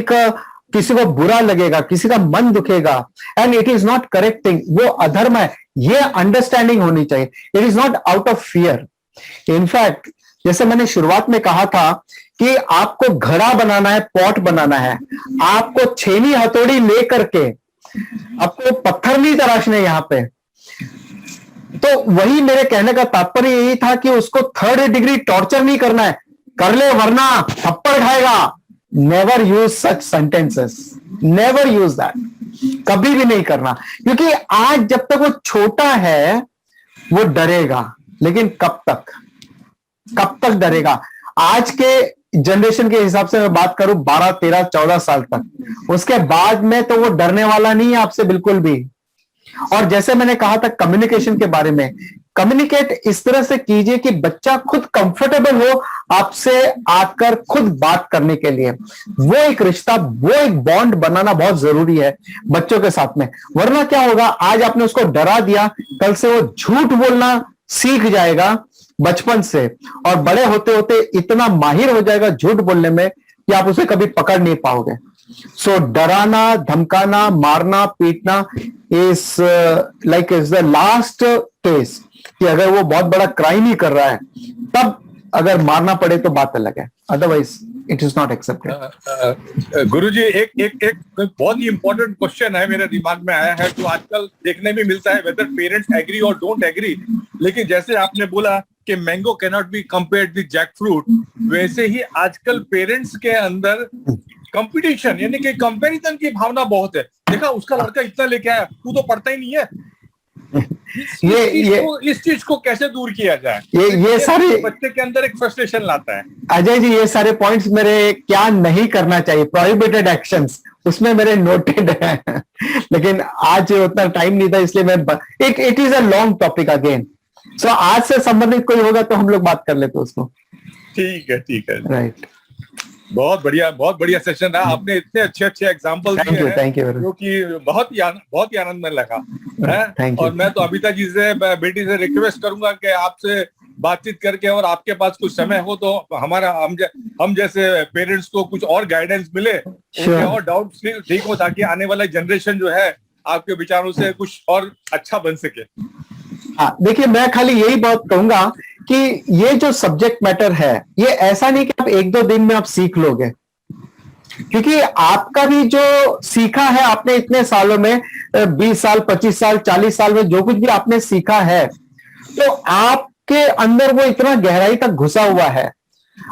को बुरा लगेगा, किसी का मन दुखेगा, and it is not correct thing, वो अधर्म है, ये अंडरस्टैंडिंग होनी चाहिए। It is not out of fear. In fact जैसे मैंने शुरुआत में कहा था कि आपको घड़ा बनाना है, पॉट बनाना है, आपको छेनी हथौड़ी लेकर के आपको पत्थर नहीं तराशने यहां पे। तो वही मेरे कहने का तात्पर्य यही था कि उसको 3rd डिग्री टॉर्चर नहीं करना है, कर ले वरना थप्पड़ खाएगा। Never use such sentences, never use that, कभी भी नहीं करना। क्योंकि आज जब तक वो छोटा है वो डरेगा, लेकिन कब तक डरेगा? आज के जनरेशन के हिसाब से मैं बात करूं 12, 13, 14 साल तक, उसके बाद में तो वो डरने वाला नहीं है आपसे बिल्कुल भी। और जैसे मैंने कहा था कम्युनिकेशन के बारे में, कम्युनिकेट इस तरह से कीजिए कि बच्चा खुद कंफर्टेबल हो आपसे आकर खुद बात करने के लिए। वो एक रिश्ता, वो एक बॉन्ड बनाना बहुत जरूरी है बच्चों के साथ में। वरना क्या होगा, आज आपने उसको डरा दिया, कल से वो झूठ बोलना सीख जाएगा बचपन से, और बड़े होते होते इतना माहिर हो जाएगा झूठ बोलने में कि आप उसे कभी पकड़ नहीं पाओगे। सो डराना, धमकाना, मारना, पीटना इज द लास्ट केस, कि अगर वो बहुत बड़ा क्राइम ही कर रहा है तब अगर मारना पड़े तो बात अलग है, otherwise it is not accepted. गुरुजी, एक बहुत ही इंपॉर्टेंट क्वेश्चन है मेरे दिमाग में आया है, जो आजकल देखने में मिलता है, वेदर पेरेंट्स एग्री और डोंट एग्री। लेकिन जैसे आपने बोला कि mango can not be compared with jackfruit, वैसे ही आजकल पेरेंट्स के अंदर कंपटीशन यानी कि कंपैरिजन की भावना बहुत है। देखा उसका लड़का इतना लेके आया, तू तो पढ़ता ही नहीं है। इस चीज को कैसे दूर किया जाए? ये सारे बच्चे के अंदर एक फ्रस्ट्रेशन लाता है। अजय जी, ये सारे पॉइंट्स मेरे क्या नहीं करना चाहिए, प्रोहिबिटेड एक्शंस, उसमें मेरे नोटेड है। लेकिन आज उतना टाइम नहीं था, इसलिए मैं it is a long topic again. So आज से संबंधित कोई होगा तो हम लोग बात कर लेते उसको। ठीक है राइट। बहुत बढ़िया सेशन रहा। आपने इतने अच्छे एग्जांपल दिए हैं जो कि बहुत ही आनंद में लगा है। और मैं तो अमिता जी से, बेटी से रिक्वेस्ट करूंगा कि आपसे बातचीत करके, और आपके पास कुछ समय हो तो हमारा हम जैसे पेरेंट्स को कुछ और गाइडेंस मिले, उनके और डाउट ठीक हो, ताकि आने वाला जनरेशन जो है आपके विचारों से कुछ और अच्छा बन सके। हाँ, देखिए मैं खाली यही बात कहूंगा कि ये जो सब्जेक्ट मैटर है, ये ऐसा नहीं कि आप 1-2 दिन में आप सीख लोगे, क्योंकि आपका भी जो सीखा है आपने इतने सालों में, 20 साल, 25 साल, 40 साल में जो कुछ भी आपने सीखा है, तो आपके अंदर वो इतना गहराई तक घुसा हुआ है।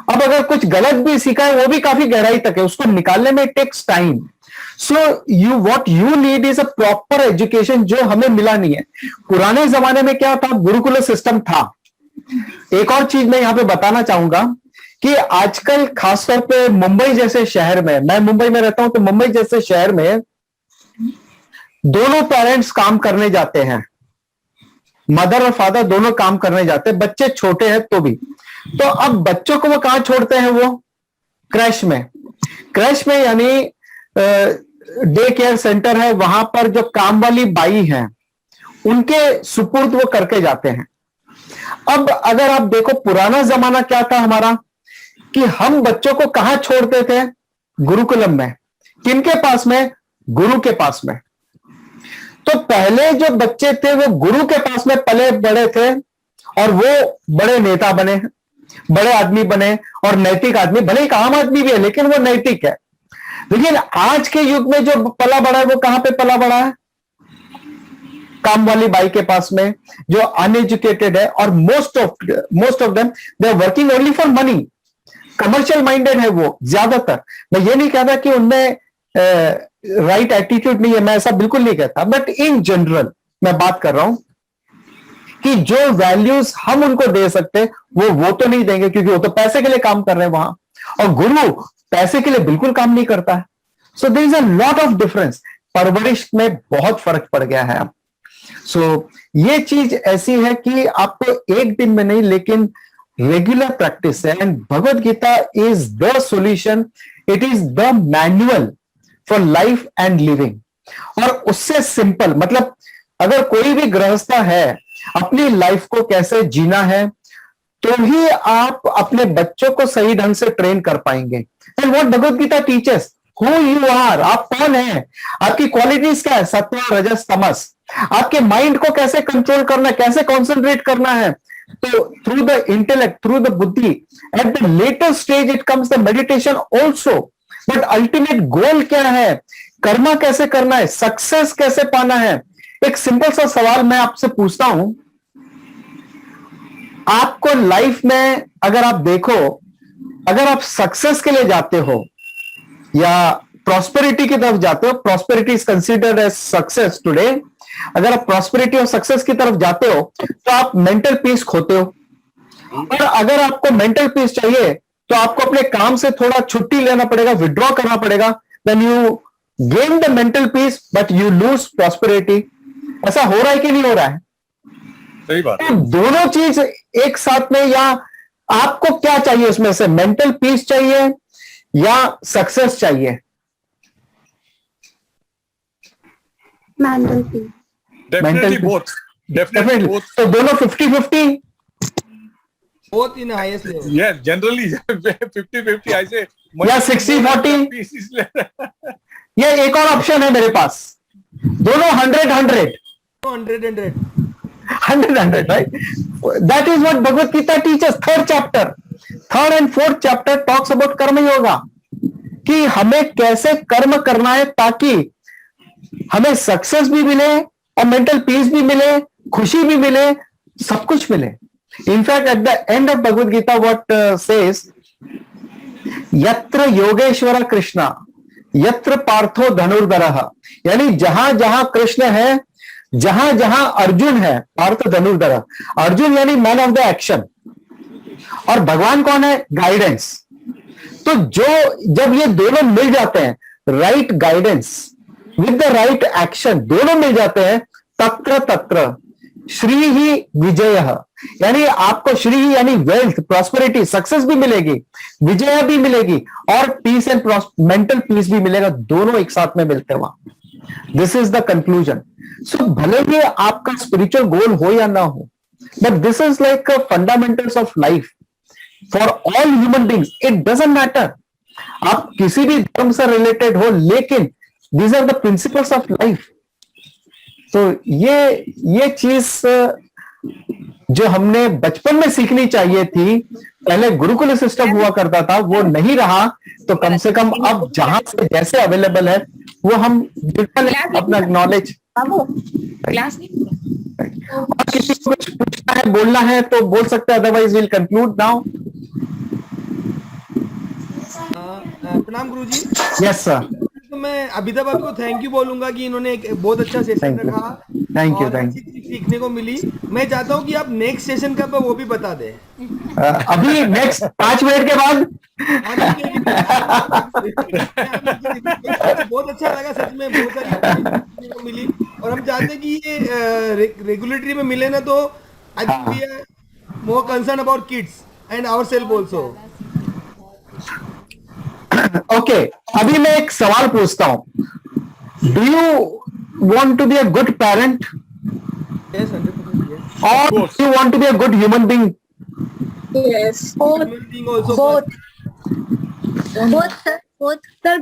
अब अगर कुछ गलत भी सीखा है, वो भी काफी गहराई तक है, उसको निकालने में takes time. So what you need is a proper education, जो हमें मिला नहीं है। पुराने जमाने में क्या था, गुरुकुल सिस्टम था। एक और चीज मैं यहां पे बताना चाहूंगा कि आजकल खासतौर पे मुंबई जैसे शहर में, मैं मुंबई में रहता हूं, तो मुंबई जैसे शहर में दोनों पेरेंट्स काम करने जाते हैं, मदर और फादर दोनों काम करने जाते हैं, बच्चे छोटे हैं तो भी। तो अब बच्चों को वो कहां छोड़ते हैं, वो क्रैश में। क्रैश में यानी डे केयर सेंटर है, वहां पर जो काम वाली बाई हैं उनके सुपुर्द वो करके जाते हैं। अब अगर आप देखो पुराना जमाना क्या था हमारा, कि हम बच्चों को कहां छोड़ते थे, गुरुकुलम में। किनके पास में, गुरु के पास में। तो पहले जो बच्चे थे वो गुरु के पास में पले बड़े थे, और वो बड़े नेता बने, बड़े आदमी बने, और नैतिक आदमी, भले एक आम आदमी भी है लेकिन वो नैतिक है। लेकिन आज के युग में जो पला बड़ा है, वो कहां पे पला बड़ा है, काम वाली बाई के पास में, जो अनएजुकेटेड है, और most of them they are working only for money, commercial minded है वो ज्यादातर। मैं ये नहीं कहता कि उनमें राइट एटीट्यूड नहीं है, मैं ऐसा बिल्कुल नहीं कहता, बट इन जनरल मैं बात कर रहा हूं कि जो वैल्यूज हम उनको दे सकते वो तो नहीं देंगे, क्योंकि वो तो पैसे के लिए काम कर रहे हैं वहां, और गुरु पैसे के लिए बिल्कुल काम नहीं करता है। So there is a lot of difference, परवरिश में बहुत फर्क पड़ गया है अब। सो ये चीज ऐसी है कि आपको एक दिन में नहीं, लेकिन रेगुलर प्रैक्टिस है, and Bhagavad Gita is the solution, it is the manual for life and living. और उससे सिंपल, मतलब अगर कोई भी गृहस्थ है अपनी लाइफ को कैसे जीना है, तो ही आप अपने बच्चों को सही ढंग से ट्रेन कर पाएंगे। And what Bhagavad Gita teachers, who you are, आप कौन है, आपकी क्वालिटीज क्या है, सत्व रजस तमस, आपके माइंड को कैसे कंट्रोल करना है, कैसे कॉन्सेंट्रेट करना है। तो through the intellect, through the बुद्धि, at the later stage it comes the meditation also. But ultimate goal क्या है, कर्मा कैसे करना है, सक्सेस कैसे पाना है। एक सिंपल सा सवाल मैं आपसे पूछता हूं, आपको लाइफ में अगर आप देखो, अगर आप सक्सेस के लिए जाते हो या प्रॉस्पेरिटी की तरफ जाते हो, prosperity is considered as success today, अगर आप प्रॉस्पेरिटी और सक्सेस की तरफ जाते हो तो आप मेंटल पीस खोते हो। और अगर आपको मेंटल पीस चाहिए तो आपको अपने काम से थोड़ा छुट्टी लेना पड़ेगा, विड्रॉ करना पड़ेगा, then you gain the mental peace but you lose prosperity. ऐसा हो रहा है कि नहीं हो रहा है? सही बात। तो दोनों चीज एक साथ में, या आपको क्या चाहिए उसमें से, मेंटल पीस चाहिए या सक्सेस चाहिए? Mental peace. Definitely both, definitely both. तो दोनों 50-50, both in highest level. Yeah, generally 50-50 ऐसे, या 60-40, ये एक और ऑप्शन है मेरे पास, दोनों 100-100, 100-100, right? That is what Bhagavad Gita teaches. Third and fourth chapter talks about कर्म योगा, कि हमें कैसे कर्म करना है ताकि हमें सक्सेस भी मिले और मेंटल पीस भी मिले, खुशी भी मिले, सब कुछ मिले। In fact at the end of Bhagavad Gita what says, यत्र योगेश्वर कृष्णा यत्र पार्थो धनुर्धरः, यानी जहां जहां कृष्ण है, जहां जहां अर्जुन है, पार्थ धनुर्धर, अर्जुन यानी मैन ऑफ द एक्शन, और भगवान कौन है, गाइडेंस। तो जब ये दोनों मिल जाते हैं, right guidance with the right action, दोनों मिल जाते हैं, तत्र तत्र श्री ही विजय, यानी आपको श्री ही यानी वेल्थ, प्रॉस्पेरिटी, सक्सेस भी मिलेगी, विजय भी मिलेगी, और पीस एंड मेंटल पीस भी मिलेगा, दोनों एक साथ में मिलते हैं वहां। This is the conclusion. So भले ही आपका स्पिरिचुअल गोल हो या ना हो, but this is like fundamentals of life for all human beings. It doesn't matter आप किसी भी धर्म से रिलेटेड हो, लेकिन these are the principles of life. तो ये चीज जो हमने बचपन में सीखनी चाहिए थी, पहले गुरुकुल सिस्टम हुआ करता था, वो नहीं रहा, तो कम से कम अब जहां से जैसे अवेलेबल है वो हम अपना नॉलेज। और किसी को कुछ पूछना है, बोलना है तो बोल सकते हैं, अदरवाइज विल कंक्लूड नाउ। प्रणाम गुरुजी। Yes sir. तो मैं अमिताभ भाभी को थैंक यू बोलूंगा कि इन्होंने एक बहुत अच्छा सेशन रखा। Thank you. अच्छी चीज सीखने को मिली। मैं चाहता हूँ कि आप नेक्स्ट सेशन कब है वो भी बता दें। अभी नेक्स्ट 5 मिनट के बाद। बहुत अच्छा लगा सच में, बहुत सारी सीखने को मिली, और हम चाहते हैं कि ये रेगुलेटरी में मिले ना, तो I think we are more concern about kids and ourself also. Okay, अभी मैं एक सवाल पूछता हूं, do you want to be a good parent or do you want to be a good human being? Yes, both sir.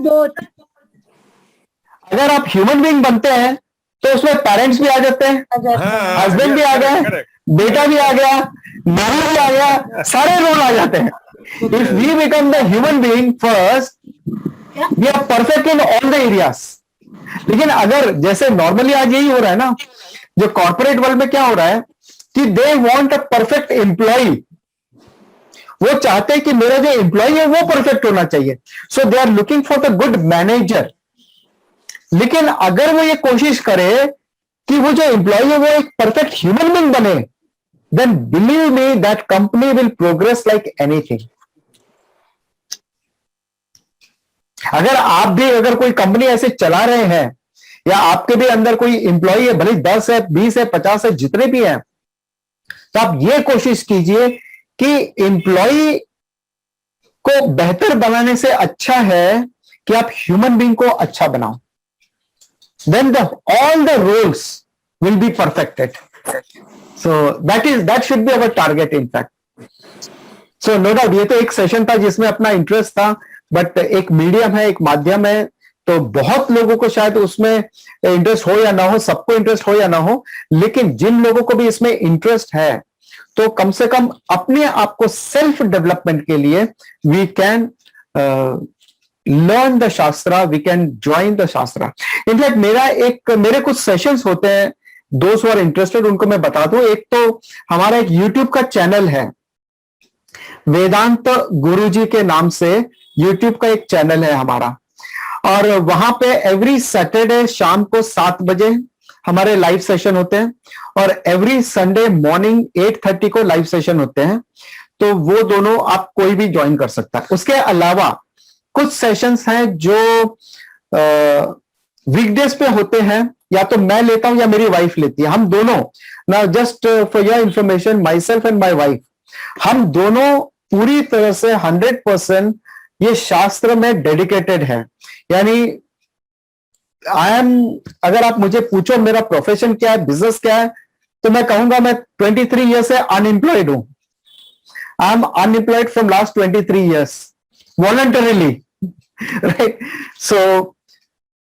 अगर आप human being बनते हैं तो उसमें पेरेंट्स भी आ जाते हैं, हस्बैंड भी आ गया, बेटा भी आ गया, नाना भी आ गया, सारे रोल आ जाते हैं। If we become the human being first, we are perfect in all the areas. लेकिन अगर जैसे नॉर्मली आज यही हो रहा है ना, जो कॉर्पोरेट वर्ल्ड में क्या हो रहा है कि they want a perfect employ, वो चाहते हैं कि मेरा जो एम्प्लॉय है वो परफेक्ट होना चाहिए, so they are looking for the good manager. लेकिन अगर वो ये कोशिश करे कि वो जो एम्प्लॉय है वो एक परफेक्ट ह्यूमन बीइंग बने, then believe me that company will progress like anything. अगर कोई कंपनी ऐसे चला रहे हैं, या आपके भी अंदर कोई एम्प्लॉय है, भले 10 है, 20 है, 50 है, जितने भी हैं, तो आप ये कोशिश कीजिए कि एम्प्लॉय को बेहतर बनाने से अच्छा है कि आप ह्यूमन बीइंग को अच्छा बनाओ, then all the roles will be perfected. So that should be our target in fact. So no doubt ये तो एक सेशन था जिसमें अपना इंटरेस्ट था, बट एक मीडियम है, एक माध्यम है, तो बहुत लोगों को शायद उसमें इंटरेस्ट हो या ना हो, सबको इंटरेस्ट हो या ना हो, लेकिन जिन लोगों को भी इसमें इंटरेस्ट है तो कम से कम अपने आप को सेल्फ डेवलपमेंट के लिए वी कैन लर्न द शास्त्रा, वी कैन ज्वाइन द शास्त्रा। इनफैक्ट मेरे कुछ सेशंस होते हैं, दोस्त हु आर इंटरेस्टेड उनको मैं बता दूं। एक तो हमारा एक यूट्यूब का चैनल है, वेदांत गुरुजी के नाम से यूट्यूब का एक चैनल है हमारा, और वहां पे एवरी सैटरडे शाम को 7 बजे हमारे लाइव सेशन होते हैं, और एवरी संडे मॉर्निंग 8:30 को लाइव सेशन होते हैं। तो वो दोनों आप कोई भी ज्वाइन कर सकता है। उसके अलावा कुछ सेशंस हैं जो वीकडेज पे होते हैं, या तो मैं लेता हूं या मेरी वाइफ लेती है, हम दोनों ना, just for your information, my self and my wife, हम दोनों पूरी तरह से 100% ये शास्त्र में डेडिकेटेड है। यानी अगर आप मुझे पूछो मेरा प्रोफेशन क्या है, बिजनेस क्या है, तो मैं कहूंगा मैं 23 ईयर से अनएम्प्लॉयड हूं। I am unemployed from last 23 years voluntarily, right. So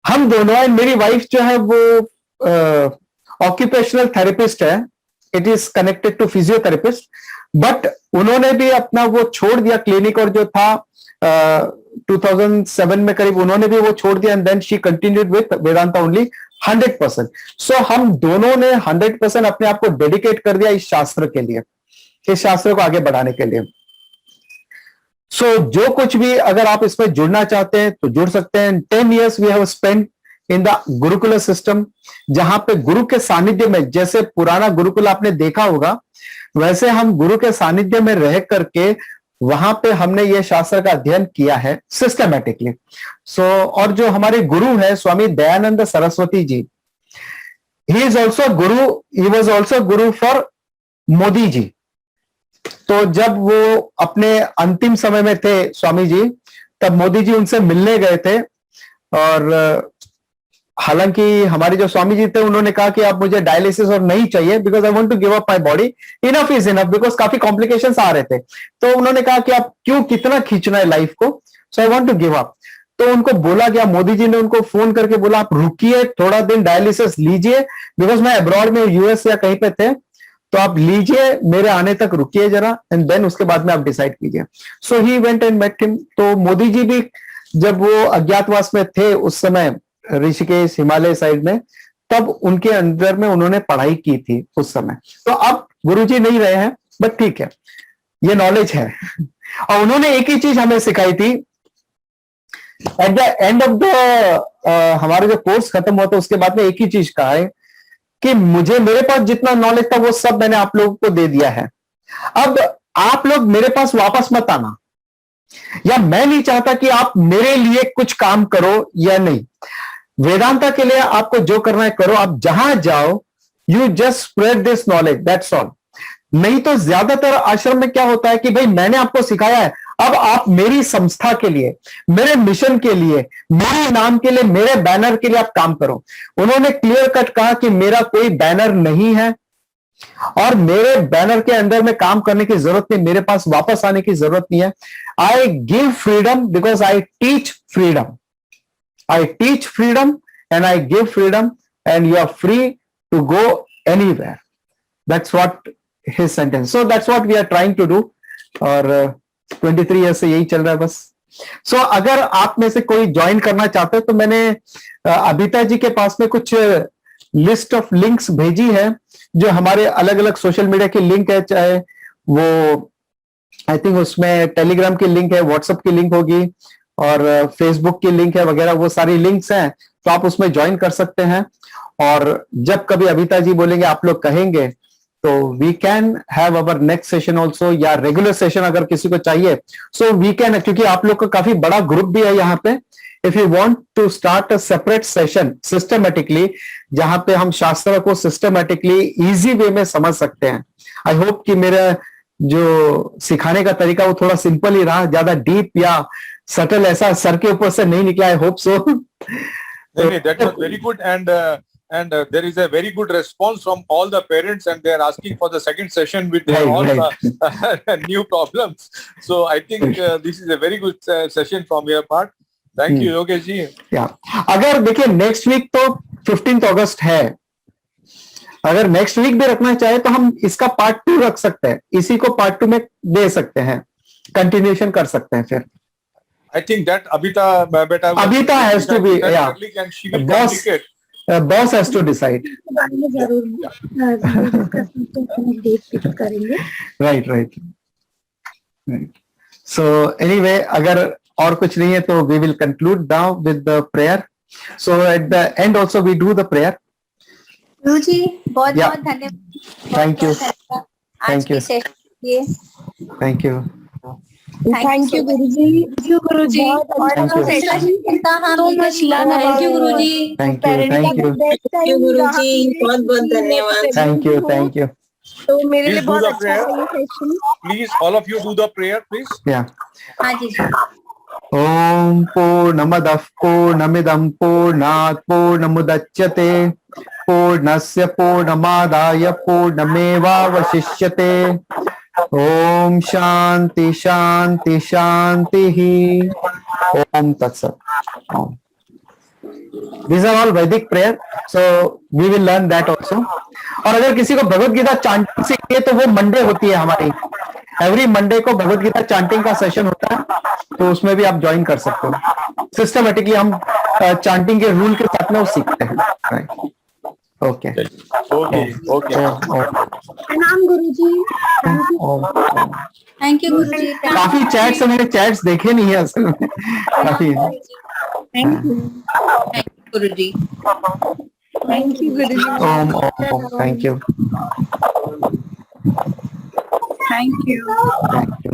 हम दोनों, मेरी वाइफ जो है वो ऑक्यूपेशनल थेरेपिस्ट है, it is connected to physiotherapist, but उन्होंने भी अपना वो छोड़ दिया क्लिनिक, और जो था 2007 में करीब उन्होंने भी वो छोड़ दिया, and then she continued with Vedanta only 100%। सो हम दोनों ने 100% अपने आप को डेडिकेट कर दिया इस शास्त्र के लिए, इस शास्त्र को आगे बढ़ाने के लिए। सो जो कुछ भी अगर आप इसमें जुड़ना चाहते हैं तो जुड़ सकते हैं। 10 years we have spent in the gurukul system, जहां पे गुरु के सानिध्य में, जैसे पुराना गुरुकुल आपने देखा होगा, वैसे हम गुरु के सानिध्य में रह करके वहां पे हमने ये शास्त्र का अध्ययन किया है सिस्टमैटिकली। सो और जो हमारे गुरु है Swami Dayanand Saraswati ji, he is also Guru, he was also Guru for Modi ji. तो जब वो अपने अंतिम समय में थे स्वामी जी, तब मोदी जी उनसे मिलने गए थे, और हालांकि हमारे जो स्वामी जी थे उन्होंने कहा कि आप मुझे डायलिसिस और नहीं चाहिए, because I want to give up my body, enough is enough, because काफी कॉम्प्लिकेशंस आ रहे थे। तो उन्होंने कहा कि आप क्यों कितना खींचना है लाइफ को, so I want to give up. तो उनको बोला गया, मोदी जी ने उनको फोन करके बोला आप रुकिए थोड़ा दिन, डायलिसिस लीजिए, बिकॉज मैं अब्रॉड में यूएस या कहीं पे थे, तो आप लीजिए, मेरे आने तक रुकिए जरा, एंड देन उसके बाद में आप डिसाइड कीजिए। So he went and met him. तो मोदी जी भी जब वो अज्ञातवास में थे उस समय ऋषिकेश हिमालय साइड में, तब उनके अंदर में उन्होंने पढ़ाई की थी उस समय। तो अब गुरुजी नहीं रहे हैं, बट ठीक है, ये नॉलेज है। और उन्होंने एक ही चीज हमें सिखाई थी, eight the end of the हमारा जो कोर्स खत्म हुआ था उसके बाद में एक ही चीज कहा है कि मुझे, मेरे पास जितना नॉलेज था वो सब मैंने आप लोगों को दे दिया है, अब आप लोग मेरे पास वापस मत आना, या मैं नहीं चाहता कि आप मेरे लिए कुछ काम करो या नहीं। वेदांता के लिए आपको जो करना है करो, आप जहां जाओ you just spread this knowledge, that's all. नहीं तो ज्यादातर आश्रम में क्या होता है कि भाई मैंने आपको सिखाया है, अब आप मेरी संस्था के लिए, मेरे मिशन के लिए, मेरे नाम के लिए, मेरे बैनर के लिए आप काम करो। उन्होंने क्लियर कट कहा कि मेरा कोई बैनर नहीं है और मेरे बैनर के अंदर में काम करने की जरूरत नहीं, मेरे पास वापस आने की जरूरत नहीं है। I give freedom because I teach freedom, I teach freedom and I give freedom and you are free to go anywhere. That's what his sentence, so that's what we are trying to do. और 23 year से यही चल रहा है बस। सो अगर आप में से कोई ज्वाइन करना चाहते हो तो मैंने अबिता जी के पास में कुछ लिस्ट ऑफ लिंक्स भेजी है, जो हमारे अलग अलग सोशल मीडिया की लिंक है, चाहे वो आई थिंक उसमें टेलीग्राम की लिंक है, व्हाट्सएप की लिंक होगी और फेसबुक की लिंक है वगैरह, वो सारी लिंक्स हैं, तो आप उसमें ज्वाइन कर सकते हैं। और जब कभी अबिता जी बोलेंगे, आप लोग कहेंगे, तो we can have our next session also, या रेगुलर सेशन अगर किसी को चाहिए, सो वी कैन, क्योंकि आप लोग का काफी बड़ा ग्रुप भी है यहाँ पे। If you want to start a separate session systematically, जहां पे हम शास्त्र को सिस्टमेटिकली इजी वे में समझ सकते हैं। आई होप कि मेरा जो सिखाने का तरीका वो थोड़ा सिंपल ही रहा, ज्यादा डीप या सटल ऐसा सर के ऊपर से नहीं निकला। I hope so. That was very good, and there is a very good response from all the parents, and they are asking for the second session with their all new problems. So I think this is a very good session from your part. Thank you, Yogesh ji. अगर देखिए next week तो 15 अगस्त है, अगर next week भी रखना चाहे तो हम इसका पार्ट 2 रख सकते हैं, इसी को पार्ट 2 में दे सकते हैं, कंटिन्यूएशन कर सकते हैं फिर। I think that Abita has to be, yeah. And she will communicate. Boss has to decide. Right. So anyway, अगर और कुछ नहीं है तो we will conclude now with the prayer. So at the end also we do the prayer. गुरुजी बहुत धन्यवाद। Thank you. Thank you. Thank you. Thank you Guruji. Thank you Guruji. Thank you. Thank you Guruji. Thank you गुरुजी, बहुत बहुत धन्यवाद। Thank you. तो मेरे लिए Please do बहुत the अच्छा prayer. Session. Please, all of you do the prayer, please. Yeah. हाँ जी। ओम पूर्णमदः पूर्णमिदं पूर्णात् पूर्णमुदच्यते पूर्णस्य पूर्णमादाय पूर्णमेवावशिष्यते। ओम शांति शांति शांति ही। ओम तत्सत। These are all Vedic prayer, so we will learn that also. और अगर किसी को भगवत गीता चांटिंग सीखनी है तो वो मंडे होती है हमारी, एवरी मंडे को भगवत गीता चांटिंग का सेशन होता है, तो उसमें भी आप ज्वाइन कर सकते हो। सिस्टमेटिकली हम चांटिंग के रूल के साथ में वो सीखते हैं। ओके प्रणाम गुरुजी। थैंक यू गुरुजी। काफी चैट्स, मैंने चैट्स देखे नहीं है असल में, काफी। Thank you Guruji. Thank you Guruji. Om thank you. Thank you. Thank you.